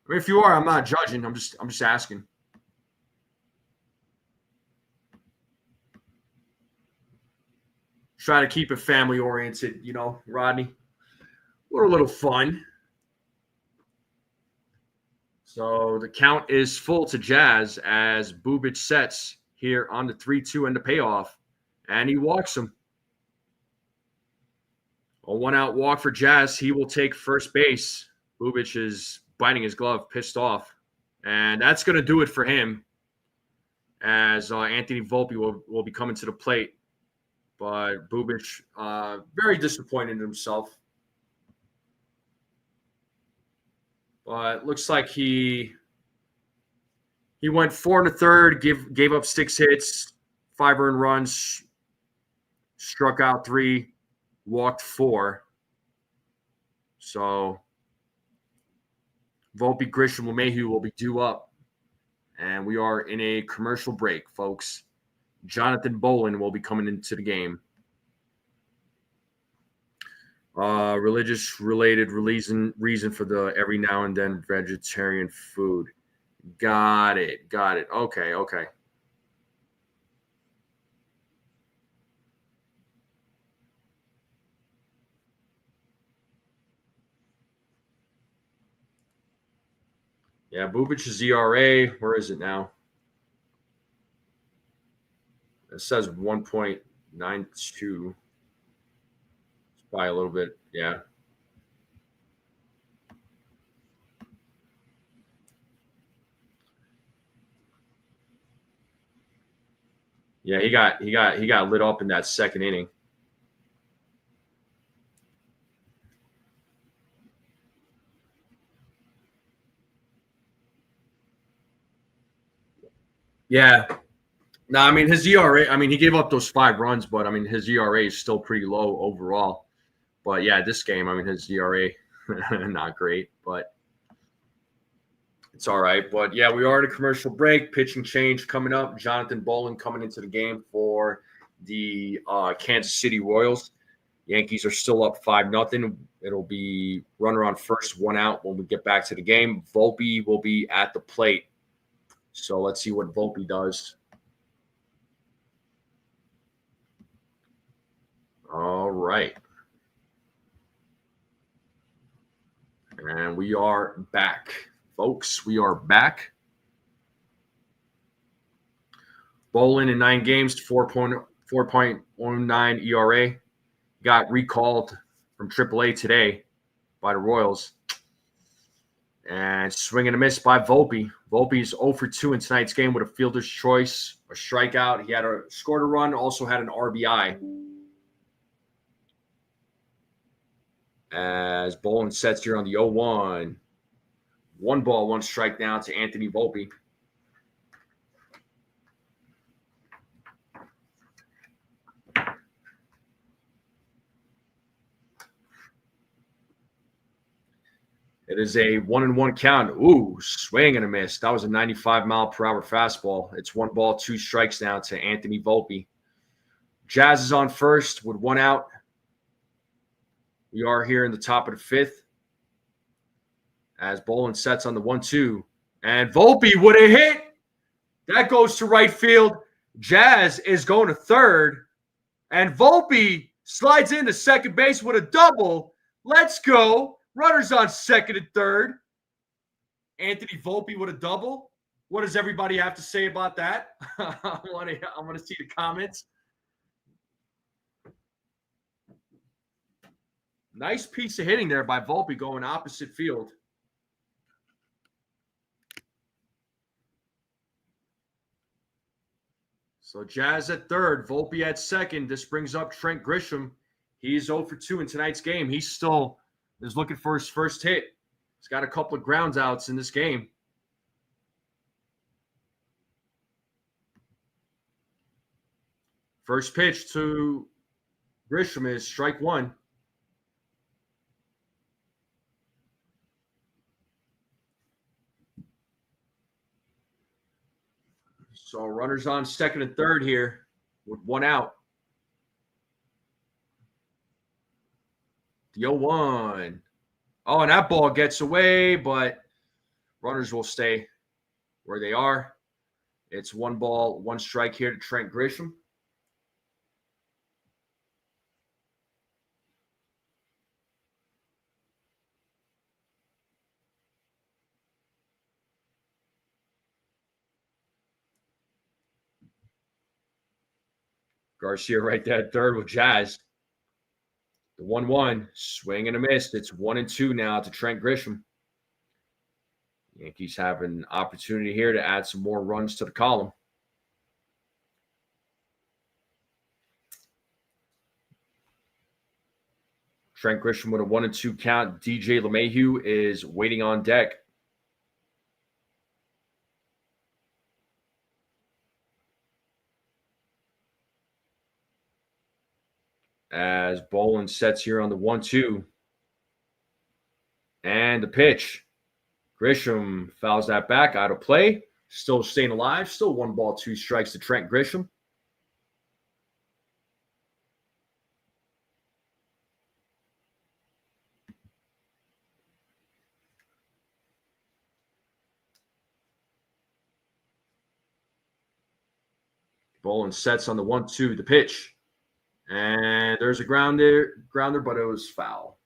I mean, if you are, I'm not judging. I'm just asking. Try to keep it family oriented, Rodney. We're a little fun. So the count is full to Jazz as Bubic sets here on the 3-2 and the payoff. And he walks him. A 1-out walk for Jazz. He will take first base. Bubic is biting his glove, pissed off. And that's going to do it for him as Anthony Volpe will be coming to the plate. But Bubic, very disappointed in himself. But looks like he went 4 1/3, gave up 6 hits, 5 earned runs, struck out 3, walked 4. So Volpe, Grisham, LeMahieu will be due up. And we are in a commercial break, folks. Jonathan Bolin will be coming into the game. Religious-related reason for the every now and then vegetarian food. Got it. Okay. Yeah, Bubic's ERA, where is it now? It says 1.92. It's probably a little bit, yeah. Yeah, he got lit up in that second inning. Yeah. No, I mean, his ERA, he gave up those 5 runs, but, his ERA is still pretty low overall. But, yeah, this game, his ERA, not great, but it's all right. But, yeah, we are at a commercial break. Pitching change coming up. Jonathan Bolin coming into the game for the Kansas City Royals. Yankees are still up 5-0. It'll be runner on first, 1 out when we get back to the game. Volpe will be at the plate. So let's see what Volpe does. All right. And we are back, folks. We are back. Bolin in 9 games, 4.19 ERA. Got recalled from AAA today by the Royals. And swing and a miss by Volpe. Volpe's 0 for 2 in tonight's game with a fielder's choice, a strikeout. He scored a run, also had an RBI. As Bolin sets here on the 0-1. 1 ball, 1 strike now to Anthony Volpe. It is a 1-1 count. Ooh, swing and a miss. That was a 95-mile-per-hour fastball. It's 1 ball, 2 strikes now to Anthony Volpe. Jazz is on first with 1 out. We are here in the top of the 5th. As Bolin sets on the 1-2. And Volpe with a hit. That goes to right field. Jazz is going to third. And Volpe slides into second base with a double. Let's go. Runners on second and third. Anthony Volpe with a double. What does everybody have to say about that? I want to see the comments. Nice piece of hitting there by Volpe going opposite field. So Jazz at third, Volpe at second. This brings up Trent Grisham. He's 0 for 2 in tonight's game. He still is looking for his first hit. He's got a couple of ground outs in this game. First pitch to Grisham is strike 1. So runners on second and third here with 1 out. The 0-1. Oh, and that ball gets away, but runners will stay where they are. It's 1 ball, 1 strike here to Trent Grisham. Garcia right there at third with Jazz. The 1-1, swing and a miss. It's 1-2 now to Trent Grisham. Yankees have an opportunity here to add some more runs to the column. Trent Grisham with a 1-2 count. DJ LeMahieu is waiting on deck. As Bolin sets here on the 1-2. And the pitch. Grisham fouls that back, out of play. Still staying alive. Still 1 ball, 2 strikes to Trent Grisham. Bolin sets on the 1-2, the pitch. And there's a grounder, but it was foul.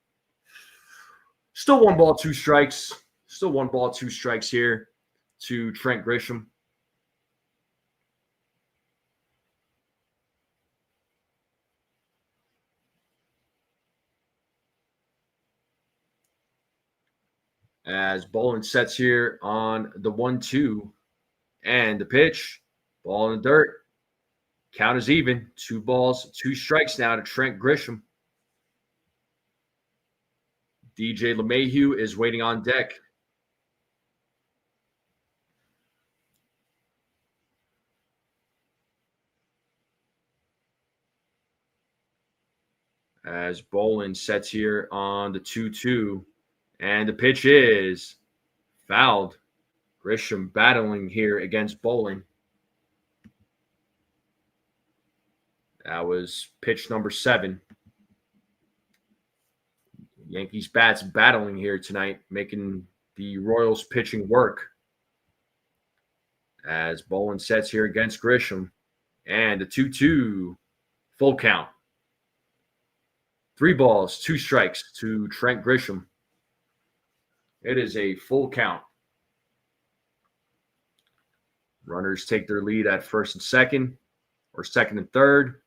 Still 1 ball, 2 strikes. Still 1 ball, 2 strikes here to Trent Grisham. As Bolin sets here on the 1-2 and the pitch. Ball in the dirt. Count is even. 2 balls, 2 strikes now to Trent Grisham. DJ LeMahieu is waiting on deck. As Bolin sets here on the 2-2. And the pitch is fouled. Grisham battling here against Bolin. That was pitch number 7. Yankees bats battling here tonight, making the Royals pitching work. As Bolin sets here against Grisham. And the 2-2, full count. 3 balls, 2 strikes to Trent Grisham. It is a full count. Runners take their lead at first and second, or second and third.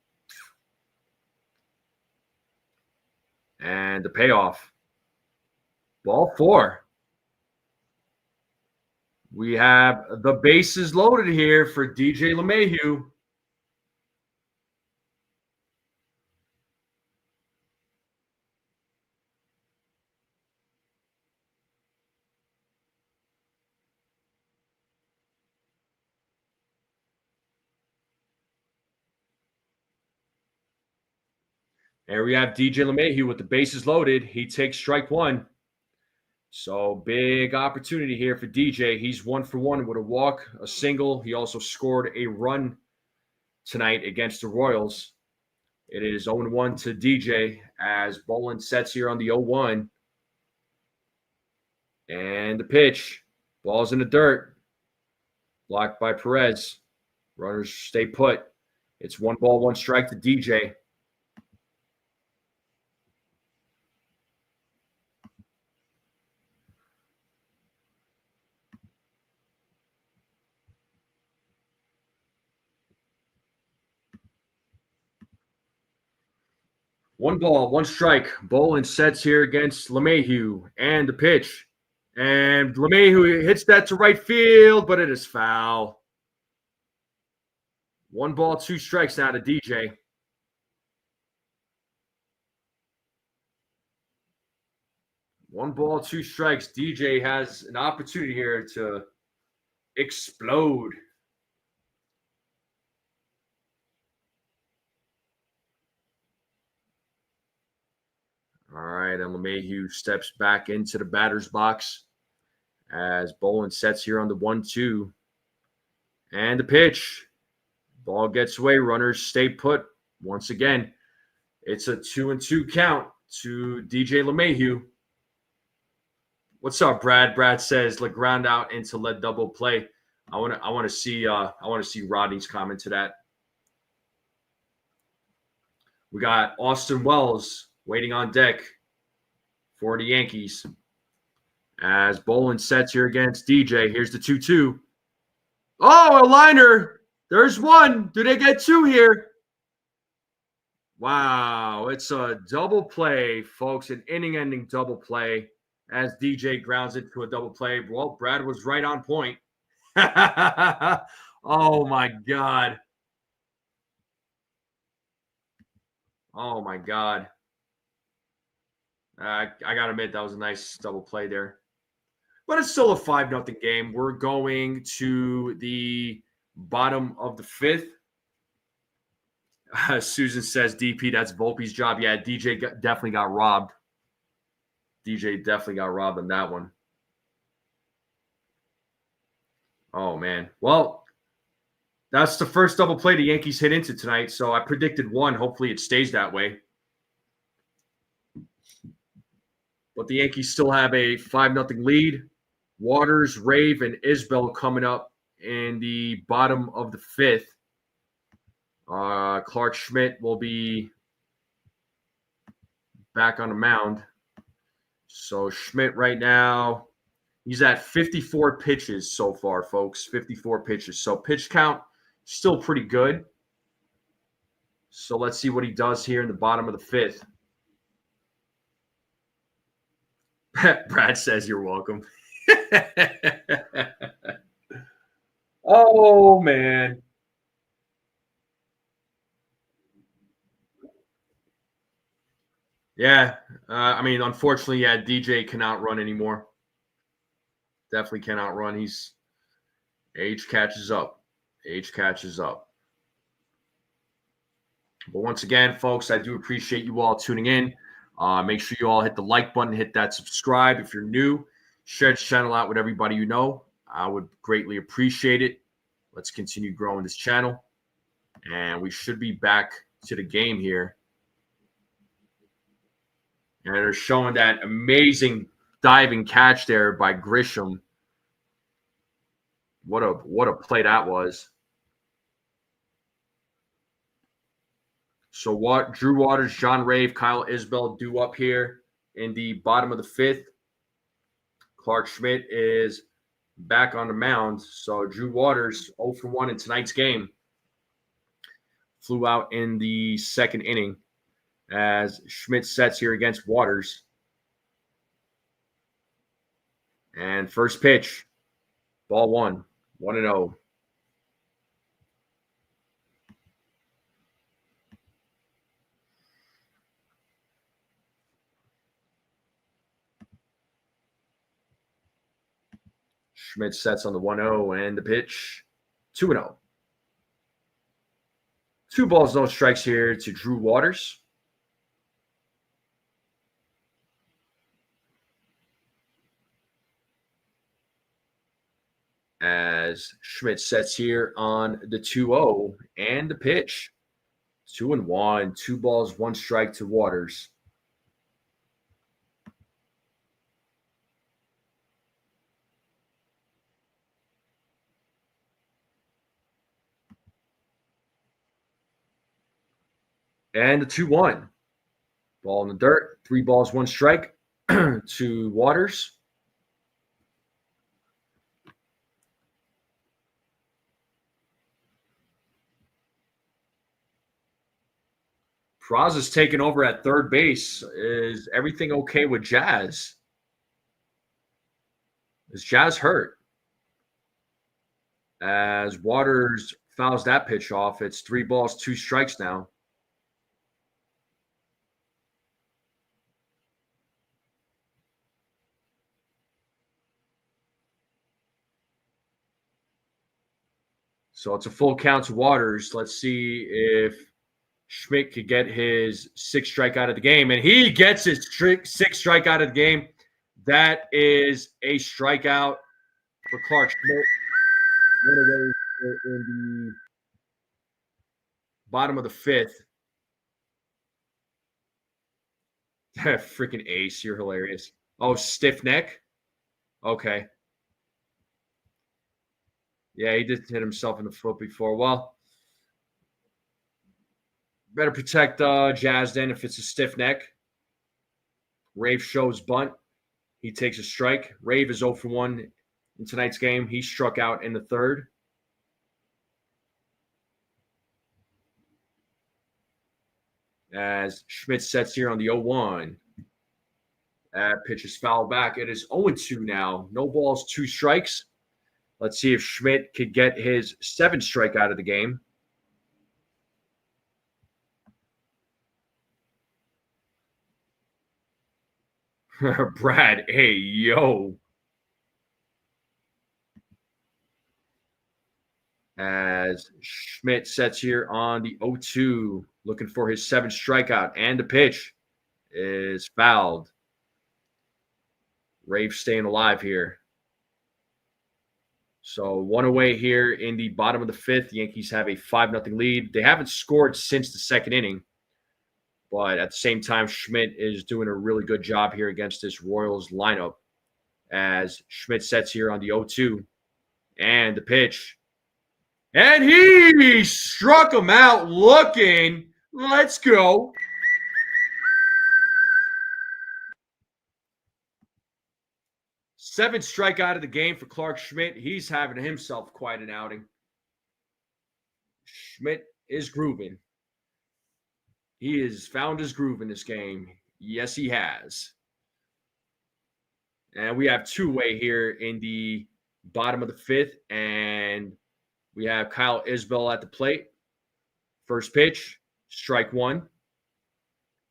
And the payoff. Ball 4. We have the bases loaded here for DJ LeMahieu. There we have DJ LeMahieu with the bases loaded. He takes strike 1. So big opportunity here for DJ. He's 1 for 1 with a walk, a single. He also scored a run tonight against the Royals. It is 0-1 to DJ as Bolin sets here on the 0-1. And the pitch. Ball's in the dirt. Blocked by Perez. Runners stay put. It's 1 ball, 1 strike to DJ. One ball, 1 strike. Bolin sets here against LeMahieu. And the pitch. And LeMahieu hits that to right field, but it is foul. 1 ball, 2 strikes now to DJ. One ball, 2 strikes. DJ has an opportunity here to explode. All right, and LeMahieu steps back into the batter's box as Bolin sets here on the 1-2. And the pitch. Ball gets away. Runners stay put. Once again, it's a 2-2 count to DJ LeMahieu. What's up, Brad? Brad says, "Let ground out into let double play." I want to see Rodney's comment to that. We got Austin Wells waiting on deck for the Yankees. As Bolin sets here against DJ. Here's the 2-2. Oh, a liner. There's 1. Do they get 2 here? Wow, it's a double play, folks, an inning-ending double play as DJ grounds it to a double play. Well, Brad was right on point. Oh my God. Oh my God. I gotta admit that was a nice double play there. But it's still a 5-0 game. We're going to the bottom of the fifth. Susan says, DP, that's Volpe's job. Yeah, definitely got robbed. DJ definitely got robbed on that one. Oh, man. Well, that's the first double play the Yankees hit into tonight. So I predicted one. Hopefully it stays that way. But the Yankees still have a 5-0 lead. Waters, Rave, and Isbell coming up in the bottom of the fifth. Clark Schmidt will be back on the mound. So Schmidt right now, he's at 54 pitches so far, folks. 54 pitches. So pitch count still pretty good. So let's see what he does here in the bottom of the fifth. Brad says you're welcome. Oh, man. Yeah. I mean, unfortunately, yeah, DJ cannot run anymore. Definitely cannot run. Age catches up. Age catches up. But once again, folks, I do appreciate you all tuning in. Make sure you all hit the like button, hit that subscribe. If you're new, share this channel out with everybody you know. I would greatly appreciate it. Let's continue growing this channel. And we should be back to the game here. And they're showing that amazing diving catch there by Grisham. What a play that was. So Drew Waters, John Rave, Kyle Isbell due up here in the bottom of the fifth. Clark Schmidt is back on the mound. So Drew Waters, 0 for 1 in tonight's game. Flew out in the second inning as Schmidt sets here against Waters. And first pitch, ball 1, 1-0. Schmidt sets on the 1-0 and the pitch, 2-0. 2 balls, no strikes here to Drew Waters. As Schmidt sets here on the 2-0 and the pitch, 2-1. 2 balls, 1 strike to Waters. And the 2-1. Ball in the dirt. 3 balls, 1 strike to Waters. Peraza's taking over at third base. Is everything okay with Jazz? Is Jazz hurt? As Waters fouls that pitch off, it's 3 balls, 2 strikes now. So it's a full count to Waters. Let's see if Schmidt could get his 6th strike out of the game. And he gets his 6th strike out of the game. That is a strikeout for Clark Schmidt. One of those in the bottom of the 5th. Freaking ace. You're hilarious. Oh, stiff neck? Okay. Yeah, he did hit himself in the foot before. Well, better protect Jazz then if it's a stiff neck. Rave shows bunt. He takes a strike. Rave is 0 for 1 in tonight's game. He struck out in the 3rd. as Schmidt sets here on the 0-1. That pitch is fouled back. It is 0-2 now. No balls, 2 strikes. Let's see if Schmidt could get his 7th strikeout of the game. Brad, hey, yo. As Schmidt sets here on the 0-2, looking for his 7th strikeout, and the pitch is fouled. Rafe staying alive here. So 1 away here in the bottom of the 5th. The Yankees have a 5-0 lead. They haven't scored since the 2nd inning, but at the same time, Schmidt is doing a really good job here against this Royals lineup. As Schmidt sets here on the 0-2, and the pitch. And he struck him out looking. Let's go. Seventh strikeout of the game for Clark Schmidt. He's having himself quite an outing. Schmidt is grooving. He has found his groove in this game. Yes, he has. And we have two-way here in the bottom of the 5th, and we have Kyle Isbell at the plate. First pitch, strike 1.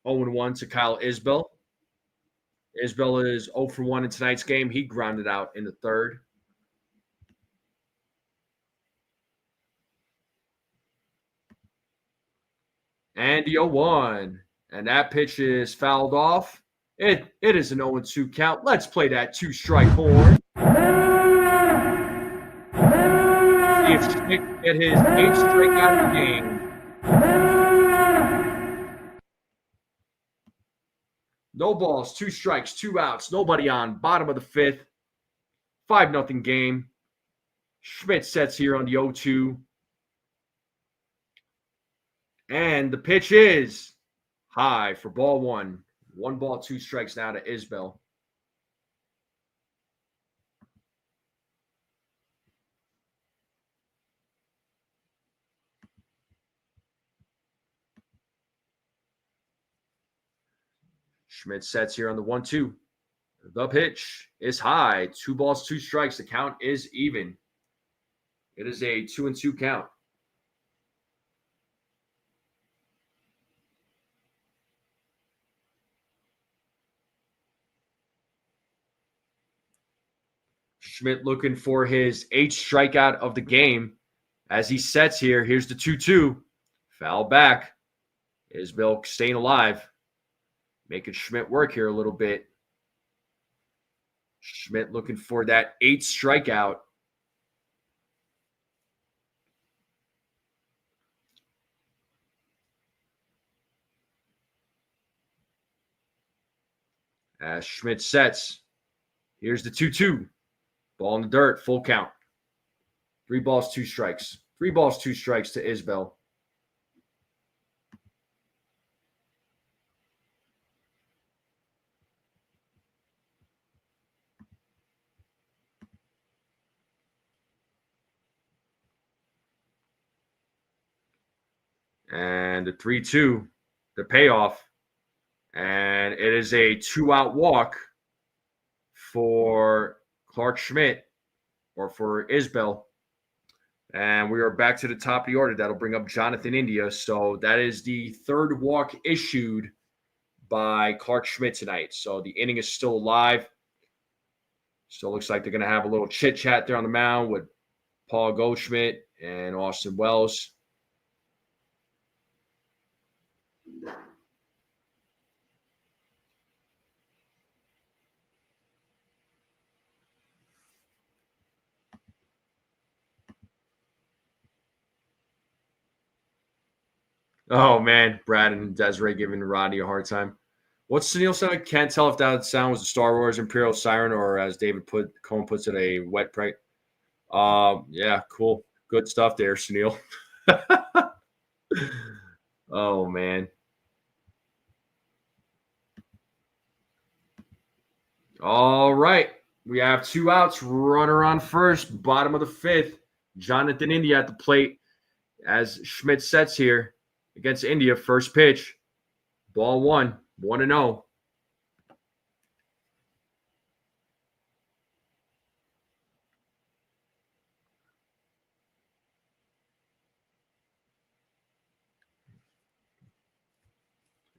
0-1 to Kyle Isbell. Isbell is 0 for 1 in tonight's game. He grounded out in the 3rd. And the 0-1. And that pitch is fouled off. It is an 0-2 count. Let's play that 2-strike horn. See if Schmidt can get his 8th strikeout of the game. No balls, 2 strikes, 2 outs, nobody on. Bottom of the 5th. 5-0 game. Schmidt sets here on the 0-2. And the pitch is high for ball 1. 1 ball, 2 strikes now to Isbell. Schmidt sets here on the 1-2. The pitch is high. 2 balls, 2 strikes. The count is even. It is a 2-2 count. Schmidt looking for his 8th strikeout of the game. As he sets here, here's the 2-2. Foul back. Isbell staying alive. Making Schmidt work here a little bit. Schmidt looking for that 8th strikeout. As Schmidt sets, here's the 2-2. Ball in the dirt, full count. 3 balls, 2 strikes. 3 balls, 2 strikes to Isbell. And the 3-2, the payoff. And it is a 2-out walk for Clark Schmidt, or for Isbell. And we are back to the top of the order. That'll bring up Jonathan India. So that is the 3rd walk issued by Clark Schmidt tonight. So the inning is still alive. Still looks like they're going to have a little chit-chat there on the mound with Paul Goldschmidt and Austin Wells. Oh, man. Brad and Desiree giving Rodney a hard time. What's Sunil sound? I can't tell if that sound was the Star Wars Imperial Siren or, as David Cohen puts it, a wet prank. Yeah, cool. Good stuff there, Sunil. Oh, man. All right. We have 2 outs. Runner on first. Bottom of the 5th. Jonathan India at the plate as Schmidt sets here against India. First pitch Ball one, 1-0.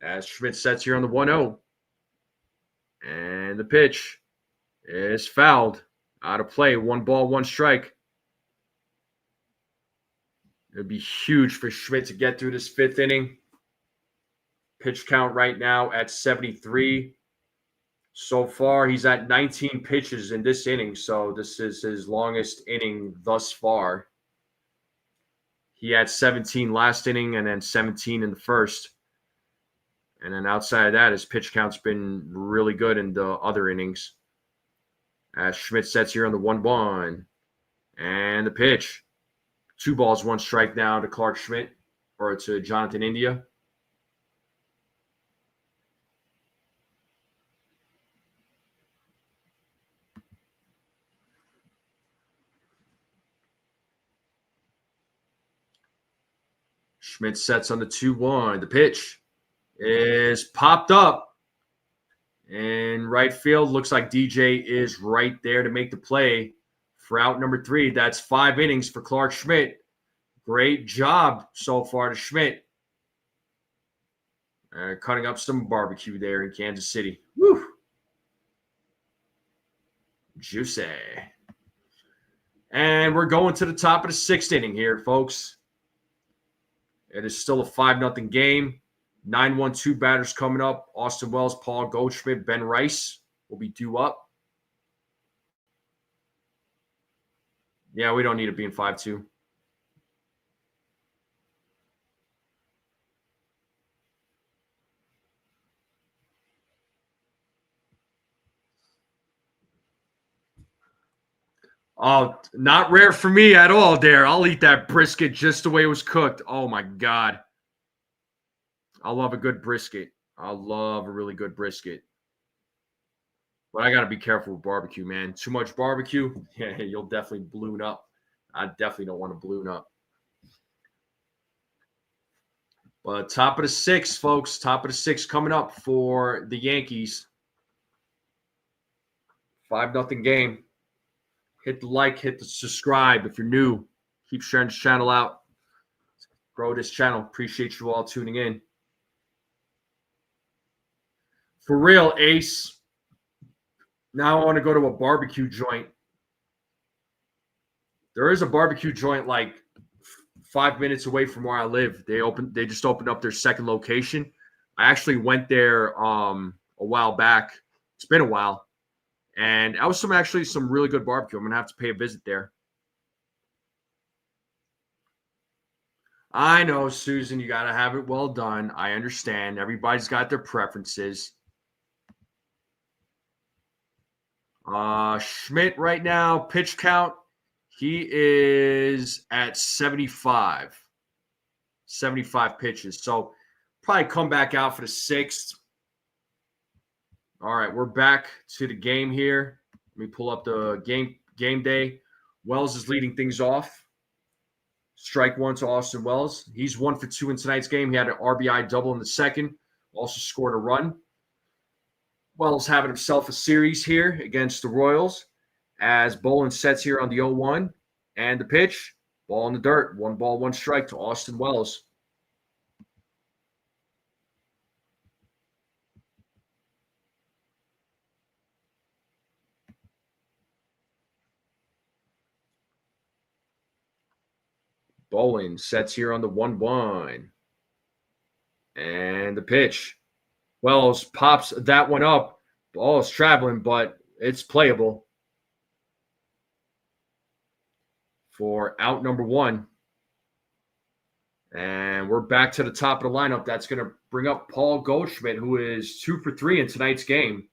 As Schmidt sets here on the 1-0. And the pitch is fouled. Out of play. 1 ball, 1 strike. It would be huge for Schmidt to get through this 5th inning. Pitch count right now at 73. So far, he's at 19 pitches in this inning. So this is his longest inning thus far. He had 17 last inning and then 17 in the first. And then outside of that, his pitch count's been really good in the other innings. As Schmidt sets here on the 1-1. And the pitch. 2 balls, 1 strike now to Clark Schmidt, or to Jonathan India. Schmidt sets on the 2-1. The pitch is popped up in right field. Looks like DJ is right there to make the play for out number 3. That's 5 innings for Clark Schmidt. Great job so far to Schmidt. Cutting up some barbecue there in Kansas City. Woo! Juicy. And we're going to the top of the 6th inning here, folks. It is still a 5-0 game. 9-1-2 batters coming up. Austin Wells, Paul Goldschmidt, Ben Rice will be due up. Yeah, we don't need it being 5-2. Oh, not rare for me at all, Dare. I'll eat that brisket just the way it was cooked. Oh, my God. I love a good brisket. I love a really good brisket. But I got to be careful with barbecue, man. Too much barbecue, yeah, you'll definitely balloon up. I definitely don't want to balloon up. But top of the 6th, folks. Top of the 6th coming up for the Yankees. 5-0 game. Hit the like, hit the subscribe if you're new. Keep sharing this channel out. Grow this channel. Appreciate you all tuning in. For real, Ace. Now I want to go to a barbecue joint. There is a barbecue joint like 5 minutes away from where I live. They just opened up their 2nd location. I actually went there a while back. It's been a while. And that was some really good barbecue. I'm going to have to pay a visit there. I know, Susan, you got to have it well done. I understand. Everybody's got their preferences. Schmidt right now, pitch count, he is at 75. 75 pitches. So probably come back out for the 6th. All right, we're back to the game here. Let me pull up the game day. Wells is leading things off. Strike 1 to Austin Wells. He's 1 for 2 in tonight's game. He had an RBI double in the 2nd. Also scored a run. Wells having himself a series here against the Royals as Bolin sets here on the 0-1. And the pitch, ball in the dirt. 1 ball, 1 strike to Austin Wells. Bolin sets here on the 1-1. And the pitch. Wells pops that one up. Ball is traveling, but it's playable for out number 1. And we're back to the top of the lineup. That's going to bring up Paul Goldschmidt, who is 2 for 3 in tonight's game.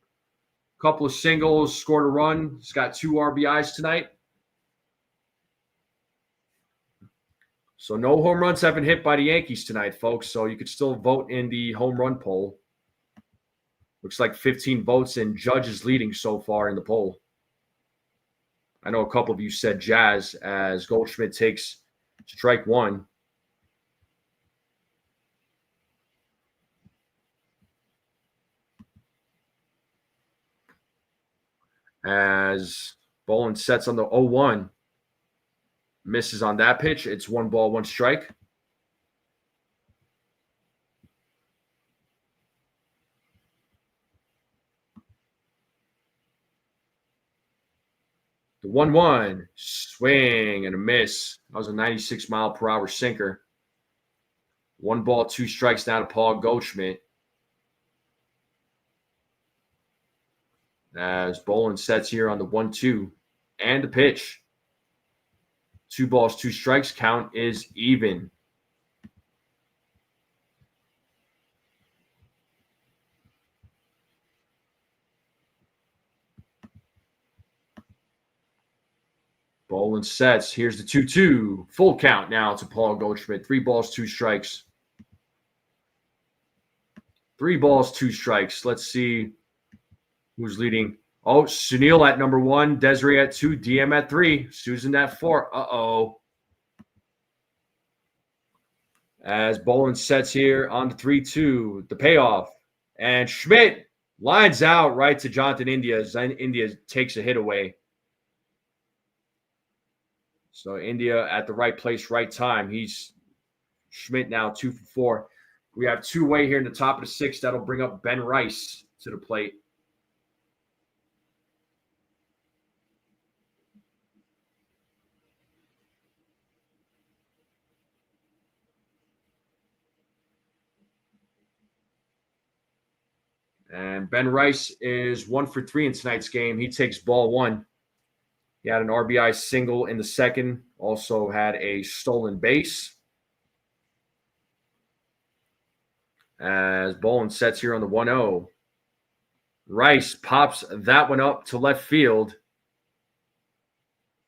Couple of singles, scored a run. He's got 2 RBIs tonight. So no home runs have been hit by the Yankees tonight, folks. So you could still vote in the home run poll. Looks like 15 votes, and Judge is leading so far in the poll. I know a couple of you said Jazz as Goldschmidt takes strike 1. As Bolin sets on the 0-1. Misses on that pitch. It's 1 ball, 1 strike. The 1-1. Swing and a miss. That was a 96-mile-per-hour sinker. 1 ball, 2 strikes now to Paul Goldschmidt. As Bolin sets here on the 1-2 and the pitch. 2 balls, 2 strikes. Count is even. Bolin sets. Here's the 2-2. Full count now to Paul Goldschmidt. 3 balls, 2 strikes. 3 balls, 2 strikes. Let's see who's leading. Oh, Sunil at number 1, Desiree at 2, DM at 3, Susan at 4. Uh-oh. As Bolin sets here on the 3-2, the payoff. And Schmidt lines out right to Jonathan India. India takes a hit away. So India at the right place, right time. He's Schmidt now 2 for 4. We have 2-way here in the top of the 6th. That'll bring up Ben Rice to the plate. And Ben Rice is 1 for 3 in tonight's game. He takes ball 1. He had an RBI single in the 2nd. Also had a stolen base. As Bolin sets here on the 1-0. Rice pops that one up to left field.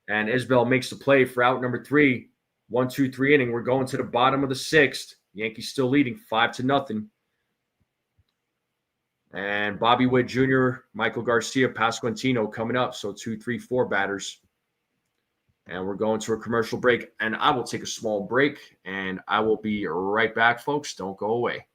And Isbell makes the play for out number 3. 1-2-3 inning. We're going to the bottom of the 6th. Yankees still leading 5-0. And Bobby Witt Jr., Michael Garcia, Pasquantino coming up. So 2, 3, 4 batters. And we're going to a commercial break. And I will take a small break. And I will be right back, folks. Don't go away.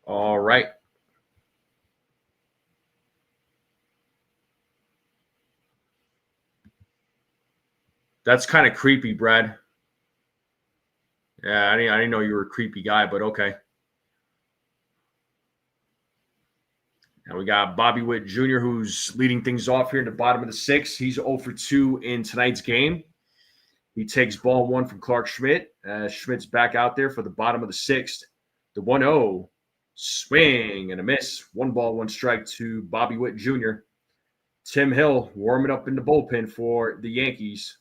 All right. That's kind of creepy, Brad. Yeah, I didn't know you were a creepy guy, but okay. Now we got Bobby Witt Jr., who's leading things off here in the bottom of the 6th. He's 0 for 2 in tonight's game. He takes ball 1 from Clark Schmidt. Schmidt's back out there for the bottom of the 6th. The 1-0. Swing and a miss. 1 ball, 1 strike to Bobby Witt Jr. Tim Hill warming up in the bullpen for the Yankees.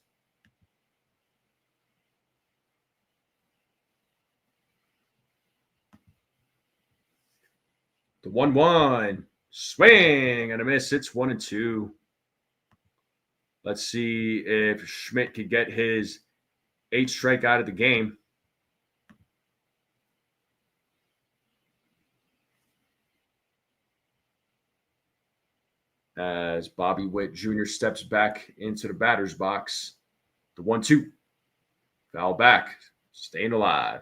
The 1-1. Swing and a miss. It's 1-2. Let's see if Schmidt could get his 8th strikeout of the game. As Bobby Witt Jr. steps back into the batter's box. The 1-2. Foul back. Staying alive.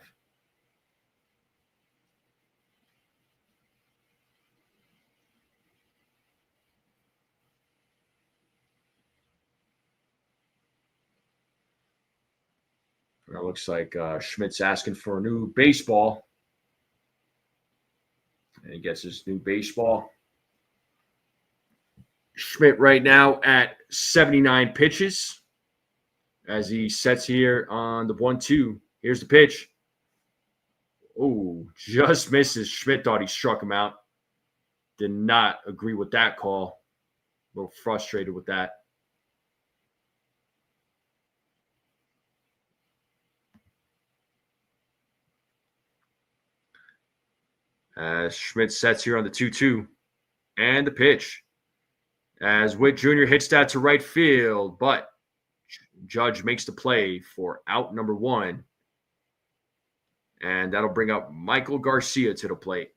It looks like Schmidt's asking for a new baseball. And he gets his new baseball. Schmidt right now at 79 pitches as he sets here on the 1-2. Here's the pitch. Oh, just misses. Schmidt thought he struck him out. Did not agree with that call. A little frustrated with that. As Schmidt sets here on the 2-2. And the pitch. As Witt Jr. hits that to right field, but Judge makes the play for out number 1. And that'll bring up Michael Garcia to the plate.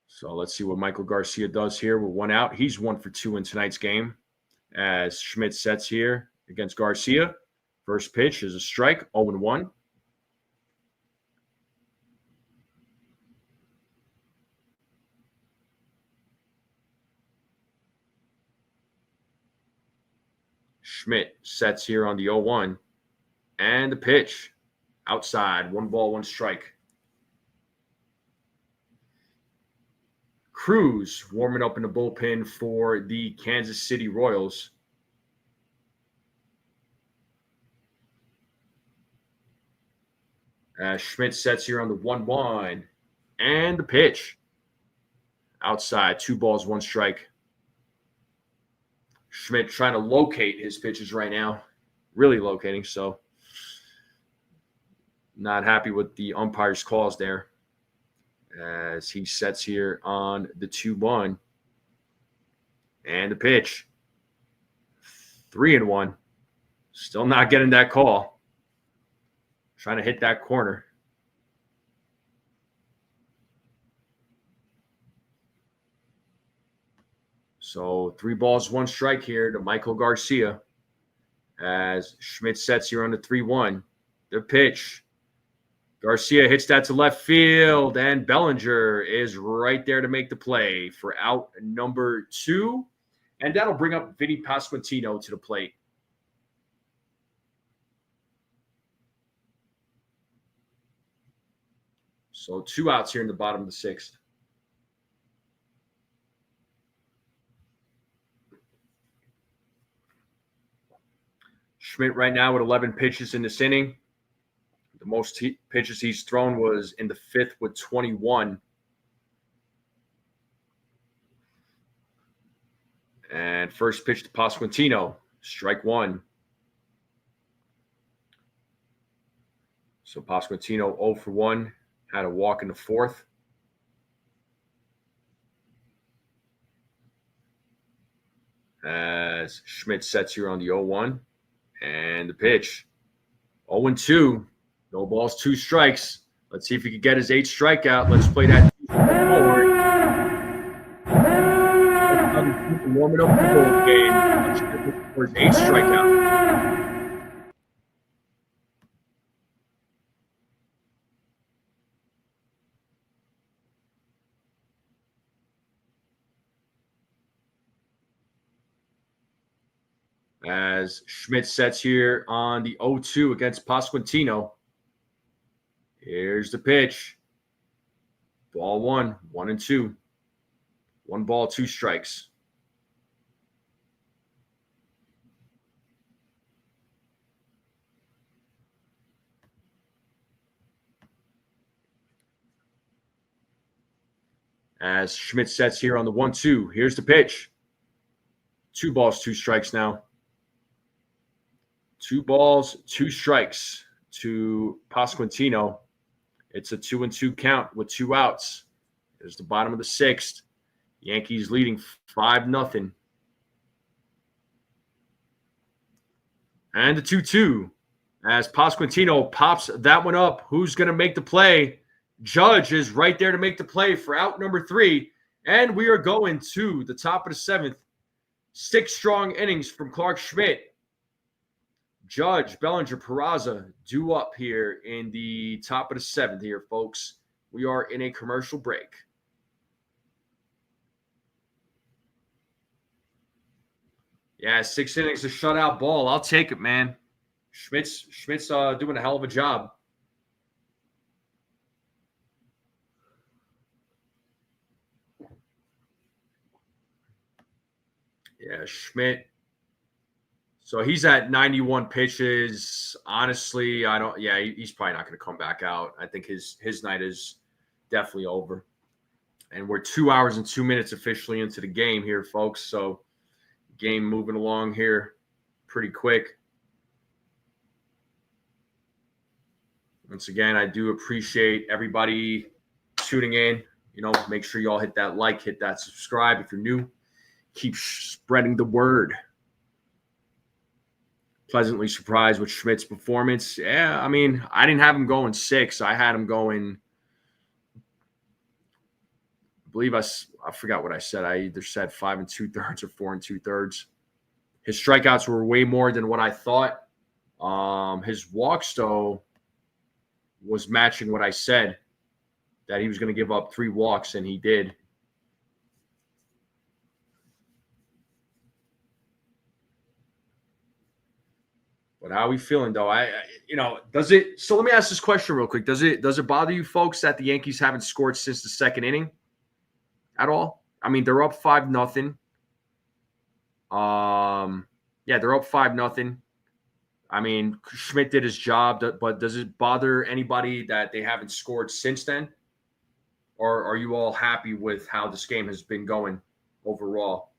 So let's see what Michael Garcia does here with 1 out. He's 1 for 2 in tonight's game. As Schmidt sets here against Garcia. First pitch is a strike, 0-1. Schmidt sets here on the 0-1. And the pitch. Outside, 1 ball, 1 strike. Cruz warming up in the bullpen for the Kansas City Royals. Schmidt sets here on the 1-1. And the pitch. Outside, 2 balls, 1 strike. Schmidt trying to locate his pitches right now. Really locating, so not happy with the umpire's calls there. As he sets here on the 2-1. And the pitch. 3-1. Still not getting that call. Trying to hit that corner. So 3 balls, 1 strike here to Michael Garcia. As Schmidt sets here on the 3-1. The pitch. Garcia hits that to left field, and Bellinger is right there to make the play for out number 2. And that'll bring up Vinny Pasquantino to the plate. So 2 outs here in the bottom of the 6th. Schmidt right now with 11 pitches in this inning. The most pitches he's thrown was in the 5th with 21. And first pitch to Pasquantino, strike 1. So Pasquantino 0 for 1, had a walk in the 4th. As Schmidt sets here on the 0-1. And the pitch, 0-2. No balls, 2 strikes. Let's see if he can get his 8th strikeout. Let's play that forward. Warming up the whole game for his 8th strikeout. As Schmidt sets here on the 0-2 against Pasquantino. Here's the pitch. Ball 1, 1-2. 1 ball, 2 strikes. As Schmidt sets here on the 1-2. Here's the pitch. 2 balls, 2 strikes now. 2 balls, 2 strikes to Pasquantino. It's a 2-2 count with 2 outs. There's the bottom of the 6th. Yankees leading 5-0. And the 2-2. As Pasquantino pops that one up, who's going to make the play? Judge is right there to make the play for out number 3. And we are going to the top of the 7th. 6 strong innings from Clark Schmidt. Judge, Bellinger, Peraza due up here in the top of the 7th here, folks. We are in a commercial break. Yeah, 6 innings of shutout ball. I'll take it, man. Schmidt's doing a hell of a job. Yeah, Schmidt. So he's at 91 pitches. Honestly, he's probably not going to come back out. I think his night is definitely over. And we're 2 hours and 2 minutes officially into the game here, folks. So game moving along here pretty quick. Once again, I do appreciate everybody tuning in. Make sure you all hit that like, hit that subscribe if you're new. Keep spreading the word. Pleasantly surprised with Schmidt's performance. Yeah, I mean, I didn't have him going 6. I had him going, I believe I forgot what I said. I either said 5 2/3 or 4 2/3. His strikeouts were way more than what I thought. His walks, though, was matching what I said, that he was going to give up 3 walks, and he did. But how are we feeling, though? Does it? So let me ask this question real quick. Does it bother you folks that the Yankees haven't scored since the 2nd inning at all? I mean, they're up 5-0. They're up 5-0. I mean, Schmidt did his job, but does it bother anybody that they haven't scored since then? Or are you all happy with how this game has been going overall?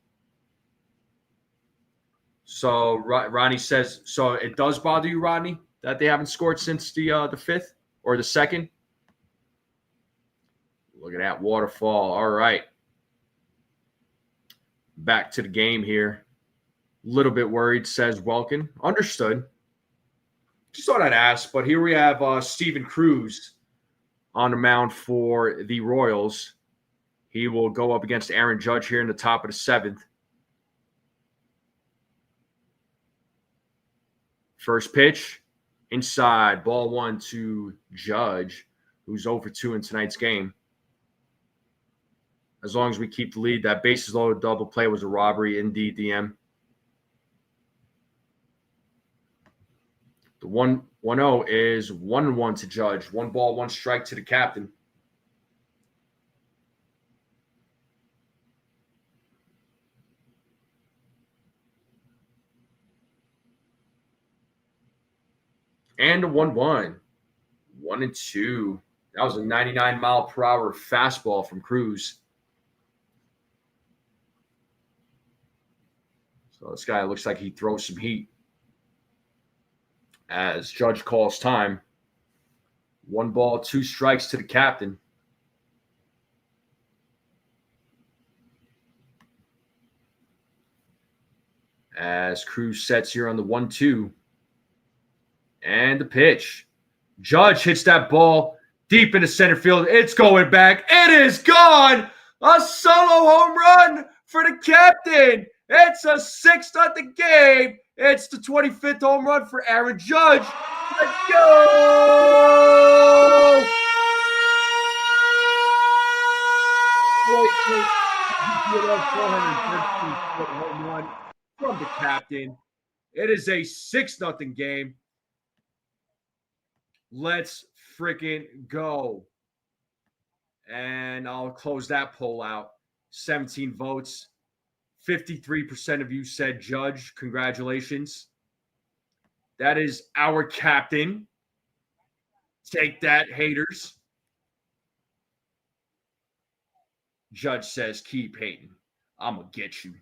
So Ronnie says, so it does bother you, Rodney, that they haven't scored since the 5th or the 2nd? Look at that waterfall. All right. Back to the game here. A little bit worried, says Welkin. Understood. Just thought I'd ask, but here we have Steven Cruz on the mound for the Royals. He will go up against Aaron Judge here in the top of the 7th. First pitch, inside, ball 1 to Judge, who's 0 for 2 in tonight's game. As long as we keep the lead, that bases loaded double play was a robbery, indeed, DM. The 1-0 is 1-1 to Judge. 1 ball, 1 strike to the captain. And a 1-1. 1-2. That was a 99-mile-per-hour fastball from Cruz. So this guy looks like he throws some heat. As Judge calls time. 1 ball, 2 strikes to the captain. As Cruz sets here on the 1-2. And the pitch. Judge hits that ball deep into center field. It's going back. It is gone. A solo home run for the captain. It's a 6-0 game. It's the 25th home run for Aaron Judge. Let's go! Wait. 413-foot home run from the captain. It is a 6-0 game. Let's freaking go. And I'll close that poll out. 17 votes. 53% of you said Judge. Congratulations. That is our captain. Take that, haters. Judge says, keep hating. I'm going to get you.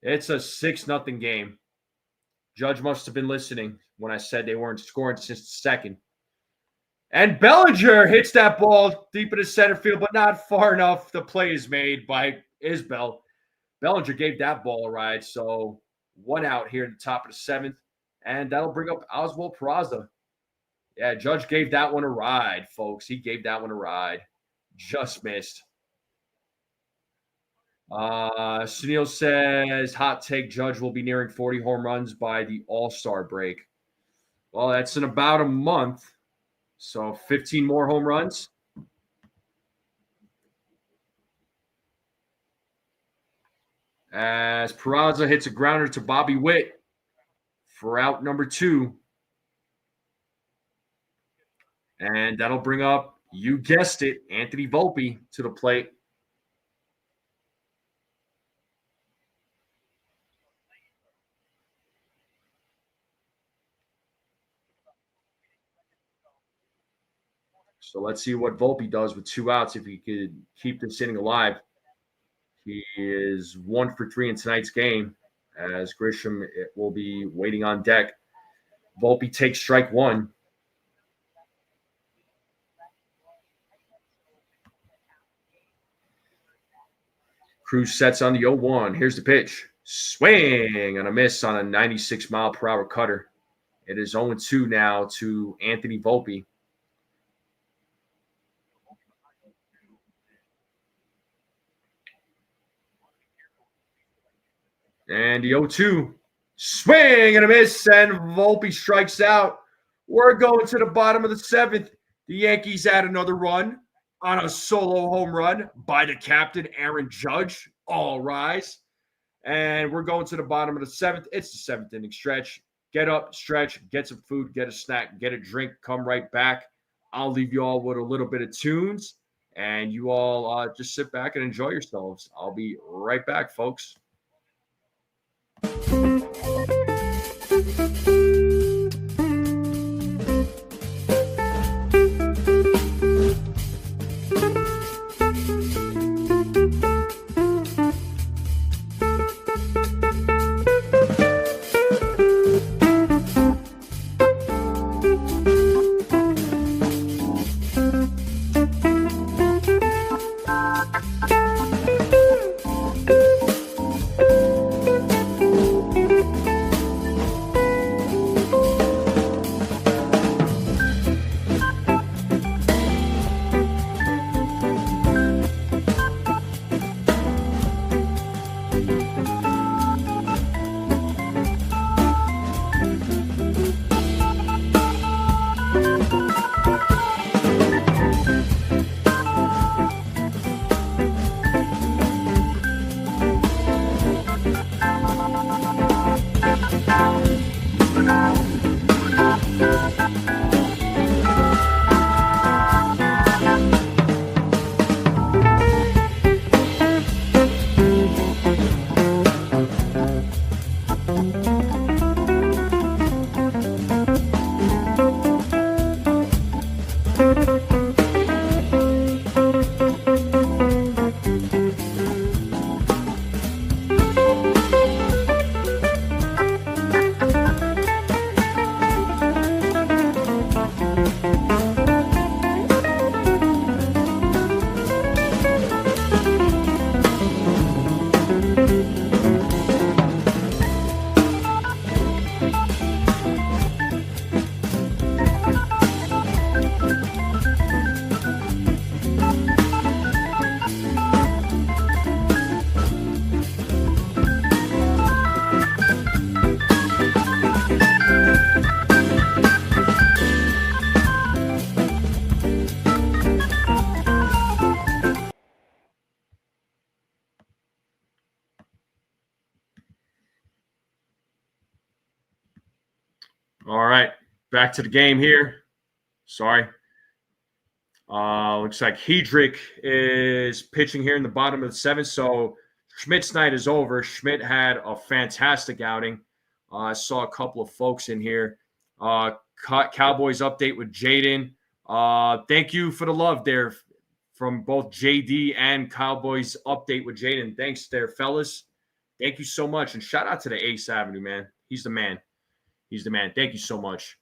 It's a 6-0 game. Judge must have been listening when I said they weren't scoring since the second. And Bellinger hits that ball deep into center field, but not far enough. The play is made by Isbell. Bellinger gave that ball a ride. So 1 out here at the top of the 7th. And that'll bring up Oswald Peraza. Yeah, Judge gave that one a ride, folks. He gave that one a ride. Just missed. Sunil says, hot take, Judge will be nearing 40 home runs by the All-Star break. Well, that's in about a month. So 15 more home runs. As Peraza hits a grounder to Bobby Witt for out number 2. And that'll bring up, you guessed it, Anthony Volpe to the plate. So let's see what Volpe does with 2 outs if he could keep this inning alive. He is 1 for 3 in tonight's game, as Grisham will be waiting on deck. Volpe takes strike 1. Cruz sets on the 0-1. Here's the pitch. Swing and a miss on a 96-mile-per-hour cutter. It is 0-2 now to Anthony Volpe. And the 0-2. Swing and a miss, and Volpe strikes out. We're going to the bottom of the 7th. The Yankees add another run on a solo home run by the captain, Aaron Judge. All rise. And we're going to the bottom of the 7th. It's the 7th inning stretch. Get up, stretch, get some food, get a snack, get a drink, come right back. I'll leave you all with a little bit of tunes, and you all just sit back and enjoy yourselves. I'll be right back, folks. All right, back to the game here. Sorry. Looks like Hedrick is pitching here in the bottom of the 7th. So Schmidt's night is over. Schmidt had a fantastic outing. I saw a couple of folks in here. Cowboys update with Jaden. Thank you for the love there, from both JD and Cowboys update with Jaden. Thanks there, fellas. Thank you so much. And shout out to the Ace Avenue, man. He's the man. He's the man. Thank you so much.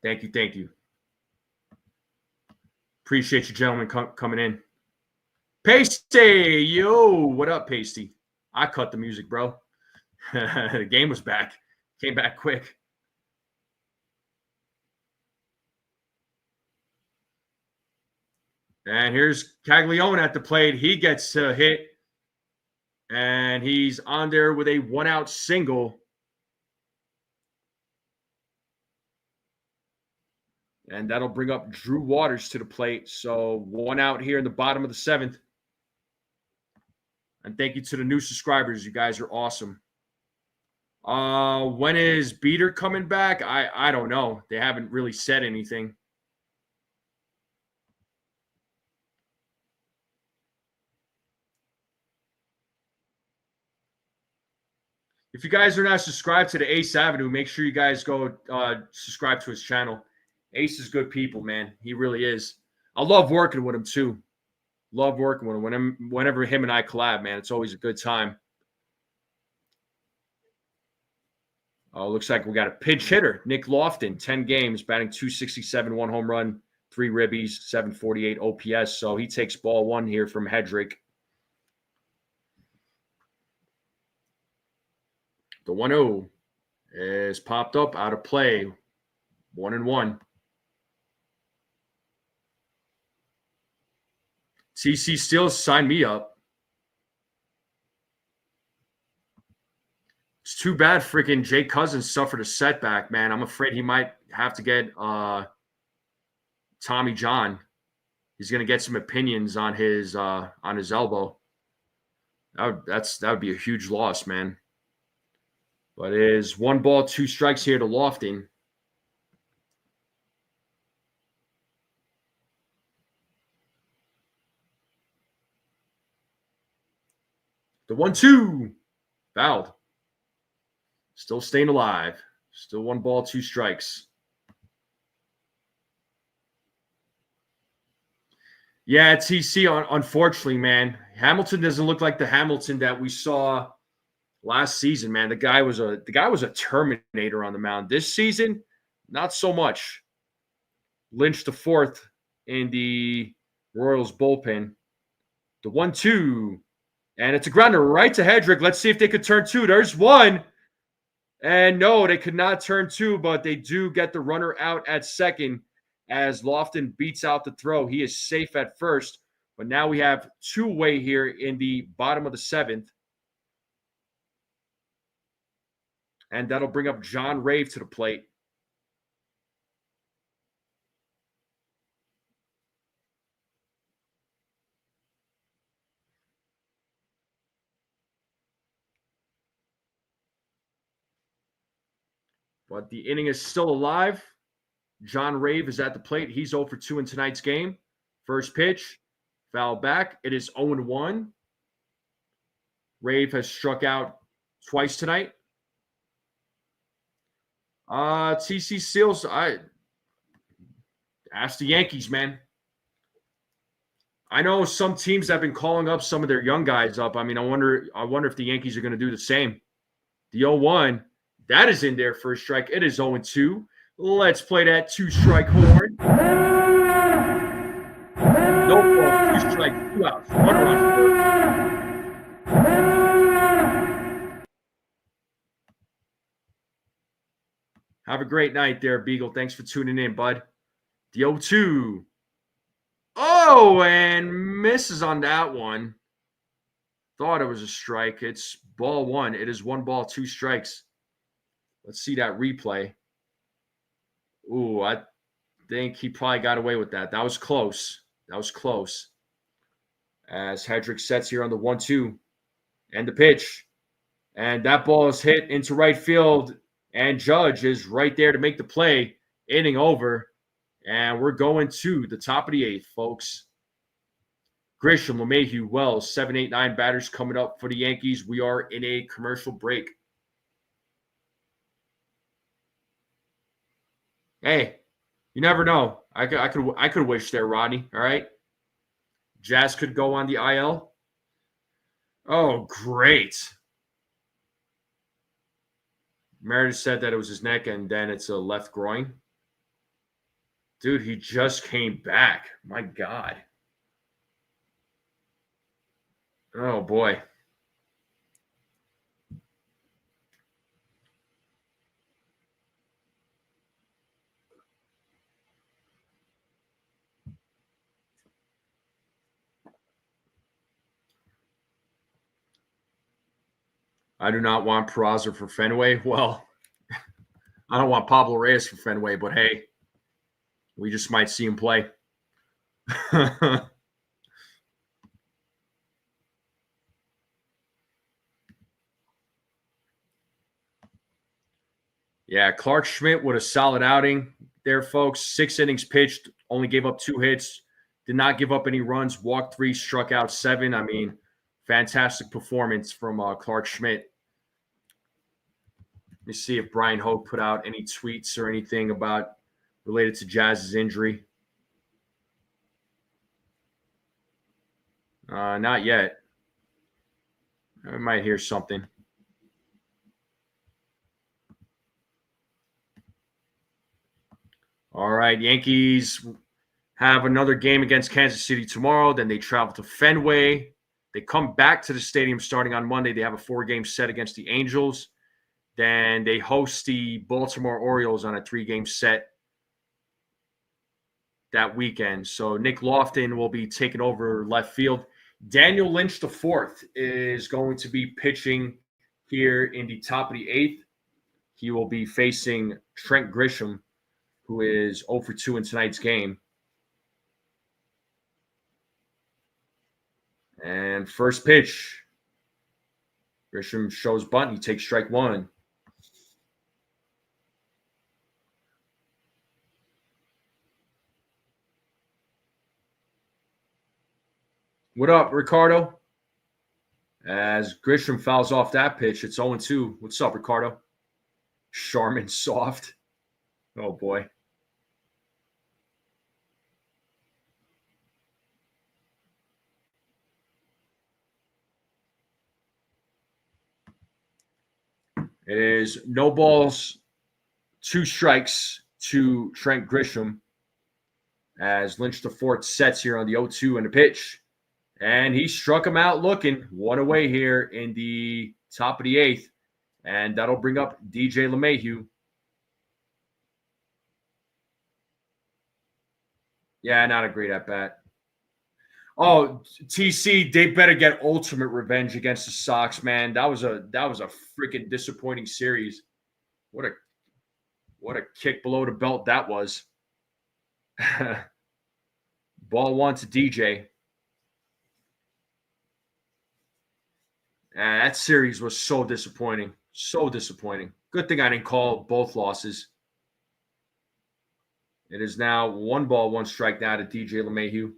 Thank you. Thank you. Appreciate you, gentlemen, coming in. Pasty, yo, what up, Pasty? I cut the music, bro. The game was back. Came back quick. And here's Caglione at the plate. He gets hit. And he's on there with a one-out single. And that'll bring up Drew Waters to the plate. So 1 out here in the bottom of the 7th. And thank you to the new subscribers. You guys are awesome. When is Beater coming back? I don't know. They haven't really said anything. If you guys are not subscribed to the Ace Avenue, make sure you guys go subscribe to his channel. Ace is good people, man. He really is. I love working with him, too. Love working with him. Whenever him and I collab, man, it's always a good time. Oh, looks like we got a pinch hitter, Nick Lofton, 10 games, batting .267, 1 home run, 3 ribbies, 748 OPS. So he takes ball 1 here from Hedrick. The 1-0 is popped up, out of play. 1-1. TC Steele, sign me up. It's too bad freaking Jay Cousins suffered a setback, man. I'm afraid he might have to get Tommy John. He's going to get some opinions on his elbow. That would be a huge loss, man. But it is 1 ball, 2 strikes here to Lofton. The 1-2. Fouled. Still staying alive. Still 1 ball, 2 strikes. Yeah, TC, unfortunately, man. Hamilton doesn't look like the Hamilton that we saw last season, man. The guy was a Terminator on the mound. This season, not so much. Lynch the 4th in the Royals bullpen. The 1-2. And it's a grounder right to Hedrick. Let's see if they could turn 2. There's 1. And no, they could not turn 2, but they do get the runner out at second as Lofton beats out the throw. He is safe at first, but now we have 2-way here in the bottom of the 7th. And that'll bring up John Rave to the plate. But the inning is still alive. John Rave is at the plate. He's 0 for 2 in tonight's game. First pitch, foul back. It is 0-1. Rave has struck out twice tonight. TC Seals, I ask the Yankees, man. I know some teams have been calling up some of their young guys up. I mean, I wonder if the Yankees are going to do the same. The 0-1, that is in there for a strike. It is 0-2. Let's play that 2-strike horn. No ball, 2 strike, 2 outs, 1 run. Have a great night there, Beagle. Thanks for tuning in, bud. The 0-2. Oh, and misses on that one. Thought it was a strike. It's ball 1. It is 1 ball, 2 strikes. Let's see that replay. Ooh, I think he probably got away with that. That was close. That was close. As Hedrick sets here on the 1-2 and the pitch. And that ball is hit into right field. And Judge is right there to make the play. Inning over. And we're going to the top of the 8th, folks. Grisham, LeMahieu, Wells, 7, 8, 9 batters coming up for the Yankees. We are in a commercial break. Hey, You never know. I could wish there, Rodney. All right. Jazz could go on the IL. Oh, great. Meredith said that it was his neck and then it's a left groin. Dude, he just came back. My God. Oh, boy. I do not want Peraza for Fenway. Well, I don't want Pablo Reyes for Fenway, but hey, we just might see him play. Yeah, Clark Schmidt with a solid outing there, folks. 6 innings pitched, only gave up 2 hits, did not give up any runs, walked 3, struck out 7. I mean, fantastic performance from Clark Schmidt. Let me see if Brian Hope put out any tweets or anything about related to Jazz's injury. Not yet. I might hear something. All right, Yankees have another game against Kansas City tomorrow. Then they travel to Fenway. They come back to the stadium starting on Monday. They have a 4-game set against the Angels. Then they host the Baltimore Orioles on a 3-game set that weekend. So Nick Lofton will be taking over left field. Daniel Lynch IV is going to be pitching here in the top of the 8th. He will be facing Trent Grisham, who is 0 for 2 in tonight's game. And first pitch, Grisham shows bunt. He takes strike 1. What up, Ricardo? As Grisham fouls off that pitch, it's 0-2. What's up, Ricardo? Charmin soft. Oh, boy. It is no balls, 2 strikes to Trent Grisham as Lynch IV sets here on the 0-2 and the pitch. And he struck him out looking. 1 away here in the top of the 8th. And that'll bring up DJ LeMahieu. Yeah, not a great at bat. Oh, TC, they better get ultimate revenge against the Sox, man. That was a freaking disappointing series. What a kick below the belt that was. Ball 1 to DJ. That series was so disappointing. So disappointing. Good thing I didn't call both losses. It is now 1 ball, 1 strike now to DJ LeMahieu.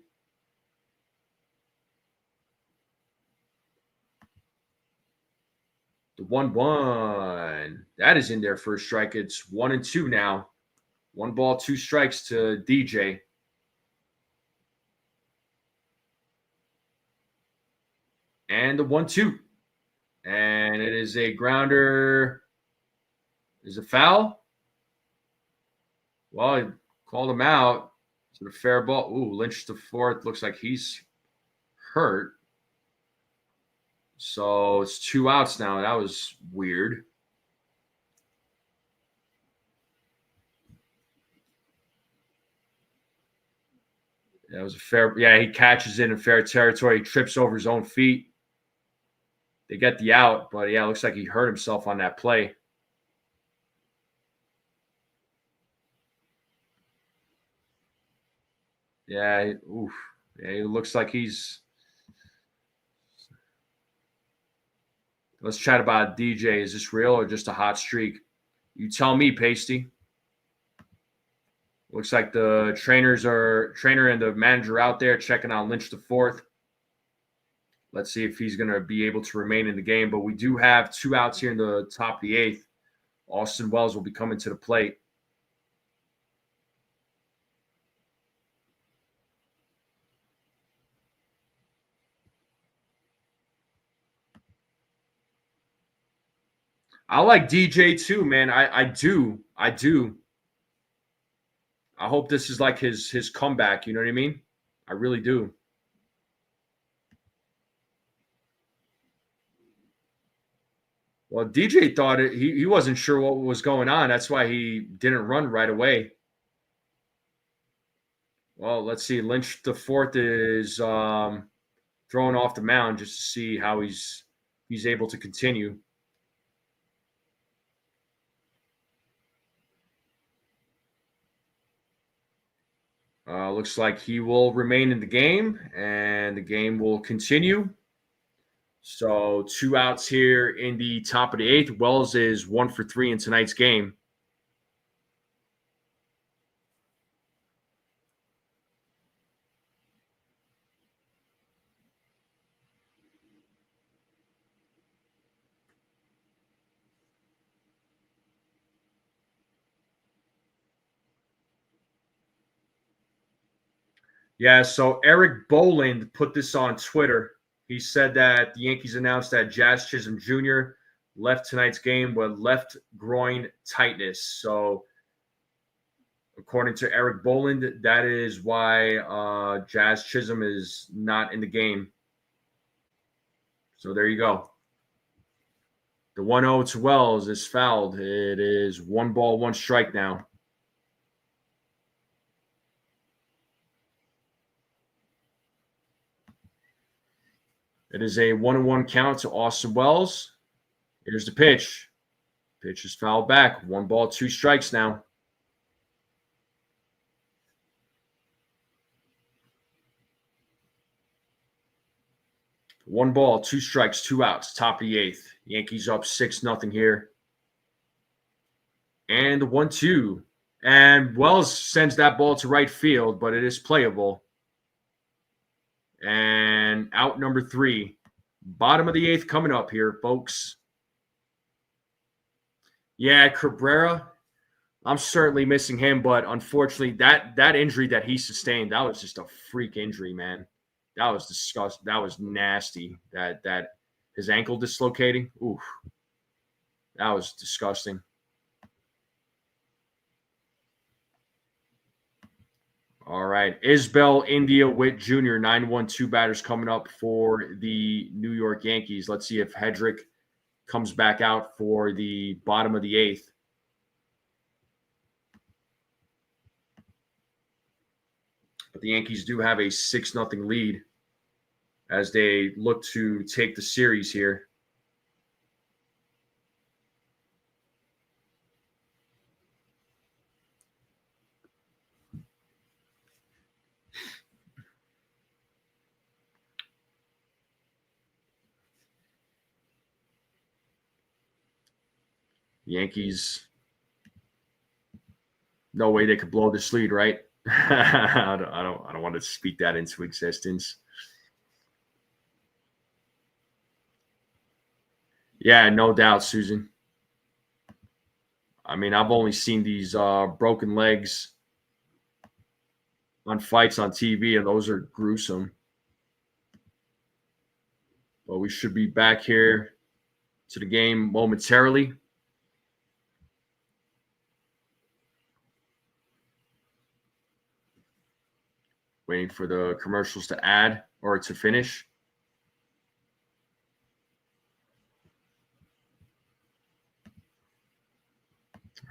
The 1-1. That is in there for a strike. It's 1-2 now. 1 ball, 2 strikes to DJ. And the 1-2. And it is a grounder. Is a foul? Well, he called him out. Is it a fair ball? Ooh, Lynch IV looks like he's hurt. So it's 2 outs now. That was weird. That was a fair. Yeah, he catches it in fair territory. He trips over his own feet. They get the out, but yeah, it looks like he hurt himself on that play. Yeah, oof. Yeah, it looks like he's. Let's chat about DJ. Is this real or just a hot streak? You tell me, Pasty. Looks like the trainer and the manager out there checking on Lynch IV. Let's see if he's going to be able to remain in the game. But we do have 2 outs here in the top of the 8th. Austin Wells will be coming to the plate. I like DJ too, man. I do. I do. I hope this is like his comeback. You know what I mean? I really do. Well, DJ thought he wasn't sure what was going on. That's why he didn't run right away. Well, let's see. Lynch the fourth is thrown off the mound just to see how he's able to continue. Looks like he will remain in the game, and the game will continue. So 2 outs here in the top of the eighth. Wells is 1 for 3 in tonight's game. Yeah, so Eric Boland put this on Twitter. He said that the Yankees announced that Jazz Chisholm Jr. left tonight's game with left groin tightness. So, according to Eric Boland, that is why Jazz Chisholm is not in the game. So, there you go. The 1-0 to Wells is fouled. It is 1 ball, 1 strike now. It is a 1-1 count to Austin Wells. Here's the pitch. Pitch is fouled back. 1 ball, 2 strikes now. One ball, 2 strikes, 2 outs, top of the eighth. Yankees up 6-0 here. And the 1-2. And Wells sends that ball to right field, but it is playable. And out number 3. Bottom of the eighth coming up here, folks. Yeah, Cabrera, I'm certainly missing him, but unfortunately, that injury that he sustained, that was just a freak injury, man. That was disgusting. That was nasty. That his ankle dislocating. Oof. That was disgusting. All right. Isbell, India, Witt Jr., 9-1-2 batters coming up for the New York Yankees. Let's see if Hedrick comes back out for the bottom of the eighth. But the Yankees do have a 6-0 lead as they look to take the series here. Yankees, no way they could blow this lead, right? I don't want to speak that into existence. Yeah, no doubt, Susan. I mean, I've only seen these broken legs on fights on TV, and those are gruesome. But we should be back here to the game momentarily. Waiting for the commercials to add or to finish.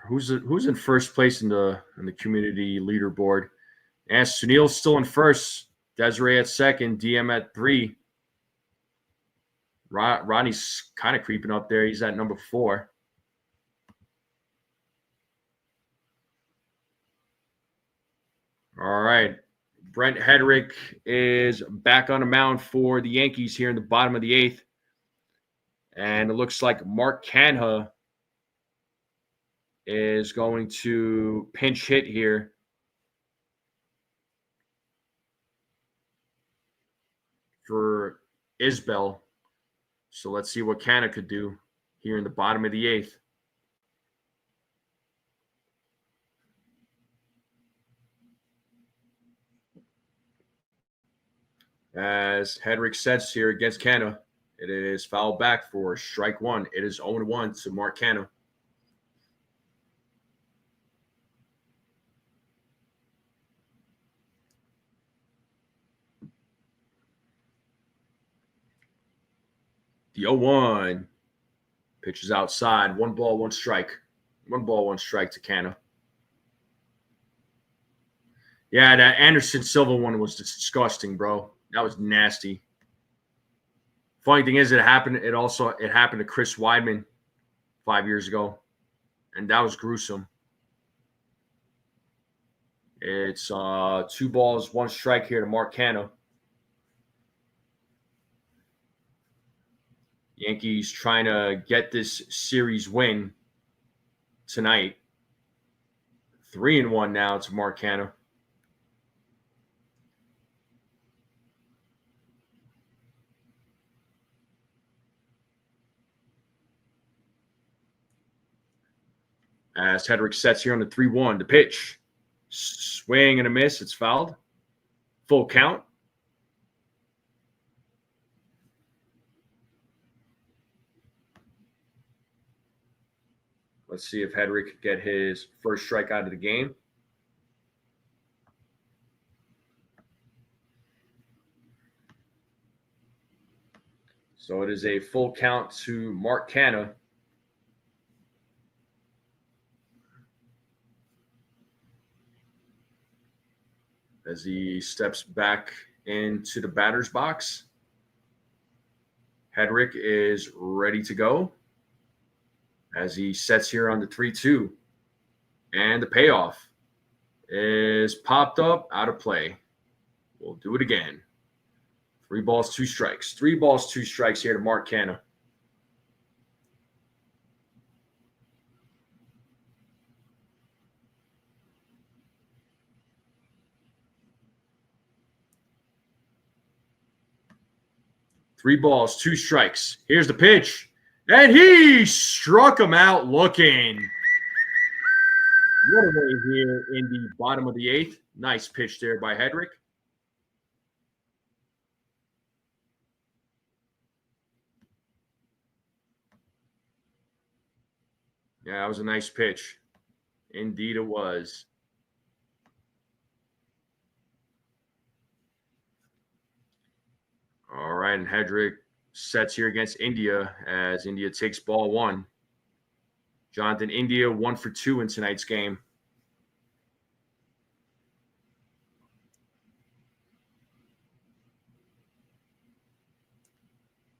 Who's in first place in the community leaderboard? And Sunil's still in first. Desiree at second. DM at 3. Ronnie's kind of creeping up there. He's at number 4. All right. Brent Hedrick is back on the mound for the Yankees here in the bottom of the eighth. And it looks like Mark Canha is going to pinch hit here for Isbell. So let's see what Canha could do here in the bottom of the eighth. As Hedrick sets here against Canha. It is fouled back for strike one. It is 0-1 to Mark Canha. The 0-1 pitch is outside. 1 ball, 1 strike. 1 ball, 1 strike to Canha. Yeah, that Anderson Silva one was disgusting, bro. That was nasty. Funny thing is, it happened to Chris Weidman 5 years ago, and that was gruesome. It's 2 balls, 1 strike here to Mark Canha. Yankees trying to get this series win tonight. 3-1 now to Mark Canha. As Hedrick sets here on the 3-1, the pitch. Swing and a miss. It's fouled. Full count. Let's see if Hedrick can get his first strike out of the game. So it is a full count to Mark Canha. As he steps back into the batter's box. Hedrick is ready to go as he sets here on the 3-2. And the payoff is popped up, out of play. We'll do it again. 3 balls, 2 strikes. 3 balls, 2 strikes here to Mark Canha. Three balls, 2 strikes. Here's the pitch. And he struck him out looking. What a way here in the bottom of the 8th. Nice pitch there by Hedrick. Yeah, that was a nice pitch. Indeed it was. All right, and Hedrick sets here against India as India takes ball 1. Jonathan India 1 for 2 in tonight's game.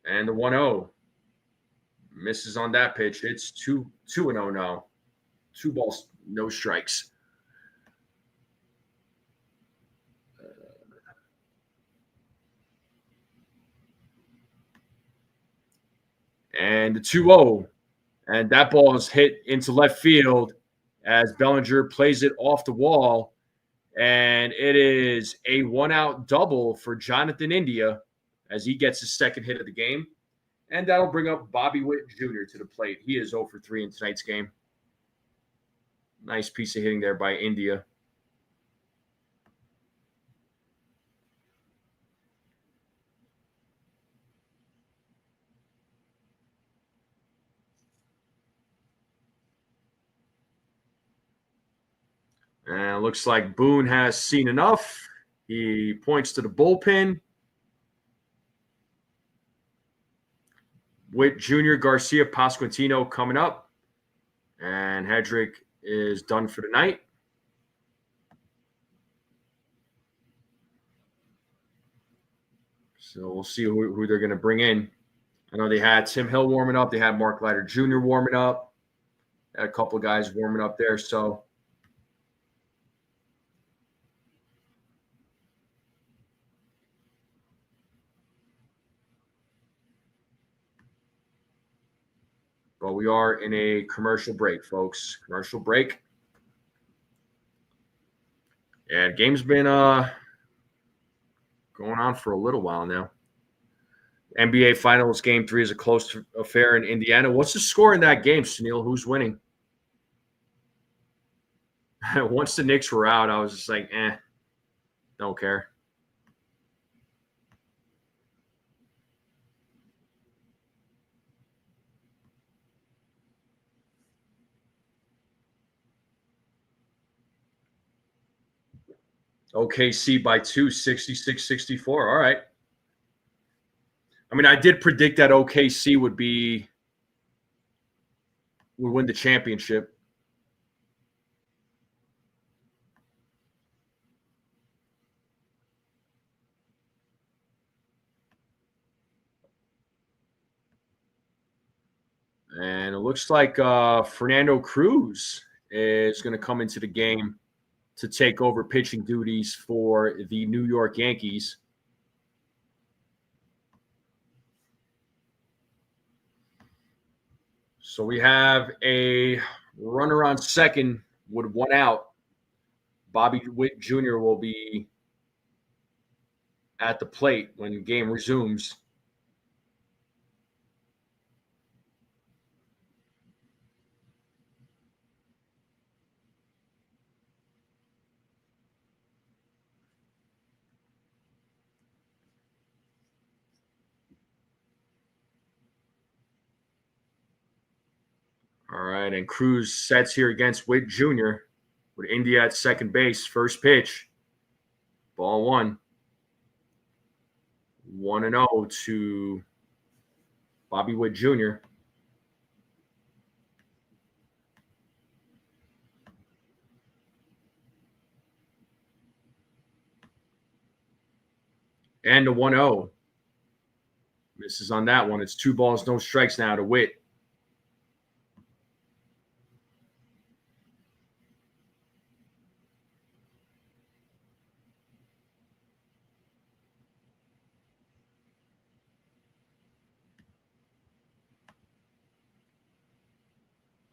And the 1-0 misses on that pitch. It's 2-0 now. 2 balls, no strikes. And the 2-0. And that ball is hit into left field as Bellinger plays it off the wall. And it is a 1-out double for Jonathan India as he gets his second hit of the game. And that'll bring up Bobby Witt Jr. to the plate. He is 0 for 3 in tonight's game. Nice piece of hitting there by India. And it looks like Boone has seen enough. He points to the bullpen. Witt Jr., Garcia, Pasquantino coming up. And Hedrick is done for the night. So we'll see who they're going to bring in. I know they had Tim Hill warming up. They had Mark Leiter Jr. warming up. Had a couple of guys warming up there. So but we are in a commercial break, folks. Commercial break. And game's been going on for a little while now. NBA Finals Game 3 is a close affair in Indiana. What's the score in that game, Sunil? Who's winning? Once the Knicks were out, I was just like, don't care. OKC by 2, 66-64. All right. I mean, I did predict that OKC would win the championship. And it looks like Fernando Cruz is going to come into the game to take over pitching duties for the New York Yankees. So we have a runner on second with one out. Bobby Witt Jr. will be at the plate when the game resumes. All right, and Cruz sets here against Witt Jr. with India at second base. First pitch, ball one. 1-0 to Bobby Witt Jr. And a 1-0. Misses on that one. It's 2 balls, no strikes now to Witt.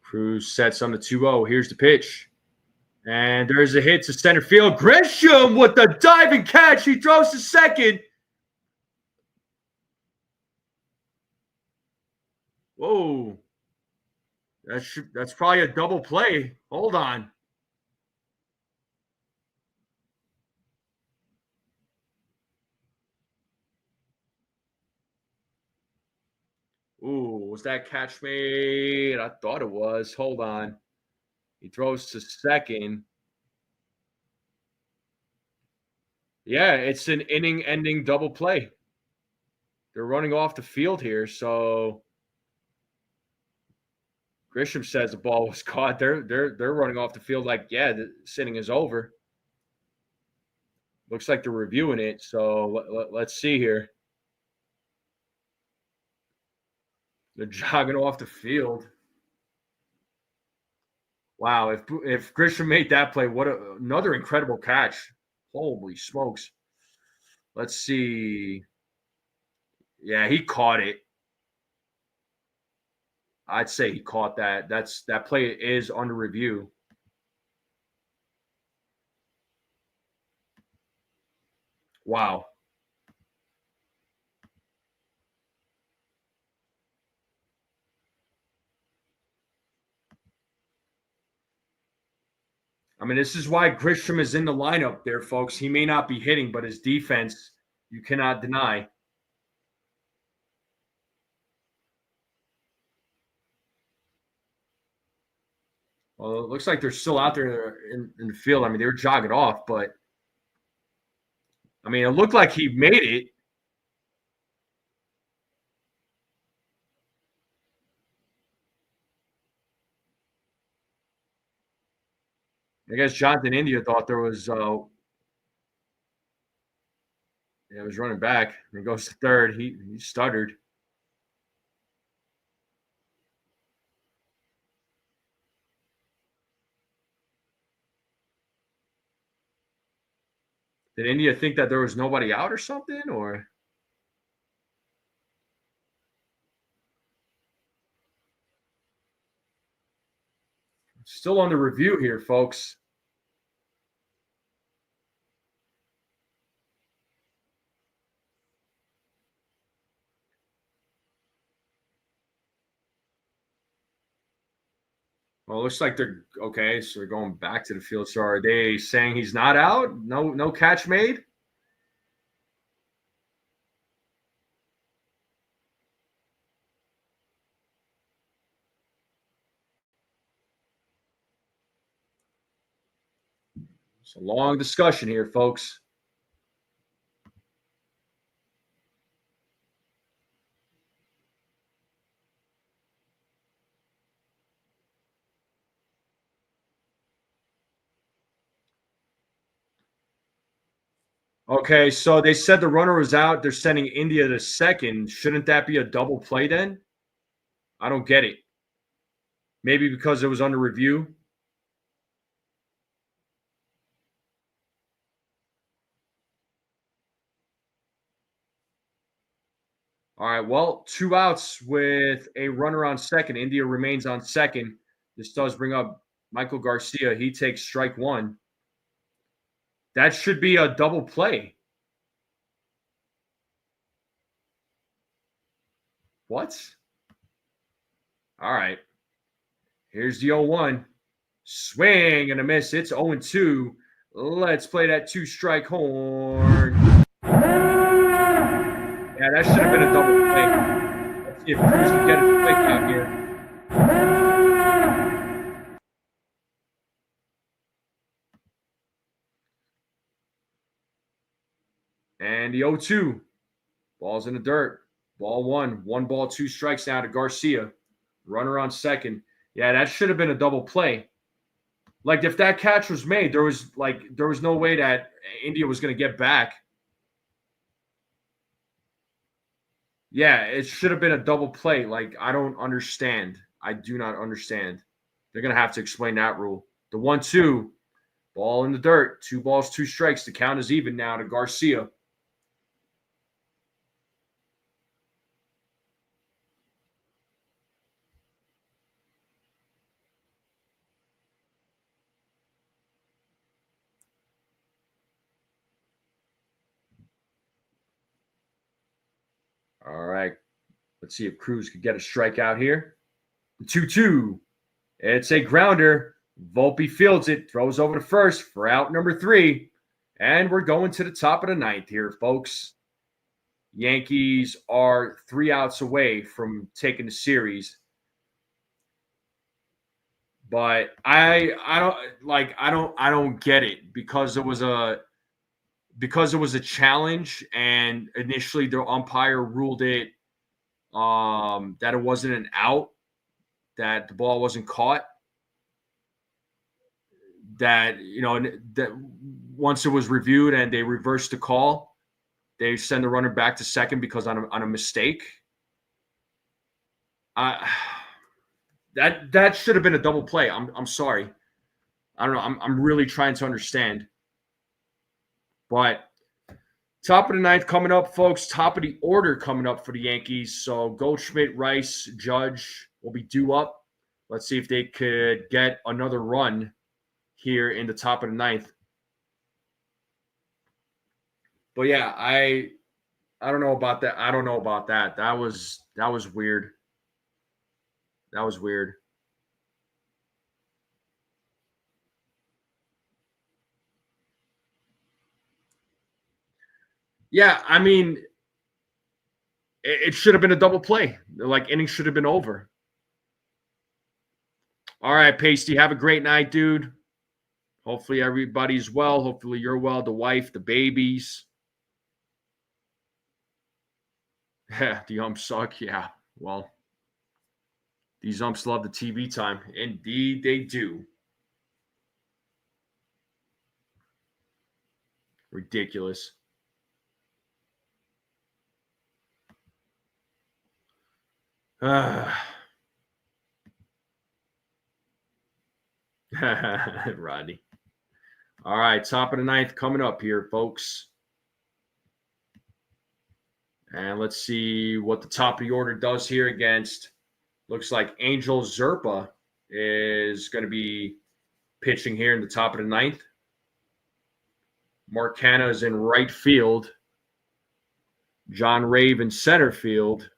Cruz sets on the 2-0. Here's the pitch. And there's a hit to center field. Grisham with the diving catch. He throws to second. Whoa. That's probably a double play. Hold on. Ooh, was that catch made? I thought it was. Hold on. He throws to second. Yeah, it's an inning-ending double play. They're running off the field here, so Grisham says the ball was caught. They're running off the field like, yeah, the inning is over. Looks like they're reviewing it, so let's see here. They're jogging off the field. Wow, if Grisham made that play, another incredible catch. Holy smokes. Let's see. Yeah, he caught it. I'd say he caught that. That play is under review. Wow. I mean, this is why Grisham is in the lineup there, folks. He may not be hitting, but his defense, you cannot deny. Well, it looks like they're still out there in the field. I mean, they were jogging off, but I mean, it looked like he made it. I guess Jonathan India thought there was yeah, he was running back. And he goes to third. He stuttered. Did India think that there was nobody out or something? Or still on the review here, folks. Well, it looks like they're okay. So they're going back to the field. So are they saying he's not out? No catch made? It's a long discussion here, folks. Okay, so they said the runner was out. They're sending India to second. Shouldn't that be a double play then? I don't get it. Maybe because it was under review. All right, well, 2 outs with a runner on second. India remains on second. This does bring up Michael Garcia. He takes strike one. That should be a double play. What? All right. Here's the 0-1. Swing and a miss. It's 0-2. Let's play that 2-strike horn. Yeah, that should have been a double play. Let's see if Cruz can get a strike out here. And the 0-2. Ball's in the dirt. Ball one. 1 ball, 2 strikes now to Garcia. Runner on second. Yeah, that should have been a double play. Like, if that catch was made, there was no way that India was going to get back. Yeah, it should have been a double play. Like, I don't understand. I do not understand. They're going to have to explain that rule. The 1-2, ball in the dirt. 2 balls, 2 strikes. The count is even now to Garcia. All right. Let's see if Cruz could get a strikeout here. 2-2. It's a grounder. Volpe fields it, throws over to first for out number 3. And we're going to the top of the 9th here, folks. Yankees are 3 outs away from taking the series. But I don't get it because it was a challenge, and initially the umpire ruled it that it wasn't an out, that the ball wasn't caught, that that once it was reviewed and they reversed the call, they send the runner back to second because on a mistake. That should have been a double play. I'm sorry. I don't know. I'm really trying to understand. But top of the 9th coming up, folks. Top of the order coming up for the Yankees. So Goldschmidt, Rice, Judge will be due up. Let's see if they could get another run here in the top of the 9th. But yeah, I don't know about that. I don't know about that. That was weird. That was weird. Yeah, I mean, it should have been a double play. Like, innings should have been over. All right, Pasty, have a great night, dude. Hopefully everybody's well. Hopefully you're well, the wife, the babies. Yeah, the umps suck. Yeah, well, these umps love the TV time. Indeed, they do. Ridiculous. Rodney. All right, top of the 9th coming up here, folks. And let's see what the top of the order does here against. Looks like Angel Zerpa is going to be pitching here in the top of the 9th. Mark Canha is in right field. John Rave in center field.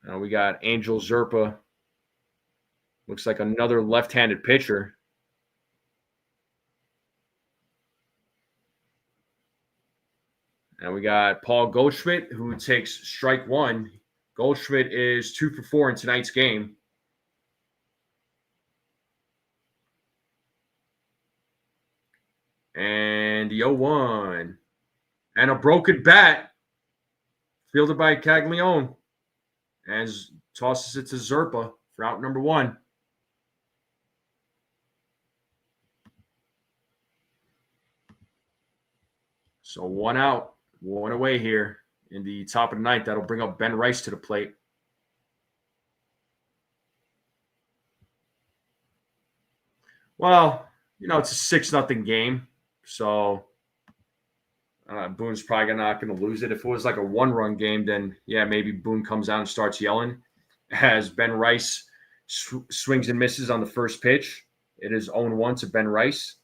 Now we got Angel Zerpa. Looks like another left-handed pitcher. And we got Paul Goldschmidt, who takes strike one. Goldschmidt is 2 for 4 in tonight's game. And the 0-1. And a broken bat fielded by Caglione. And tosses it to Zerpa for out number 1. So 1 out, 1 away here in the top of the 9th. That'll bring up Ben Rice to the plate. Well, it's a 6-0 game. So Boone's probably not going to lose it. If it was like a 1-run game, then yeah, maybe Boone comes out and starts yelling as Ben Rice swings and misses on the first pitch. It is 0-1 to Ben Rice.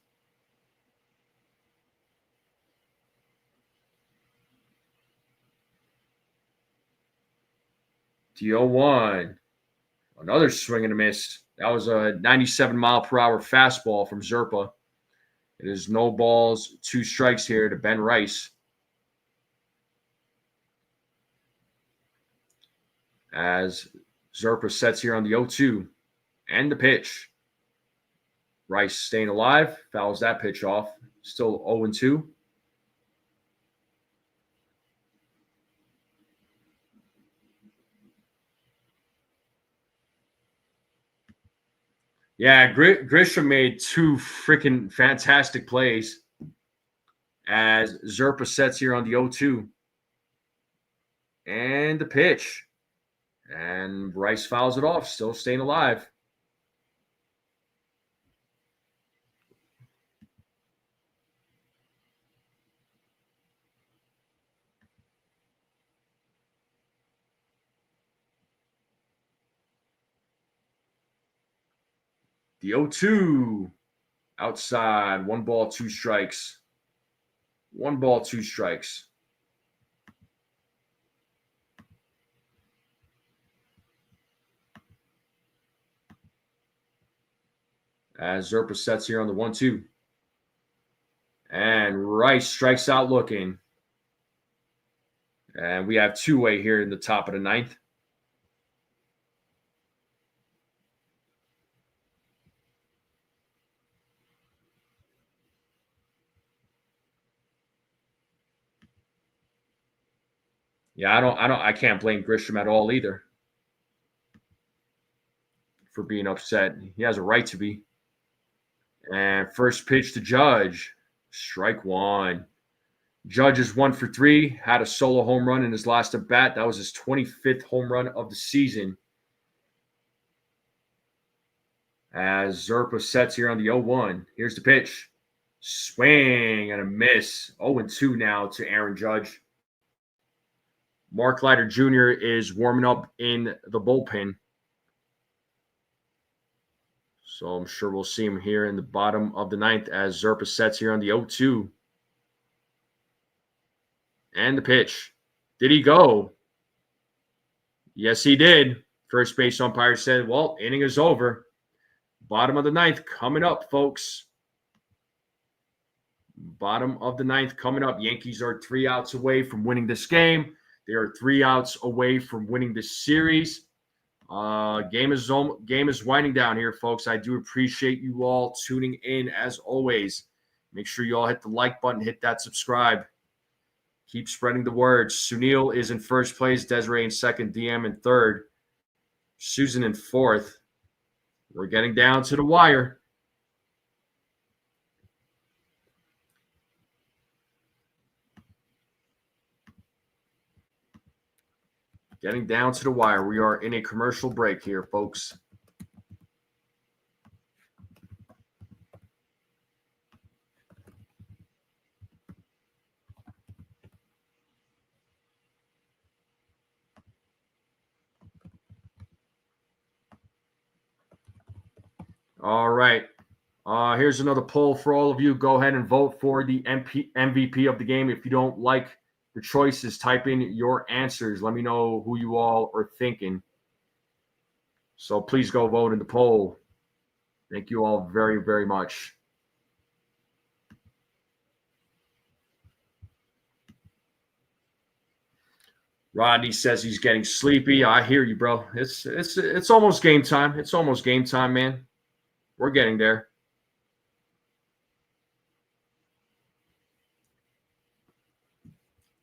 The 0-1. Another swing and a miss. That was a 97-mile-per-hour fastball from Zerpa. It is no balls, 2 strikes here to Ben Rice. As Zerpa sets here on the 0-2. And the pitch. Rice staying alive. Fouls that pitch off. Still 0-2. Yeah, Grisham made 2 freaking fantastic plays as Zerpa sets here on the 0-2. And the pitch. And Rice fouls it off, still staying alive. The 0-2. Outside. 1 ball, 2 strikes. 1 ball, 2 strikes. As Zerpa sets here on the 1-2. And Rice strikes out looking. And we have 2-way here in the top of the 9th. Yeah, I can't blame Grisham at all either for being upset. He has a right to be. And first pitch to Judge. Strike 1. Judge is 1 for 3. Had a solo home run in his last at bat. That was his 25th home run of the season. As Zerpa sets here on the 0-1. Here's the pitch. Swing and a miss. 0-2 now to Aaron Judge. Mark Leiter Jr. is warming up in the bullpen. So I'm sure we'll see him here in the bottom of the 9th as Zerpa sets here on the 0-2. And the pitch. Did he go? Yes, he did. First base umpire said, well, inning is over. Bottom of the 9th coming up, folks. Bottom of the 9th coming up. Yankees are 3 outs away from winning this game. They are 3 outs away from winning this series. Game is winding down here, folks. I do appreciate you all tuning in as always. Make sure you all hit the like button, hit that subscribe. Keep spreading the word. Sunil is in first place, Desiree in second, DM in third, Susan in fourth. We're getting down to the wire. Getting down to the wire. We are in a commercial break here, folks. All right. Here's another poll for all of you. Go ahead and vote for the MVP of the game. If you don't like the choices, type in your answers. Let me know who you all are thinking. So please go vote in the poll. Thank you all very, very much. Rodney says he's getting sleepy. I hear you, bro. It's almost game time. It's almost game time, man. We're getting there.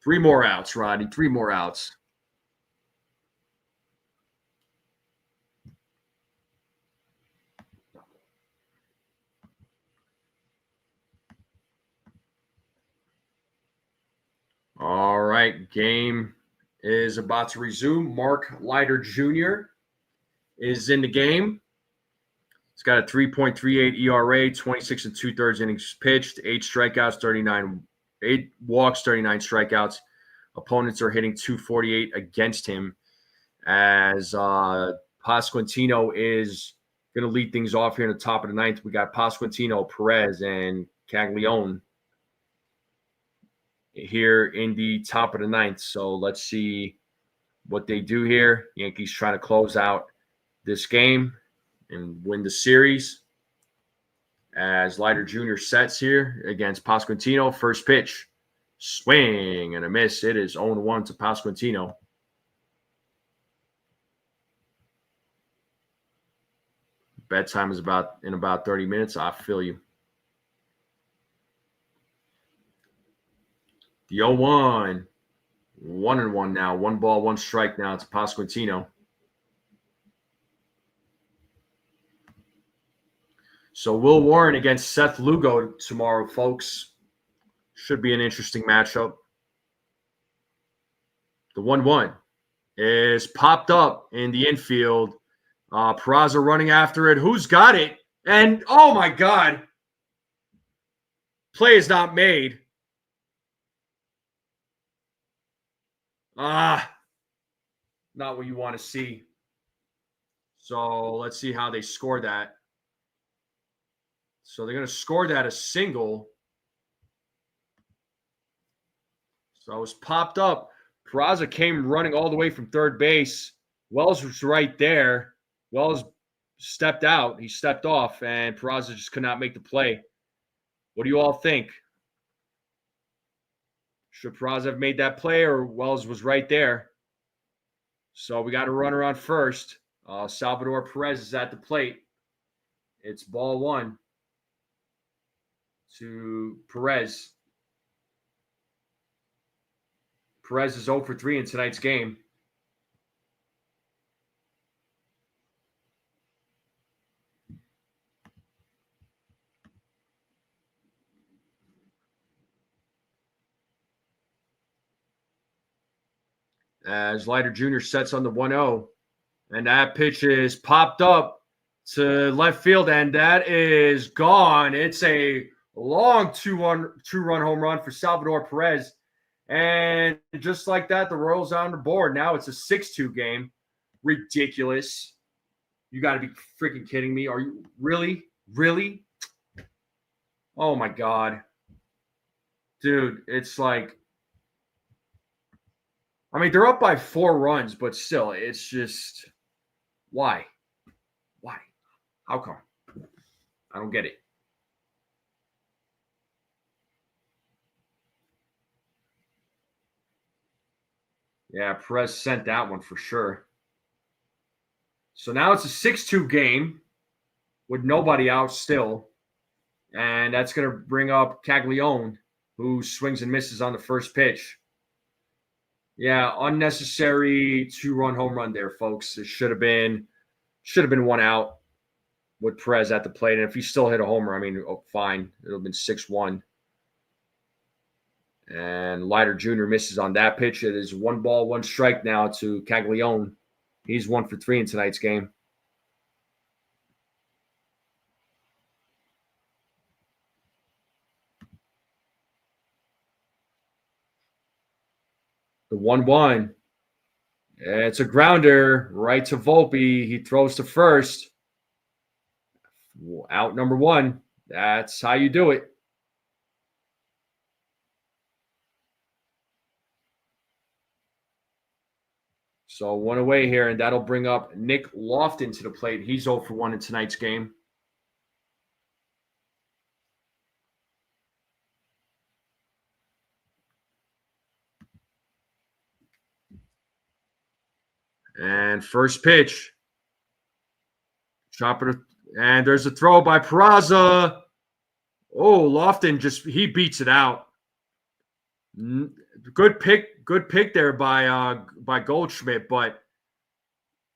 3 more outs, Rodney. 3 more outs. All right, game is about to resume. Mark Leiter Jr. is in the game. He's got a 3.38 ERA, 26 and 2/3 innings pitched, 8 strikeouts, 8 walks, 39 strikeouts. Opponents are hitting 248 against him as Pasquantino is going to lead things off here in the top of the ninth. We got Pasquantino, Perez, and Caglione here in the top of the ninth. So let's see what they do here. Yankees trying to close out this game and win the series as Leiter Jr. sets here against Pasquantino. First pitch, swing and a miss. It is 0-1 to Pasquantino. Bedtime is in about 30 minutes. I feel you. The 0-1. 1-1 now. 1 ball, 1 strike now to Pasquantino. So Will Warren against Seth Lugo tomorrow, folks. Should be an interesting matchup. The 1-1 is popped up in the infield. Peraza running after it. Who's got it? And, oh, my God. Play is not made. Not what you want to see. So let's see how they score that. So they're going to score that a single. So it was popped up. Peraza came running all the way from third base. Wells was right there. Wells stepped out. He stepped off, and Peraza just could not make the play. What do you all think? Should Peraza have made that play, or Wells was right there? So we got a runner on first. Salvador Perez is at the plate. It's ball 1 to Perez. Perez is 0 for 3 in tonight's game. As Leiter Jr. sets on the 1-0. And that pitch is popped up to left field, and that is gone. It's a long two-run home run for Salvador Perez. And just like that, the Royals are on the board. Now it's a 6-2 game. Ridiculous. You got to be freaking kidding me. Are you really? Really? Oh, my God. Dude, it's like, I mean, they're up by 4 runs, but still, it's just, why? Why? How come? I don't get it. Yeah, Perez sent that one for sure. So now it's a 6-2 game with nobody out still. And that's going to bring up Caglione, who swings and misses on the first pitch. Yeah, unnecessary 2-run home run there, folks. It should have been 1 out with Perez at the plate. And if he still hit a homer, I mean, fine. It would have been 6-1. And Leiter Jr. misses on that pitch. It is 1 ball, 1 strike now to Caglione. He's 1 for 3 in tonight's game. The 1-1. It's a grounder right to Volpe. He throws to first. Out number 1. That's how you do it. So 1 away here, and that'll bring up Nick Lofton to the plate. He's 0 for 1 in tonight's game. And first pitch. Chopper, and there's a throw by Peraza. Oh, Lofton he beats it out. Good pick there by Goldschmidt, but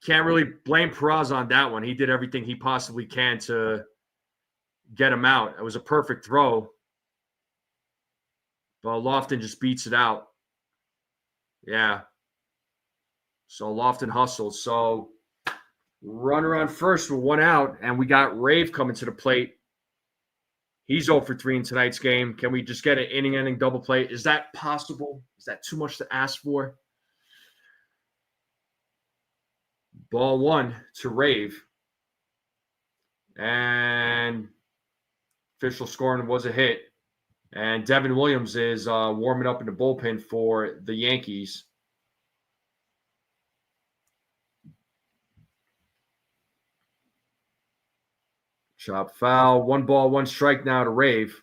can't really blame Peraza on that one. He did everything he possibly can to get him out. It was a perfect throw, but Lofton just beats it out. Yeah. So Lofton hustled. So runner on first with one out, and we got Rave coming to the plate. He's 0 for 3 in tonight's game. Can we just get an inning double play? Is that possible? Is that too much to ask for? Ball 1 to Rave. And official scoring was a hit. And Devin Williams is warming up in the bullpen for the Yankees. Chop foul. 1 ball, 1 strike now to Rave.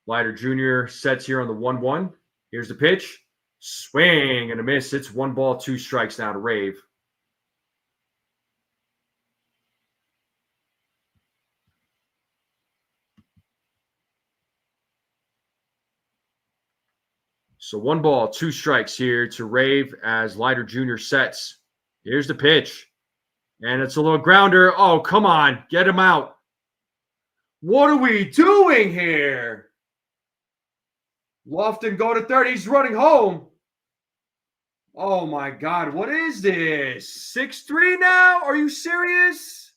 Leiter Jr. sets here on the 1-1. Here's the pitch. Swing and a miss. It's 1 ball, 2 strikes now to Rave. So 1 ball, 2 strikes here to Rave as Leiter Jr. sets. Here's the pitch. And it's a little grounder. Oh, come on. Get him out. What are we doing here? Lofton go to third. He's running home. Oh, my God. What is this? 6-3 now? Are you serious?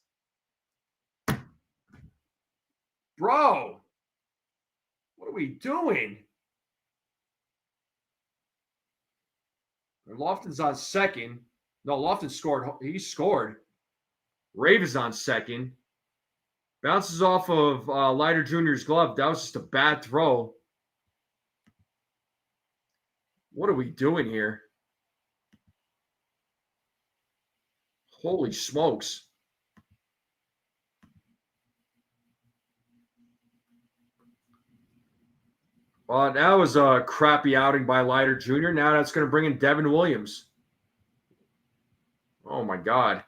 Bro. What are we doing? Lofton's on second. No, Lofton scored. He scored. Rave is on second. Bounces off of Leiter Jr.'s glove. That was just a bad throw. What are we doing here? Holy smokes. Well, that was a crappy outing by Leiter Jr. Now that's going to bring in Devin Williams. Oh, my God.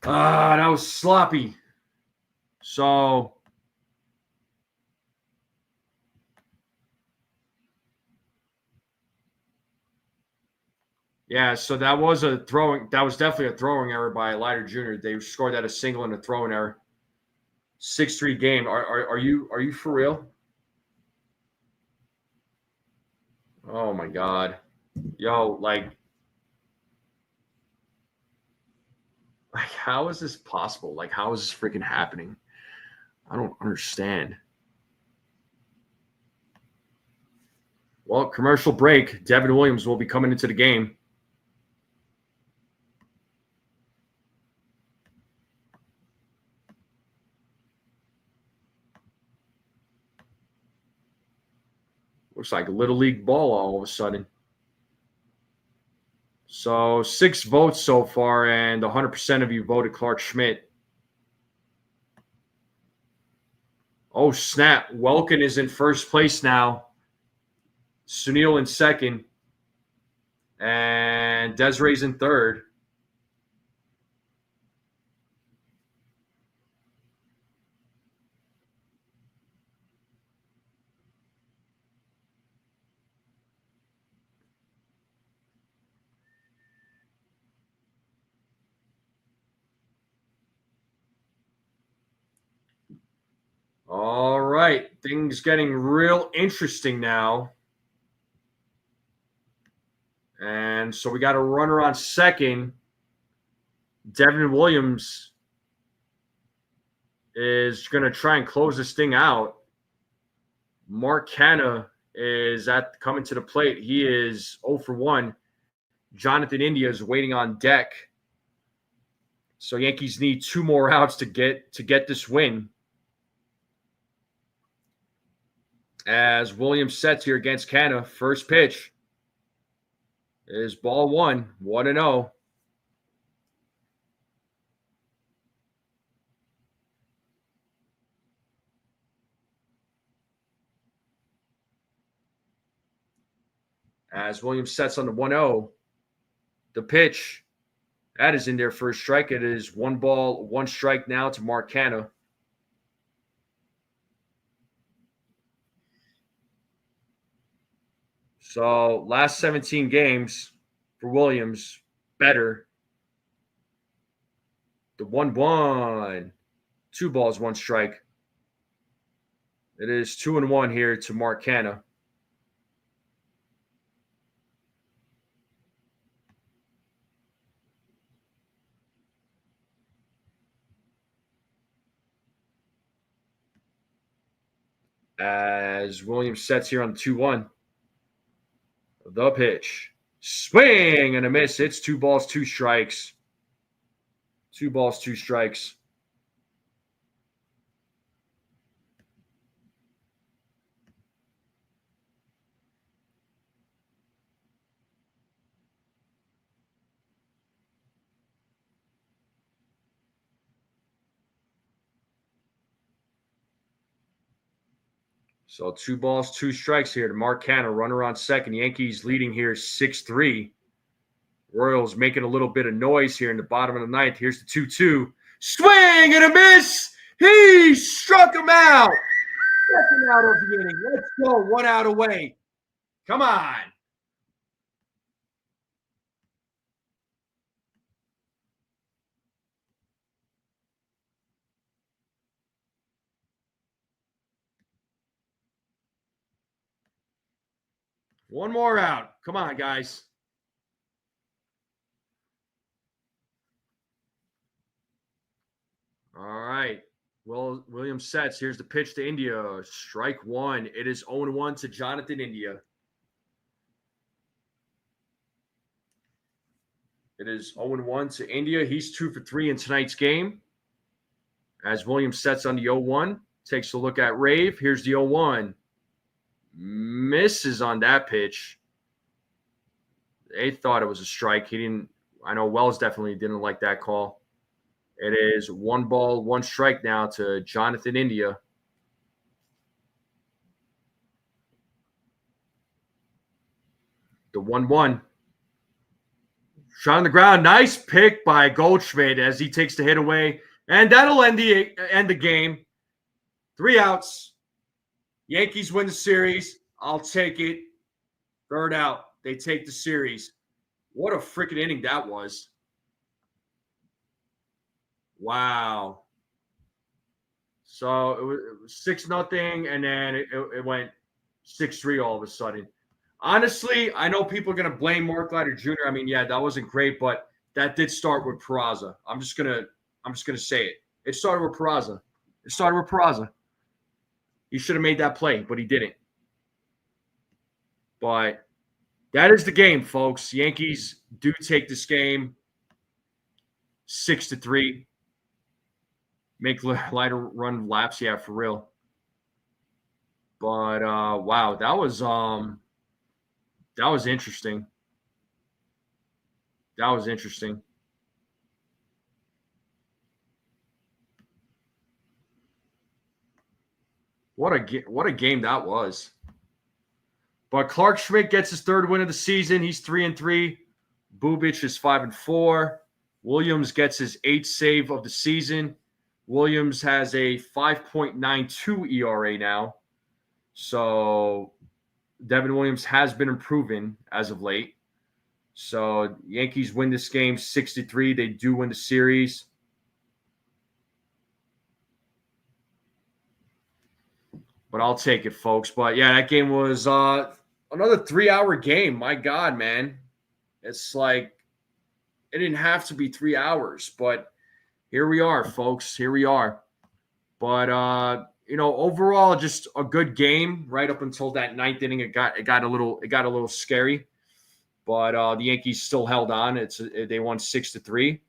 That was sloppy. So, yeah, so that was definitely a throwing error by Leiter Jr. They scored that a single and a throwing error. 6-3 game. Are you for real? Oh my God. Yo, like how is this possible? Like, how is this freaking happening? I don't understand. Well, commercial break. Devin Williams will be coming into the game. Looks like a little league ball all of a sudden. So 6 votes so far, and 100% of you voted Clark Schmidt. Oh, snap. Welkin is in first place now. Sunil in second. And Desiree's in third. All right. Things getting real interesting now. And so we got a runner on second. Devin Williams is going to try and close this thing out. Mark Canna is coming to the plate. He is 0 for 1. Jonathan India is waiting on deck. So Yankees need 2 more outs to get this win. As Williams sets here against Canna, first pitch is ball 1, 1-0. As Williams sets on the 1-0. The pitch. That is in there for a strike. It is 1 ball, 1 strike now to Mark Canha. So last 17 games for Williams, better. The 1-1. 2 balls, 1 strike. It is 2-1 here to Mark Canha. As Williams sets here on the 2-1. The pitch. Swing and a miss. It's 2 balls, 2 strikes. 2 balls, 2 strikes. So 2 balls, 2 strikes here to Mark Canha. Runner on second. Yankees leading here 6-3. Royals making a little bit of noise here in the bottom of the ninth. Here's the 2-2. Swing and a miss. He struck him out. Second out of the inning. Let's go. 1 out away. Come on. One more out. Come on, guys. All right. Well, Williams sets. Here's the pitch to India. Strike 1. It is 0-1 to Jonathan India. It is 0-1 to India. He's 2 for 3 in tonight's game. As Williams sets on the 0-1, takes a look at Rave. Here's the 0-1. Misses on that pitch. They thought it was a strike. He didn't. I know Wells definitely didn't like that call. It is 1 ball, 1 strike now to Jonathan India. The 1-1. Shot on the ground. Nice pick by Goldschmidt as he takes the hit away. And that'll end the game. 3 outs. Yankees win the series. I'll take it. 3rd out. They take the series. What a freaking inning that was. Wow. So it was 6-0, and then it went 6-3 all of a sudden. Honestly, I know people are going to blame Mark Leiter Jr. I mean, yeah, that wasn't great, but that did start with Peraza. I'm just gonna say it. It started with Peraza. He should have made that play, but he didn't. But that is the game, folks. Yankees do take this game 6-3. Make Leiter run laps, yeah, for real. But wow, that was interesting. That was interesting. What a game that was. But Clark Schmidt gets his 3rd win of the season. He's 3-3. Bubic is 5-4. Williams gets his 8th save of the season. Williams has a 5.92 ERA now. So Devin Williams has been improving as of late. So Yankees win this game 6-3. They do win the series. But I'll take it, folks. But yeah, that game was another 3-hour game. My God, man. It's like it didn't have to be 3 hours, but here we are, folks. Here we are. But overall, just a good game right up until that 9th inning. It got a little scary, but the Yankees still held on. They won 6-3.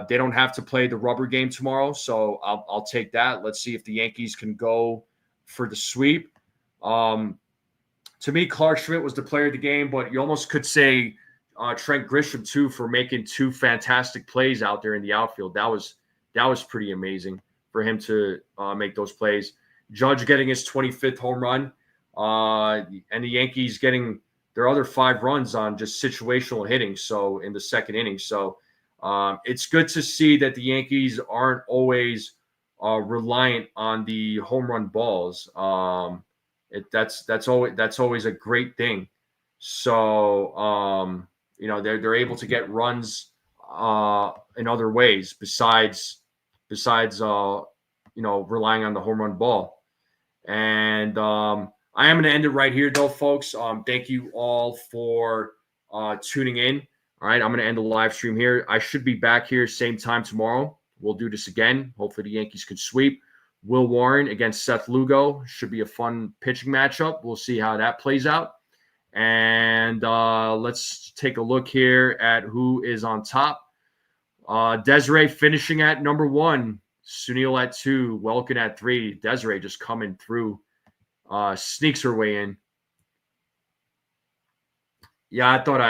They don't have to play the rubber game tomorrow, so I'll take that. Let's see if the Yankees can go for the sweep. To me, Clark Schmidt was the player of the game, but you almost could say Trent Grisham too for making 2 fantastic plays out there in the outfield. That was pretty amazing for him to make those plays. Judge getting his 25th home run, and the Yankees getting their other 5 runs on just situational hitting. So in the second inning, so it's good to see that the Yankees aren't always reliant on the home run balls. That's always a great thing. So they're able to get runs in other ways besides relying on the home run ball. And I am going to end it right here, though, folks. Thank you all for tuning in. All right, I'm going to end the live stream here. I should be back here same time tomorrow. We'll do this again. Hopefully the Yankees can sweep. Will Warren against Seth Lugo should be a fun pitching matchup. We'll see how that plays out. And let's take a look here at who is on top. Desiree finishing at number 1. Sunil at 2. Welkin at 3. Desiree just coming through. Sneaks her way in. Yeah, I didn't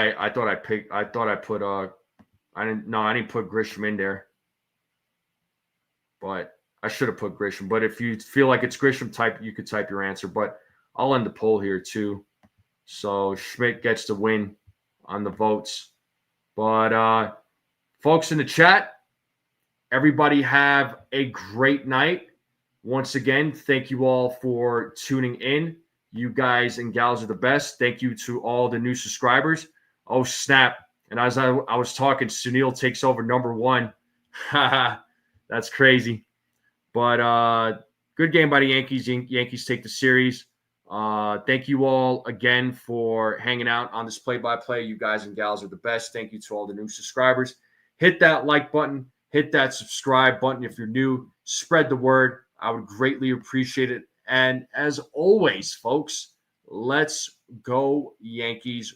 put Grisham in there. But I should have put Grisham. But if you feel like it's Grisham, you could type your answer. But I'll end the poll here too. So Schmidt gets the win on the votes. But folks in the chat, everybody have a great night. Once again, thank you all for tuning in. You guys and gals are the best. Thank you to all the new subscribers. Oh, snap. And as I was talking, Sunil takes over number 1. That's crazy. But good game by the Yankees. Yankees take the series. Thank you all again for hanging out on this play-by-play. You guys and gals are the best. Thank you to all the new subscribers. Hit that like button. Hit that subscribe button if you're new. Spread the word. I would greatly appreciate it. And as always, folks, let's go Yankees.